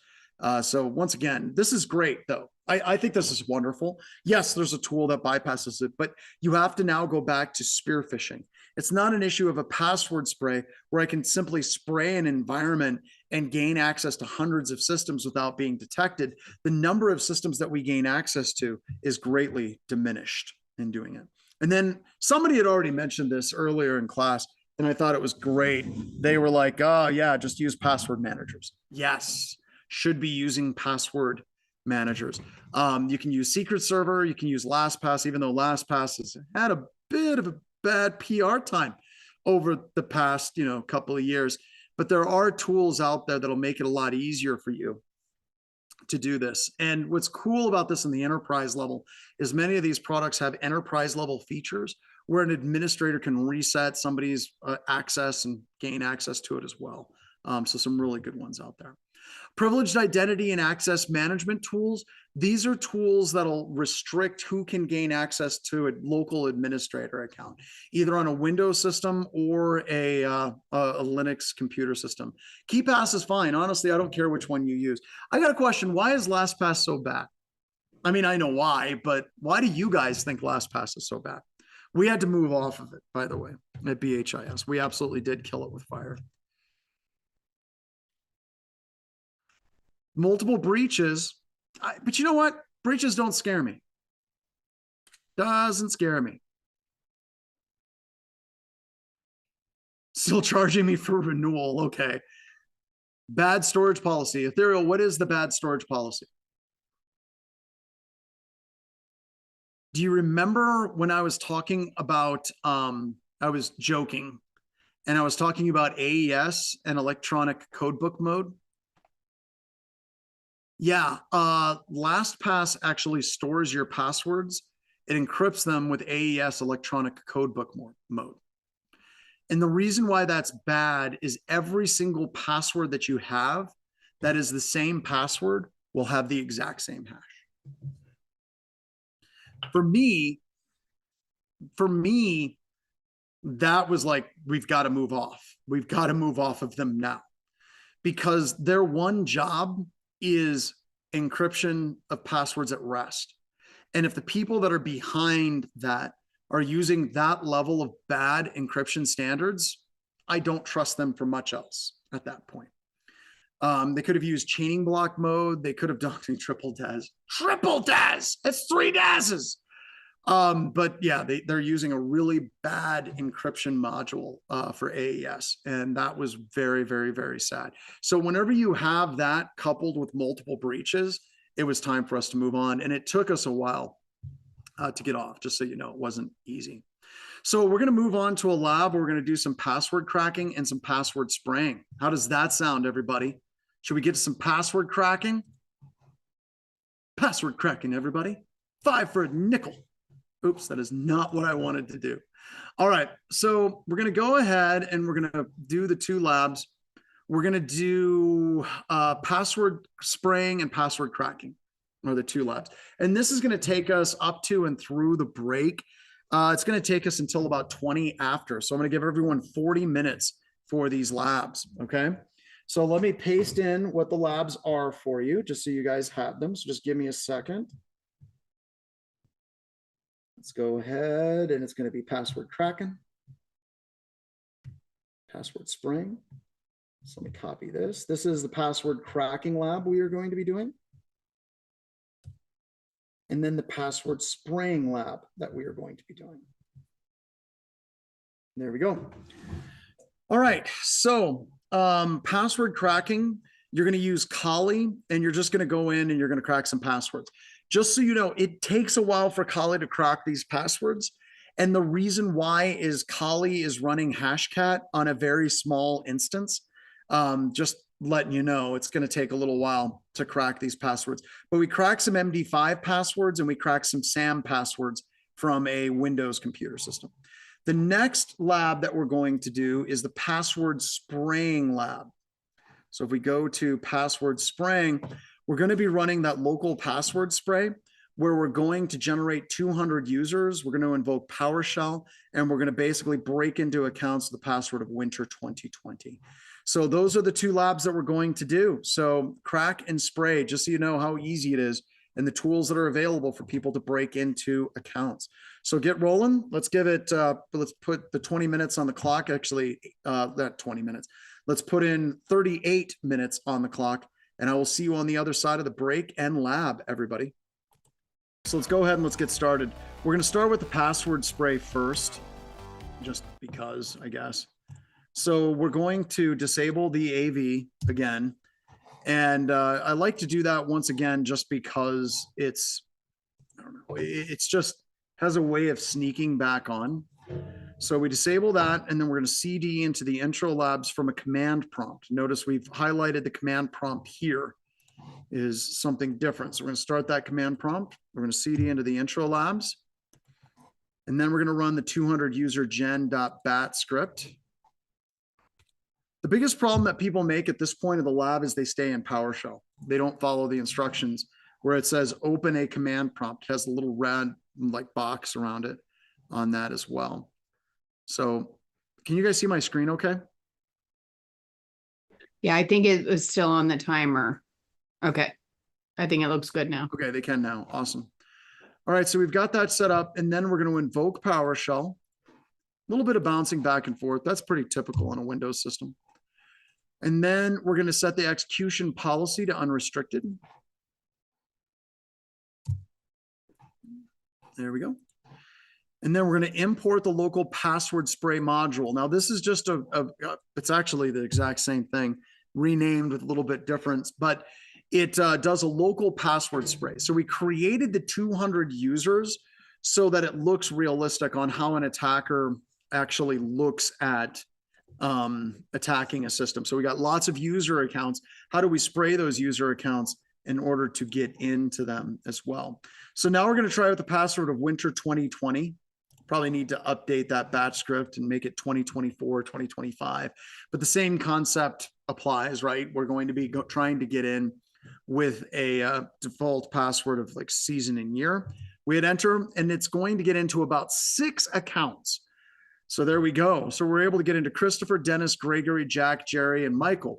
So once again, this is great though. I think this is wonderful. Yes, there's a tool that bypasses it, but you have to now go back to spear phishing. It's not an issue of a password spray where I can simply spray an environment and gain access to hundreds of systems without being detected. The number of systems that we gain access to is greatly diminished in doing it. And then somebody had already mentioned this earlier in class, and I thought it was great. They were like, oh yeah, just use password managers. Yes, should be using password managers. You can use Secret Server, you can use LastPass, even though LastPass has had a bit of a bad PR time over the past, couple of years. But there are tools out there that'll make it a lot easier for you to do this. And what's cool about this in the enterprise level is many of these products have enterprise level features where an administrator can reset somebody's access and gain access to it as well. So some really good ones out there. Privileged identity and access management tools. These are tools that'll restrict who can gain access to a local administrator account, either on a Windows system or a Linux computer system. KeyPass is fine. Honestly, I don't care which one you use. I got a question. Why is LastPass so bad? I mean, I know why, but why do you guys think LastPass is so bad? We had to move off of it, by the way, at BHIS. We absolutely did kill it with fire. Multiple breaches, but you know what? Breaches don't scare me. Doesn't scare me. Still charging me for renewal. Okay. Bad storage policy. Ethereal, what is the bad storage policy? Do you remember when I was talking about, I was joking, and I was talking about AES and electronic codebook mode? Yeah, LastPass actually stores your passwords. It encrypts them with AES electronic codebook mode. And the reason why that's bad is every single password that you have that is the same password will have the exact same hash. For me, that was like, we've got to move off. We've got to move off of them now, because their one job is encryption of passwords at rest. And if the people that are behind that are using that level of bad encryption standards, I don't trust them for much else at that point. They could have used chaining block mode. They could have done triple DAS. Triple DAS! It's 3 DASs! But yeah, they're using a really bad encryption module for AES, and that was very, very, very sad. So whenever you have that coupled with multiple breaches, it was time for us to move on, and it took us a while to get off, just so you know. It wasn't easy. So we're going to move on to a lab where we're going to do some password cracking and some password spraying. How does that sound, everybody? Should we get to some password cracking? Password cracking, everybody. 5 for a nickel. Oops, that is not what I wanted to do. All right, so we're going to go ahead and we're going to do the 2 labs. We're going to do password spraying and password cracking, are the 2 labs. And this is going to take us up to and through the break. It's going to take us until about 20 after. So I'm going to give everyone 40 minutes for these labs, okay? So let me paste in what the labs are for you, just so you guys have them. So just give me a second. Let's go ahead, and it's going to be password cracking, password spraying. So let me copy this. This is the password cracking lab we are going to be doing. And then the password spraying lab that we are going to be doing. There we go. All right, so password cracking, you're going to use Kali, and you're just going to go in and you're going to crack some passwords. Just so you know, it takes a while for Kali to crack these passwords. And the reason why is Kali is running Hashcat on a very small instance. Just letting you know, it's going to take a little while to crack these passwords. But we crack some MD5 passwords and we crack some SAM passwords from a Windows computer system. The next lab that we're going to do is the password spraying lab. So if we go to password spraying, we're going to be running that local password spray where we're going to generate 200 users. We're going to invoke PowerShell, and we're going to basically break into accounts with the password of winter 2020. So those are the two labs that we're going to do. So crack and spray, just so you know how easy it is and the tools that are available for people to break into accounts. So get rolling. Let's give it, let's put the 20 minutes on the clock. Actually, not 20 minutes. Let's put in 38 minutes on the clock, and I will see you on the other side of the break and lab, everybody. So let's go ahead and let's get started. We're going to start with the password spray first, just because, I guess. So we're going to disable the AV again. And I like to do that once again, just because it's, I don't know, it's just has a way of sneaking back on. So we disable that, and then we're going to CD into the intro labs from a command prompt. Notice we've highlighted the command prompt here is something different. So we're going to start that command prompt. We're going to CD into the intro labs. And then we're going to run the 200 user gen.bat script. The biggest problem that people make at this point of the lab is they stay in PowerShell. They don't follow the instructions where it says open a command prompt. It has a little red like box around it on that as well. So can you guys see my screen okay? Yeah, I think it was still on the timer. Okay. I think it looks good now. Okay, they can now. Awesome. All right, so we've got that set up, and then we're going to invoke PowerShell. A little bit of bouncing back and forth. That's pretty typical in a Windows system. And then we're going to set the execution policy to unrestricted. There we go. And then we're going to import the local password spray module. Now, this is just it's actually the exact same thing, renamed with a little bit difference, but it does a local password spray. So we created the 200 users so that it looks realistic on how an attacker actually looks at attacking a system. So we got lots of user accounts. How do we spray those user accounts in order to get into them as well? So now we're going to try with the password of winter 2020. Probably need to update that batch script and make it 2024, 2025. But the same concept applies, right? We're going to be trying to get in with a default password of like season and year. We hit enter, and it's going to get into about 6 accounts. So there we go. So we're able to get into Christopher, Dennis, Gregory, Jack, Jerry, and Michael.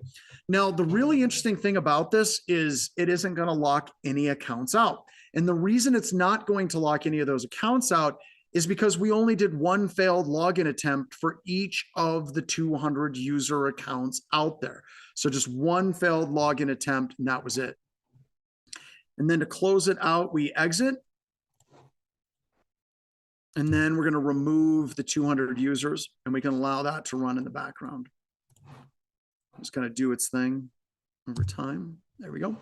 Now, the really interesting thing about this is it isn't going to lock any accounts out. And the reason it's not going to lock any of those accounts out is because we only did one failed login attempt for each of the 200 user accounts out there. So just one failed login attempt, and that was it. And then to close it out, we exit. And then we're going to remove the 200 users, and we can allow that to run in the background. It's going to do its thing over time. There we go.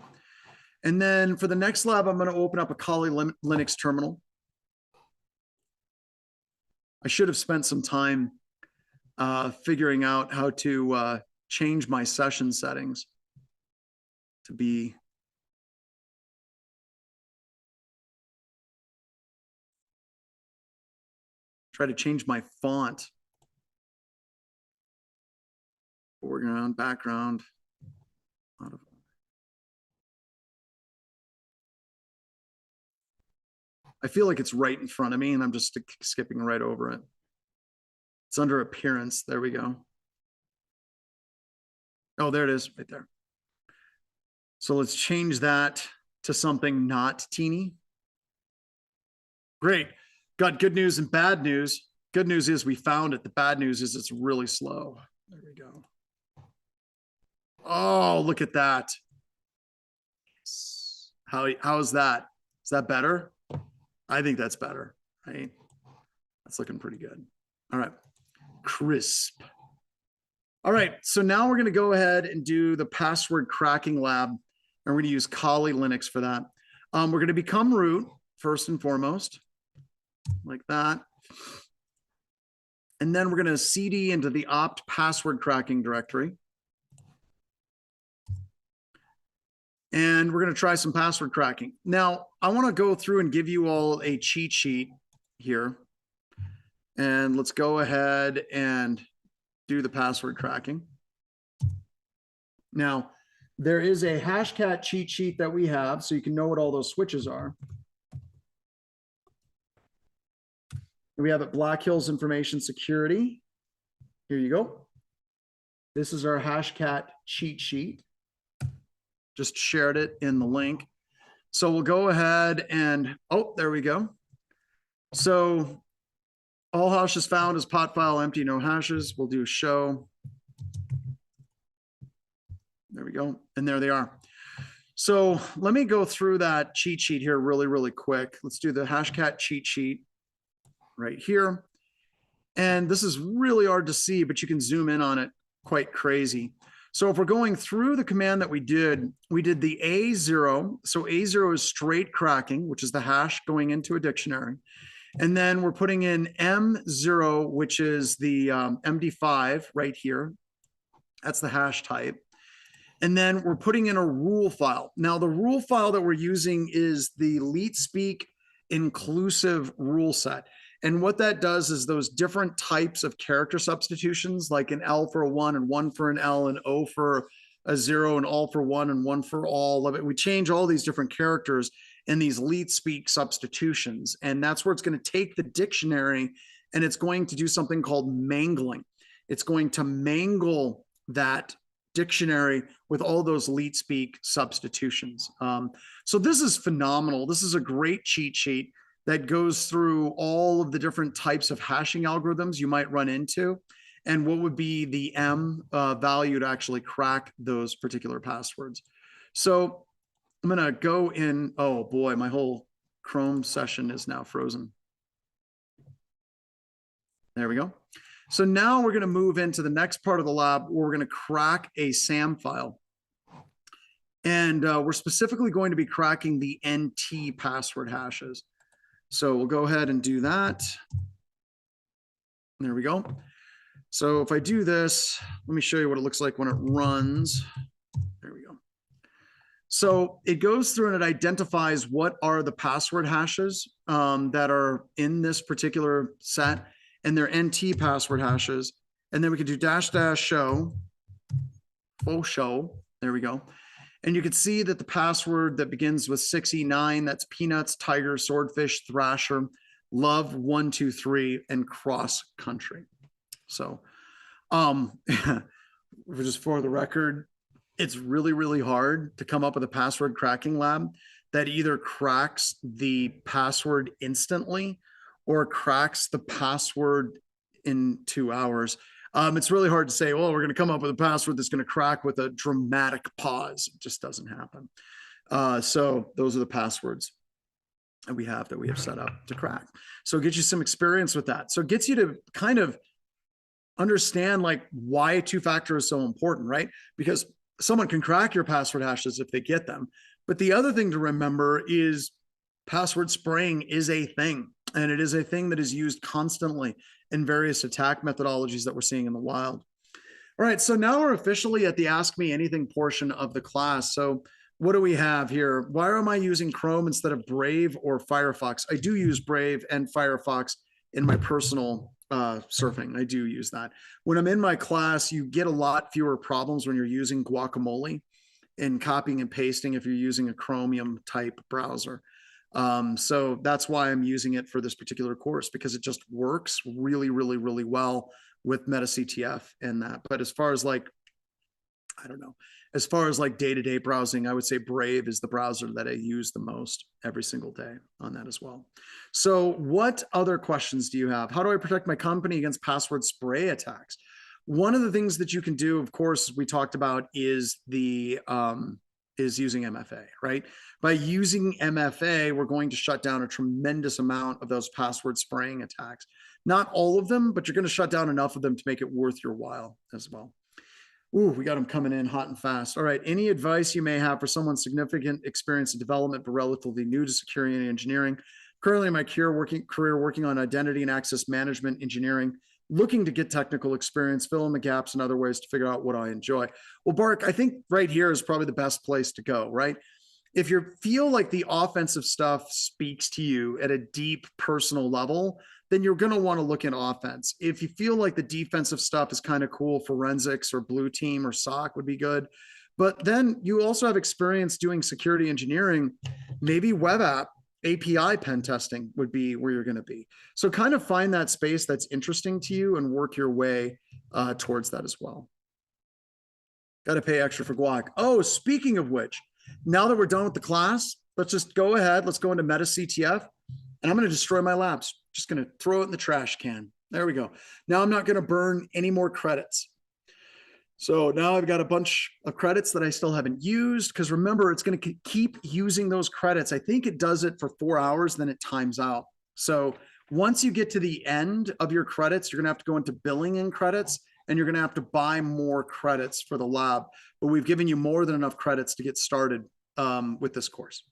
And then for the next lab, I'm going to open up a Kali Linux terminal. I should have spent some time figuring out how to change my session settings to be try to change my font. Foreground, background. I feel like it's right in front of me, and I'm just skipping right over it. It's under appearance. There we go. Oh, there it is right there. So let's change that to something not teeny. Great. Got good news and bad news. Good news is we found it. The bad news is it's really slow. There we go. Oh, look at that. How's that? Is that better? I think that's better, right? That's looking pretty good. All right. Crisp. All right. So now we're going to go ahead and do the password cracking lab. And we're going to use Kali Linux for that. We're going to become root first and foremost, like that. And then we're going to CD into the opt password cracking directory. And we're going to try some password cracking. Now, I want to go through and give you all a cheat sheet here. And let's go ahead and do the password cracking. Now, there is a Hashcat cheat sheet that we have, so you can know what all those switches are. We have it Black Hills Information Security. Here you go. This is our Hashcat cheat sheet. Just shared it in the link. So we'll go ahead and, oh, there we go. So all hashes found is pot file empty, no hashes. We'll do show. There we go. And there they are. So let me go through that cheat sheet here really, really quick. Let's do the Hashcat cheat sheet right here. And this is really hard to see, but you can zoom in on it quite crazy. So if we're going through the command that we did the A0. So A0 is straight cracking, which is the hash going into a dictionary. And then we're putting in M0, which is the MD5 right here. That's the hash type. And then we're putting in a rule file. Now the rule file that we're using is the LeetSpeak inclusive rule set. And what that does is those different types of character substitutions, like an L for a 1 and 1 for an L and O for a 0 and all for 1 and 1 for all of it. We change all these different characters in these LeetSpeak substitutions. And that's where it's going to take the dictionary and it's going to do something called mangling. It's going to mangle that dictionary with all those LeetSpeak substitutions. So this is phenomenal. This is a great cheat sheet that goes through all of the different types of hashing algorithms you might run into and what would be the M value to actually crack those particular passwords. So I'm going to go in. Oh boy, my whole Chrome session is now frozen. There we go. So now we're going to move into the next part of the lab where we're going to crack a SAM file. And we're specifically going to be cracking the NT password hashes. So we'll go ahead and do that. There we go. So if I do this, let me show you what it looks like when it runs. There we go. So it goes through and it identifies what are the password hashes that are in this particular set and their NT password hashes. And then we can do -- show, faux show. There we go. And you can see that the password that begins with 6E9, that's peanuts, tiger, swordfish, thrasher, love, 123, and cross country. So just for the record, it's really, really hard to come up with a password cracking lab that either cracks the password instantly or cracks the password in 2 hours. It's really hard to say, well, we're going to come up with a password that's going to crack with a dramatic pause. It just doesn't happen. So those are the passwords that we have set up to crack. So it gets you some experience with that. So it gets you to kind of understand like why two-factor is so important, right? Because someone can crack your password hashes if they get them. But the other thing to remember is password spraying is a thing, and it is a thing that is used constantly in various attack methodologies that we're seeing in the wild. All right, so now we're officially at the Ask Me Anything portion of the class. So what do we have here? Why am I using Chrome instead of Brave or Firefox? I do use Brave and Firefox in my personal surfing. I do use that. When I'm in my class, you get a lot fewer problems when you're using Guacamole and copying and pasting if you're using a Chromium type browser. So that's why I'm using it for this particular course, because it just works really, really, really well with MetaCTF and that. But as far as like, I don't know, as far as like day-to-day browsing, I would say Brave is the browser that I use the most every single day on that as well. So what other questions do you have? How do I protect my company against password spray attacks? One of the things that you can do, of course, we talked about is the is using MFA, right? By using MFA, we're going to shut down a tremendous amount of those password spraying attacks. Not all of them, but you're going to shut down enough of them to make it worth your while as well. Ooh, we got them coming in hot and fast. All right, any advice you may have for someone significant experience in development but relatively new to security and engineering? Currently in my career working on identity and access management engineering, looking to get technical experience, fill in the gaps and other ways to figure out what I enjoy. Well, Bark, I think right here is probably the best place to go, right? If you feel like the offensive stuff speaks to you at a deep personal level, then you're going to want to look at offense. If you feel like the defensive stuff is kind of cool, forensics or blue team or SOC would be good. But then you also have experience doing security engineering, maybe web app API pen testing would be where you're going to be. So kind of find that space that's interesting to you and work your way towards that as well. Got to pay extra for guac. Oh, speaking of which, now that we're done with the class, let's just go ahead. Let's go into Meta CTF, and I'm going to destroy my labs. Just going to throw it in the trash can. There we go. Now I'm not going to burn any more credits. So now I've got a bunch of credits that I still haven't used, because remember, it's going to keep using those credits. I think it does it for 4 hours, then it times out. So once you get to the end of your credits, you're going to have to go into billing in credits, and you're going to have to buy more credits for the lab. But we've given you more than enough credits to get started with this course.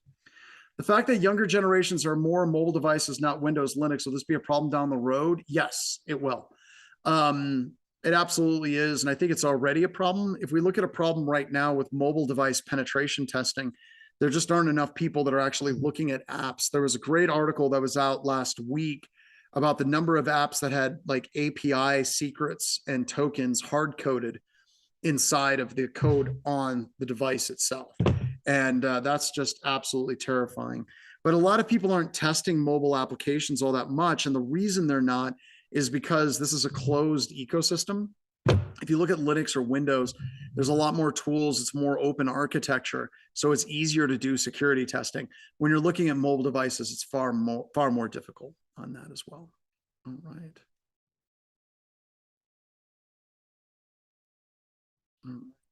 The fact that younger generations are more mobile devices, not Windows, Linux, will this be a problem down the road? Yes, it will. It absolutely is. And I think it's already a problem. If we look at a problem right now with mobile device penetration testing, there just aren't enough people that are actually looking at apps. There was a great article that was out last week about the number of apps that had like API secrets and tokens hard-coded inside of the code on the device itself. And that's just absolutely terrifying. But a lot of people aren't testing mobile applications all that much. And the reason they're not is because this is a closed ecosystem. If you look at Linux or Windows, there's a lot more tools. It's more open architecture. So it's easier to do security testing. When you're looking at mobile devices, it's far more difficult on that as well. All right.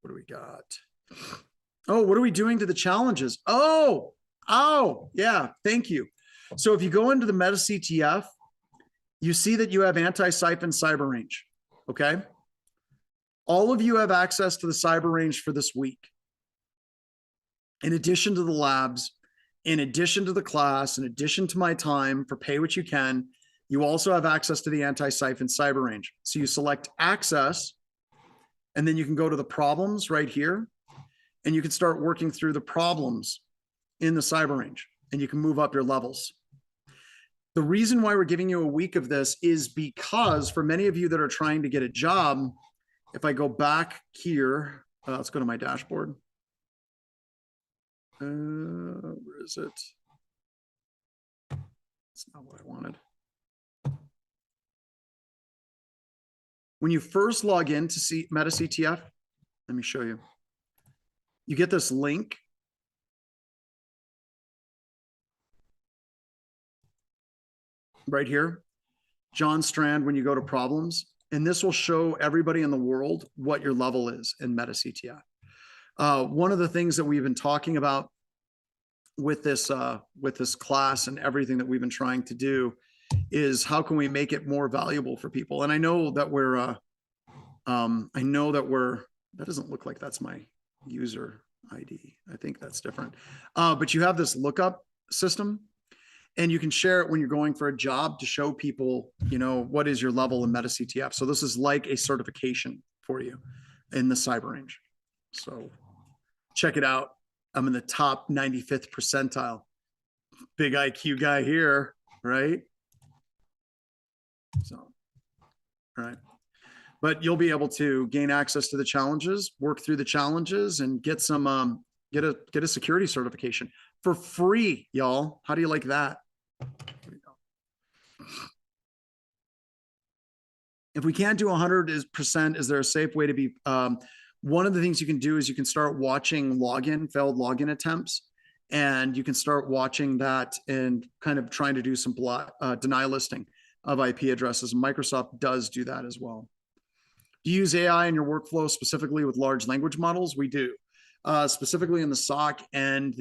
What do we got? Oh, what are we doing to the challenges? Oh, yeah, thank you. So if you go into the Meta CTF, you see that you have anti-siphon cyber range, okay? All of you have access to the cyber range for this week. In addition to the labs, in addition to the class, in addition to my time for pay what you can, you also have access to the anti-siphon cyber range. So you select access, and then you can go to the problems right here, and you can start working through the problems in the cyber range, and you can move up your levels. The reason why we're giving you a week of this is because for many of you that are trying to get a job, if I go back here, let's go to my dashboard. Where is it? That's not what I wanted. When you first log in to see Meta CTF, let me show you. You get this link. Right here, John Strand, when you go to problems, and this will show everybody in the world what your level is in Meta CTF. One of the things that we've been talking about with this class and everything that we've been trying to do is how can we make it more valuable for people? And I know that that doesn't look like that's my user ID. I think that's different. But you have this lookup system, and you can share it when you're going for a job to show people, you know, what is your level in Meta CTF. So this is like a certification for you in the cyber range. So check it out. I'm in the top 95th percentile. Big IQ guy here, right? So, all right. But you'll be able to gain access to the challenges, work through the challenges, and get some get a security certification for free, y'all. How do you like that? If we can't do 100%, is there a safe way to be? One of the things you can do is you can start watching failed login attempts, and you can start watching that and kind of trying to do some denylisting of IP addresses. Microsoft does do that as well. Do you use AI in your workflow specifically with large language models? We do, specifically in the SOC and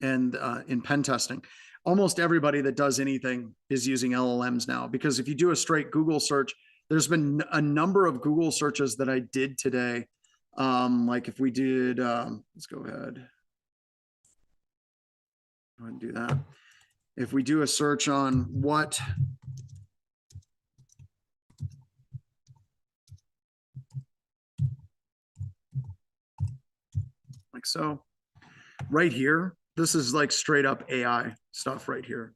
in pen testing. Almost everybody that does anything is using LLMs now, because if you do a straight Google search, there's been a number of Google searches that I did today. Like if we did, let's go ahead and do that. If we do a search on what like so, right here, this is like straight up AI stuff right here.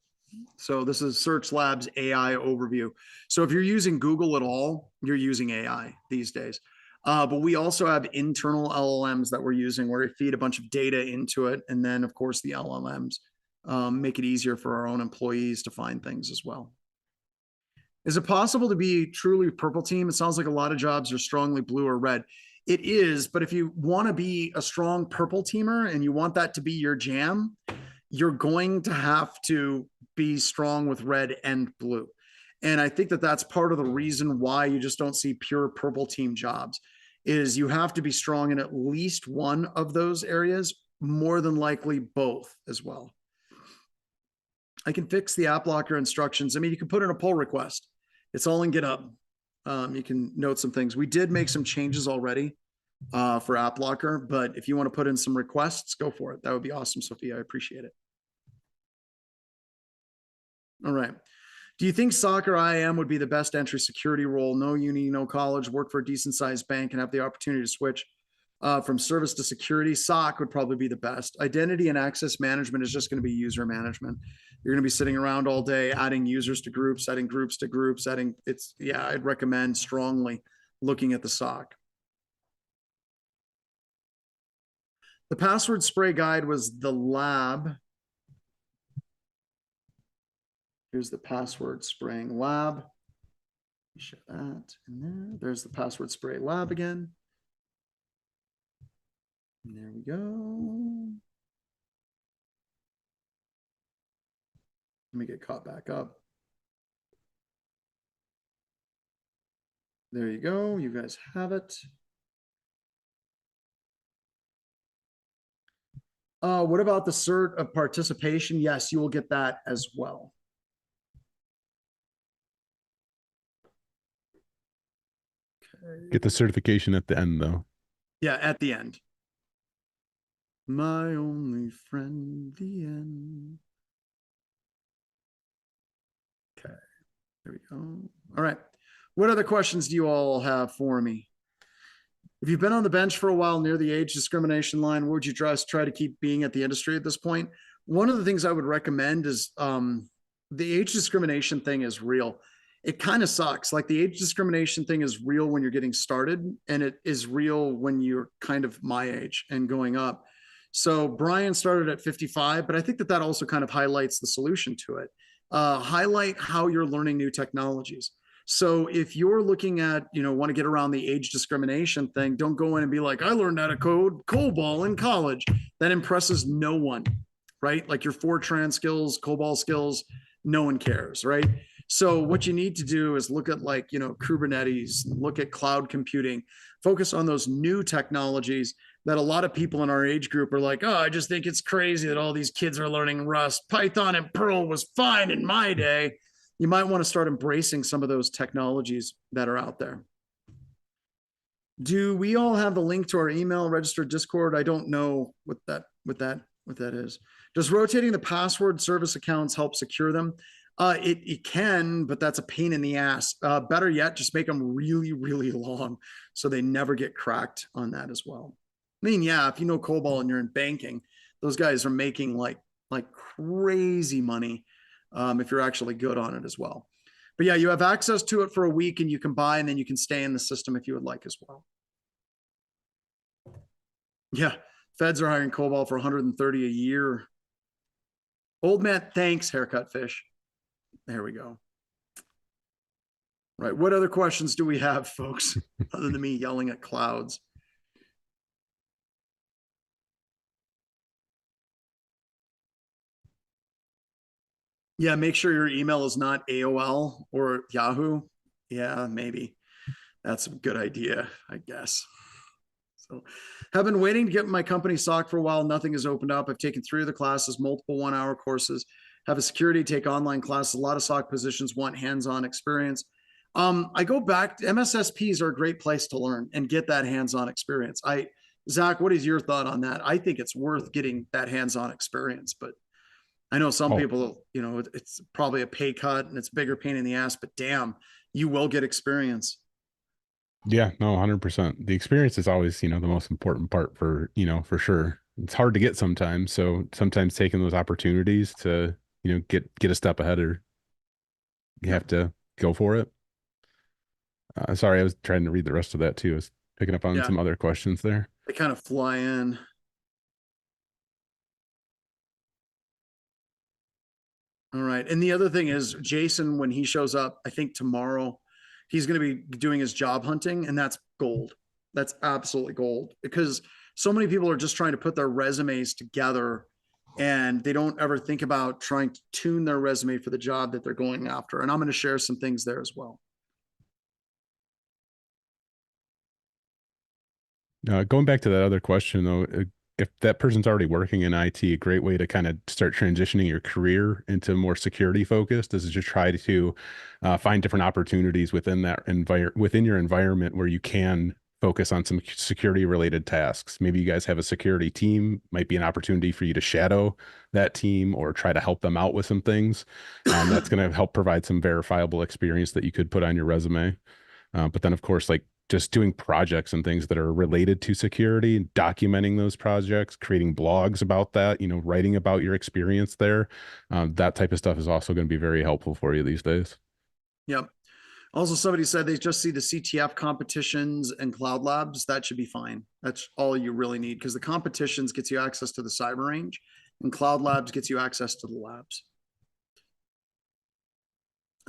So this is Search Labs AI overview. So if you're using Google at all, you're using AI these days. But we also have internal LLMs that we're using where we feed a bunch of data into it. And then, of course, the LLMs make it easier for our own employees to find things as well. Is it possible to be truly purple team? It sounds like a lot of jobs are strongly blue or red. It is, but if you want to be a strong purple teamer and you want that to be your jam, you're going to have to be strong with red and blue. And I think that that's part of the reason why you just don't see pure purple team jobs is you have to be strong in at least one of those areas, more than likely both as well. I can fix the AppLocker instructions. I mean, you can put in a pull request. It's all in GitHub. You can note some things. We did make some changes already for AppLocker, but if you want to put in some requests, go for it. That would be awesome, Sophia. I appreciate it. All right. Do you think SOC or IAM would be the best entry security role? No uni, no college, work for a decent sized bank and have the opportunity to switch from service to security. SOC would probably be the best. Identity and access management is just going to be user management. You're going to be sitting around all day, adding users to groups, adding groups to groups, I'd recommend strongly looking at the SOC. The password spray guide was the lab. Here's the password spraying lab. Show that in there. There's the password spray lab again. And there we go. Let me get caught back up. There you go. You guys have it. What about the cert of participation? Yes, you will get that as well. Okay. Get the certification at the end, though. Yeah, at the end. My only friend, the end. Okay, there we go. All right. What other questions do you all have for me? If you've been on the bench for a while near the age discrimination line, what would you try to keep being at the industry at this point? One of the things I would recommend is the age discrimination thing is real. It kind of sucks. Like the age discrimination thing is real when you're getting started, and it is real when you're kind of my age and going up. So Brian started at 55, but I think that that also kind of highlights the solution to it. Highlight how you're learning new technologies. So if you're looking at, want to get around the age discrimination thing, don't go in and be like, I learned how to code COBOL in college. That impresses no one, right? Like your Fortran skills, COBOL skills, no one cares, right? So what you need to do is look at Kubernetes, look at cloud computing, focus on those new technologies that a lot of people in our age group are like, oh, I just think it's crazy that all these kids are learning Rust. Python and Perl was fine in my day. You might want to start embracing some of those technologies that are out there. Do we all have the link to our email registered Discord? I don't know what that is. Does rotating the password service accounts help secure them? It can, but that's a pain in the ass. Better yet, just make them really, really long so they never get cracked on that as well. I mean, yeah, if you know COBOL and you're in banking, those guys are making like crazy money if you're actually good on it as well. But yeah, you have access to it for a week and you can buy and then you can stay in the system if you would like as well. Yeah, feds are hiring COBOL for 130 a year. Old man, thanks, haircut fish. There we go. Right. What other questions do we have, folks, other than me yelling at clouds? Yeah, make sure your email is not AOL or Yahoo. Yeah, maybe. That's a good idea, I guess. So have been waiting to get my company SOC for a while. Nothing has opened up. I've taken 3 of the classes, multiple 1-hour courses, have a security, take online classes. A lot of SOC positions want hands-on experience. I go back, MSSPs are a great place to learn and get that hands-on experience. Zach, what is your thought on that? I think it's worth getting that hands-on experience, but I know some people, it's probably a pay cut and it's a bigger pain in the ass, but damn, you will get experience. Yeah, no, 100%. The experience is always, the most important part for sure. It's hard to get sometimes. So sometimes taking those opportunities to get a step ahead, or you have to go for it. Sorry, I was trying to read the rest of that too. I was picking up on some other questions there. They kind of fly in. All right. And the other thing is Jason, when he shows up, I think tomorrow, he's going to be doing his job hunting, and that's gold. That's absolutely gold, because so many people are just trying to put their resumes together and they don't ever think about trying to tune their resume for the job that they're going after. And I'm going to share some things there as well. Going back to that other question though, if that person's already working in IT, a great way to kind of start transitioning your career into more security focused is to try to find different opportunities within that within your environment where you can focus on some security related tasks. Maybe you guys have a security team, might be an opportunity for you to shadow that team or try to help them out with some things. That's going to help provide some verifiable experience that you could put on your resume. But then of course, like just doing projects and things that are related to security, documenting those projects, creating blogs about that, writing about your experience there. That type of stuff is also going to be very helpful for you these days. Yep. Also, somebody said they just see the CTF competitions and cloud labs. That should be fine. That's all you really need, because the competitions gets you access to the cyber range and cloud labs gets you access to the labs.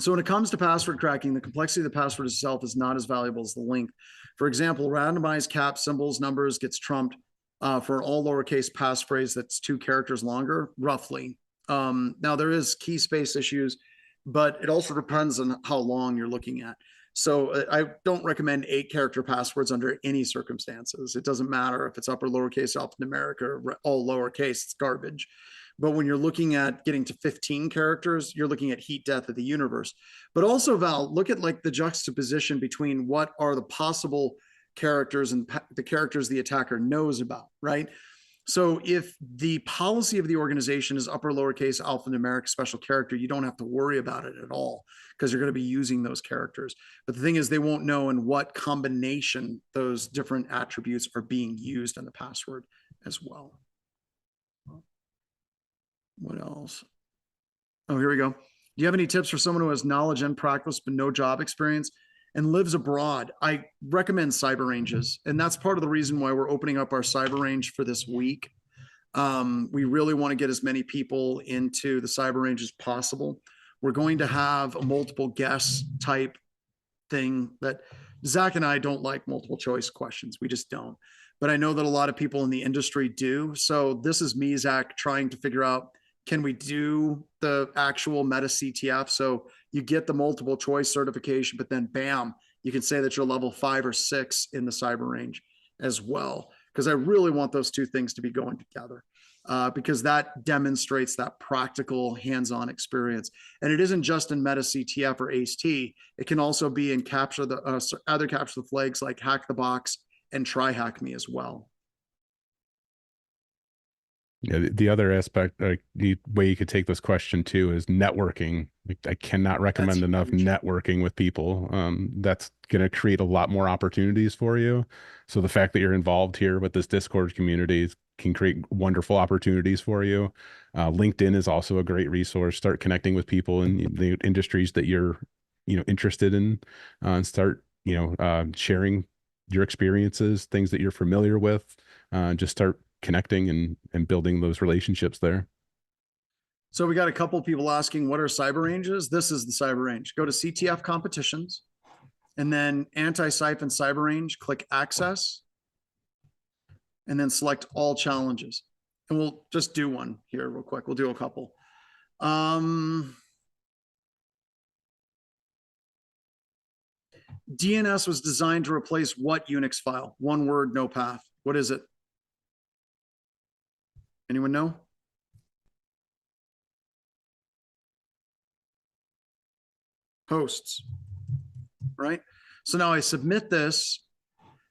So when it comes to password cracking, the complexity of the password itself is not as valuable as the length. For example, randomized caps, symbols, numbers gets trumped for all lowercase passphrase that's 2 characters longer, roughly. Now there is key space issues, but it also depends on how long you're looking at. So I don't recommend 8-character passwords under any circumstances. It doesn't matter if it's upper lowercase, alphanumeric, or all lowercase, it's garbage. But when you're looking at getting to 15 characters, you're looking at heat death of the universe. But also, Val, look at like the juxtaposition between what are the possible characters and the characters the attacker knows about, right? So if the policy of the organization is upper lowercase alphanumeric special character, you don't have to worry about it at all, because you're going to be using those characters. But the thing is, they won't know in what combination those different attributes are being used in the password as well. What else? Oh, here we go. Do you have any tips for someone who has knowledge and practice but no job experience and lives abroad? I recommend cyber ranges, and that's part of the reason why we're opening up our cyber range for this week. We really want to get as many people into the cyber range as possible. We're going to have a multiple guess type thing that Zach and I don't like multiple choice questions. We just don't. But I know that a lot of people in the industry do. So this is me, Zach, trying to figure out, can we do the actual meta CTF? So you get the multiple choice certification, but then bam, you can say that you're level 5 or 6 in the cyber range as well. Because I really want those two things to be going together, because that demonstrates that practical hands-on experience. And it isn't just in meta CTF or ACE T. It can also be in capture the other capture the flags like Hack the Box and Try Hack Me as well. Yeah, the other aspect, the way you could take this question too, is networking. I cannot recommend enough networking with people. That's going to create a lot more opportunities for you. So the fact that you're involved here with this Discord community can create wonderful opportunities for you. LinkedIn is also a great resource. Start connecting with people in the industries that you're, interested in, and start, sharing your experiences, things that you're familiar with. Just start connecting and building those relationships there. So we got a couple people asking, what are cyber ranges? This is the cyber range. Go to CTF competitions and then anti-siphon cyber range, click access, and then select all challenges. And we'll just do one here real quick. We'll do a couple. DNS was designed to replace what Unix file? One word, no path. What is it? Anyone know? Hosts, right? So now I submit this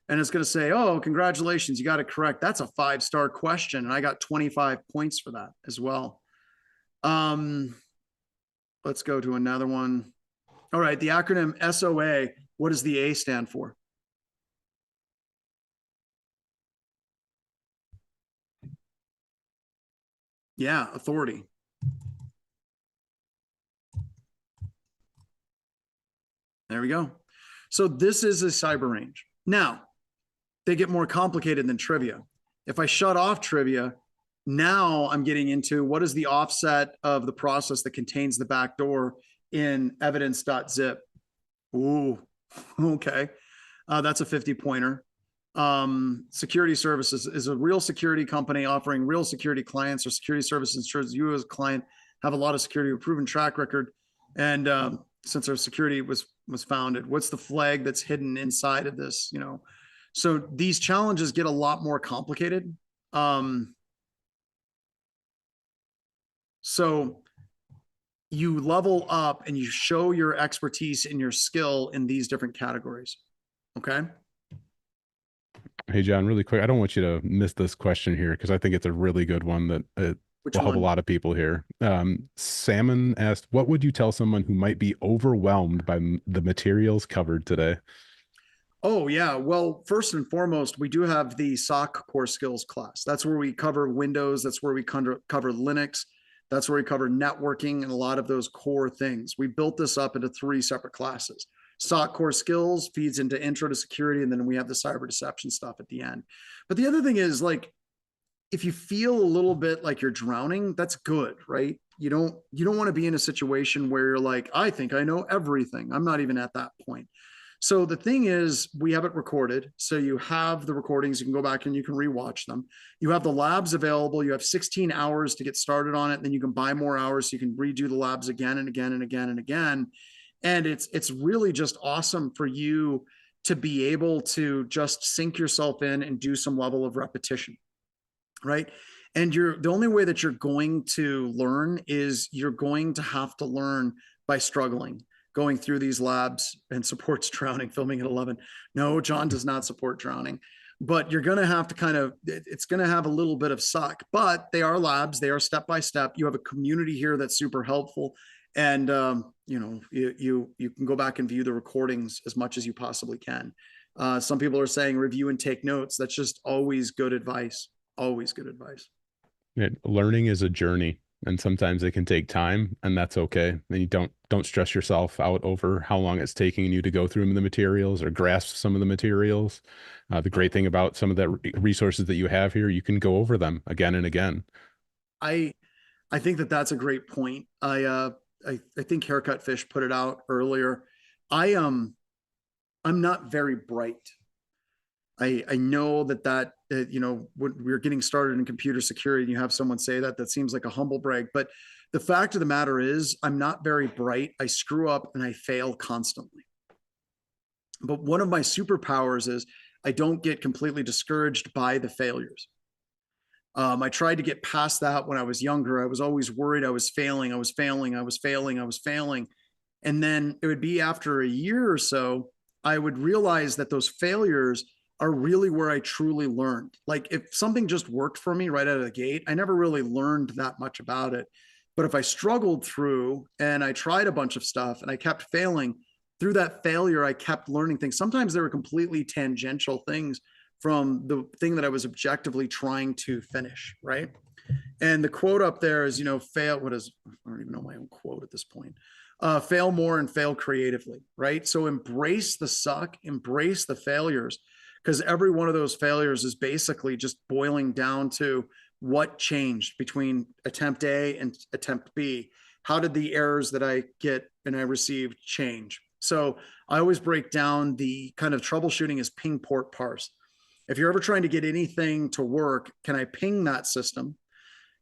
and it's going to say, oh, congratulations, you got it correct. That's a 5-star question. And I got 25 points for that as well. Let's go to another one. All right, the acronym SOA, what does the A stand for? Yeah, authority. There we go. So this is a cyber range. Now, they get more complicated than trivia. If I shut off trivia, now I'm getting into what is the offset of the process that contains the backdoor in evidence.zip. Ooh, okay. That's a 50-pointer. Security Services is a real security company offering real security clients or security services ensures you as a client have a lot of security, a proven track record. And since our security was founded, what's the flag that's hidden inside of this, you know? So these challenges get a lot more complicated. So you level up and you show your expertise and your skill in these different categories. Okay. Hey, John, really quick. I don't want you to miss this question here because I think it's a really good one that will help a lot of people here. Salmon asked, what would you tell someone who might be overwhelmed by the materials covered today? Oh, yeah. Well, first and foremost, we do have the SOC core skills class. That's where we cover Windows. That's where we cover Linux. That's where we cover networking and a lot of those core things. We built this up into 3 separate classes. SOC core skills feeds into intro to security, and then we have the cyber deception stuff at the end. But the other thing is, like, if you feel a little bit like you're drowning, that's good, right? You don't want to be in a situation where you're like, I think I know everything. I'm not even at that point. So the thing is, we have it recorded. So you have the recordings, you can go back and you can rewatch them. You have the labs available. You have 16 hours to get started on it. Then you can buy more hours so you can redo the labs again and again and again and again. And it's really just awesome for you to be able to just sink yourself in and do some level of repetition, right? And the only way that you're going to learn is you're going to have to learn by struggling, going through these labs. And supports drowning, filming at 11. No, John does not support drowning, but you're going to have to it's going to have a little bit of suck, but they are labs. They are step-by-step. You have a community here that's super helpful. And, you know, you can go back and view the recordings as much as you possibly can. Some people are saying review and take notes. That's just always good advice. Always good advice. Yeah, learning is a journey, and sometimes it can take time, and that's okay. And you don't stress yourself out over how long it's taking you to go through the materials or grasp some of the materials. The great thing about some of the resources that you have here, you can go over them again and again. I think that that's a great point. I think Haircut Fish put it out earlier. I'm not very bright. I know that you know, when we're getting started in computer security and you have someone say that seems like a humble brag, but the fact of the matter is I'm not very bright. I screw up and I fail constantly. But one of my superpowers is I don't get completely discouraged by the failures. I tried to get past that when I was younger. I was always worried I was failing. And then it would be after a year or so, I would realize that those failures are really where I truly learned. Like if something just worked for me right out of the gate, I never really learned that much about it. But if I struggled through and I tried a bunch of stuff and I kept failing, through that failure, I kept learning things. Sometimes they were completely tangential things from the thing that I was objectively trying to finish, right? And the quote up there is, you know, I don't even know my own quote at this point. Fail more and fail creatively, right? So embrace the suck, embrace the failures, because every one of those failures is basically just boiling down to what changed between attempt A and attempt B. How did the errors that I get and I received change? So I always break down the kind of troubleshooting as ping, port, parse. If you're ever trying to get anything to work, can I ping that system?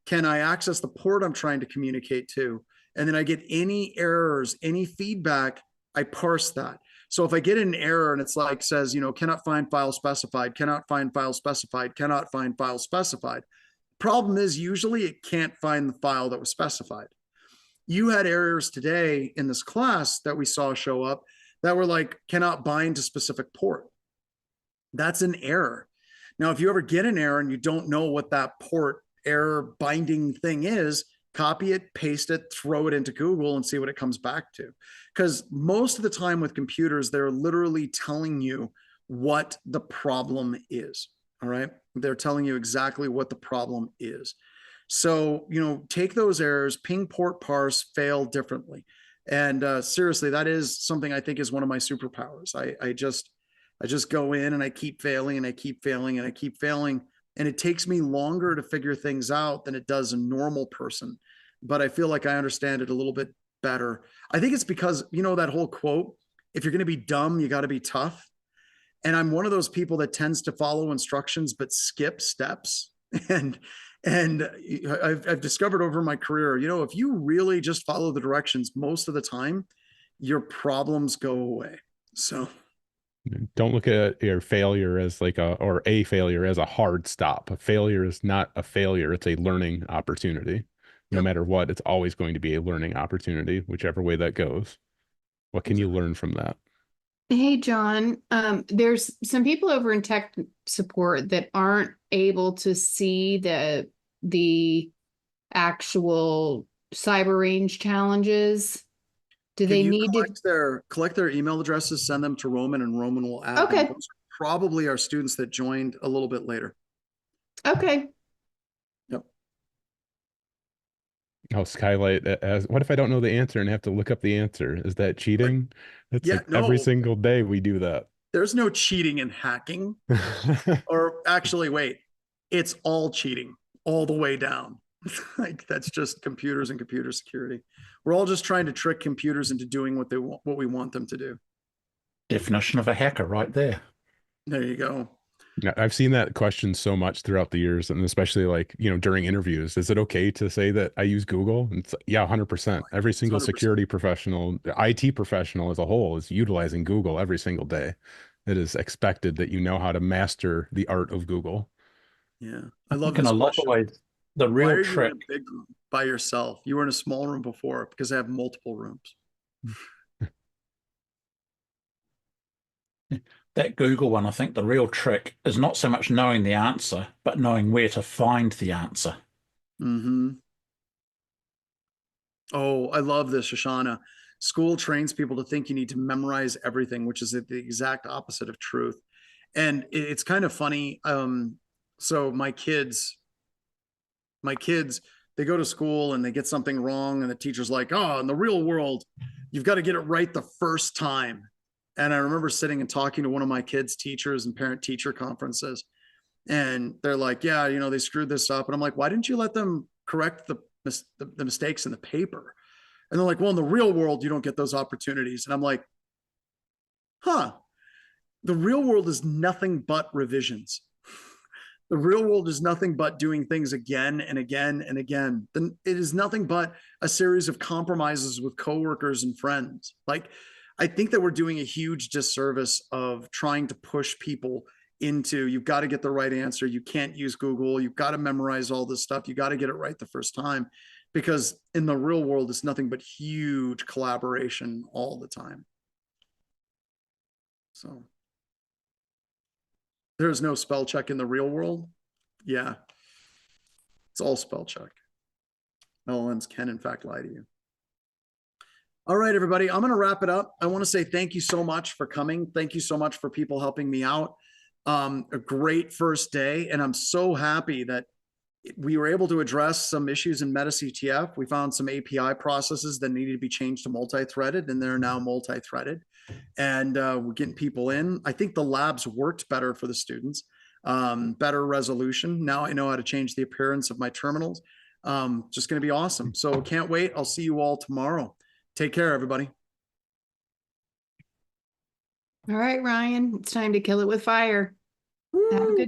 Can I access the port I'm trying to communicate to? And then I get any errors, any feedback, I parse that. So if I get an error and it's like says, you know, cannot find file specified, cannot find file specified, cannot find file specified. Problem is usually it can't find the file that was specified. You had errors today in this class that we saw show up that were like, cannot bind to specific port. That's an error. Now, if you ever get an error and you don't know what that port error binding thing is, copy it, paste it, throw it into Google and see what it comes back to. Because most of the time with computers, they're literally telling you what the problem is. All right. They're telling you exactly what the problem is. So, you know, take those errors, ping, port, parse, fail differently. And seriously, that is something I think is one of my superpowers. I just go in and I keep failing and I keep failing and I keep failing. And it takes me longer to figure things out than it does a normal person. But I feel like I understand it a little bit better. I think it's because, you know, that whole quote, if you're going to be dumb, you got to be tough. And I'm one of those people that tends to follow instructions, but skip steps. And I've discovered over my career, you know, if you really just follow the directions most of the time, your problems go away. So don't look at your failure as like a failure as a hard stop. A failure is not a failure. It's a learning opportunity. No matter what, it's always going to be a learning opportunity, whichever way that goes. What can you learn from that? Hey, John, there's some people over in tech support that aren't able to see the actual cyber range challenges. Do they need to collect their email addresses, send them to Roman, and Roman will add them. Okay. Those probably are students that joined a little bit later. Okay. Yep. I'll skylight as what if I don't know the answer and have to look up the answer? Is that cheating? It's like every single day we do that. There's no cheating and hacking. Or actually, wait, it's all cheating all the way down. Like that's just computers and computer security. We're all just trying to trick computers into doing what they want, what we want them to do. Definition of a hacker right there. There you go. Yeah, I've seen that question so much throughout the years, and especially like, you know, during interviews. Is it okay to say that I use Google? And it's, yeah, 100%. Every single 100%. Security professional, IT professional as a whole is utilizing Google every single day. It is expected that you know how to master the art of Google. Yeah, I love this question. The real Why are trick. you in a big room by yourself? You were in a small room before because I have multiple rooms. That Google one, I think the real trick is not so much knowing the answer, but knowing where to find the answer. Mm-hmm. Oh, I love this, Shoshana. School trains people to think you need to memorize everything, which is the exact opposite of truth. And it's kind of funny. So my kids, they go to school and they get something wrong, and the teacher's like, "Oh, in the real world, you've got to get it right the first time." And I remember sitting and talking to one of my kids' teachers and parent-teacher conferences, and they're like, "Yeah, you know, they screwed this up." And I'm like, "Why didn't you let them correct the mistakes in the paper?" And they're like, "Well, in the real world, you don't get those opportunities." And I'm like, "Huh? The real world is nothing but revisions. The real world is nothing but doing things again and again and again. Then it is nothing but a series of compromises with coworkers and friends." Like, I think that we're doing a huge disservice of trying to push people into, you've got to get the right answer. You can't use Google. You've got to memorize all this stuff. You got to get it right the first time, because in the real world, it's nothing but huge collaboration all the time. So there's no spell check in the real world. Yeah. It's all spell check. LLMs can in fact lie to you. All right, everybody, I'm going to wrap it up. I want to say thank you so much for coming. Thank you so much for people helping me out. A great first day. And I'm so happy that we were able to address some issues in MetaCTF. We found some API processes that needed to be changed to multi-threaded, and they're now multi-threaded. And we're getting people in. I think the labs worked better for the students. Better resolution. Now I know how to change the appearance of my terminals. Just going to be awesome. So can't wait. I'll see you all tomorrow. Take care, everybody. All right, Ryan, it's time to kill it with fire. Woo! Have a good day.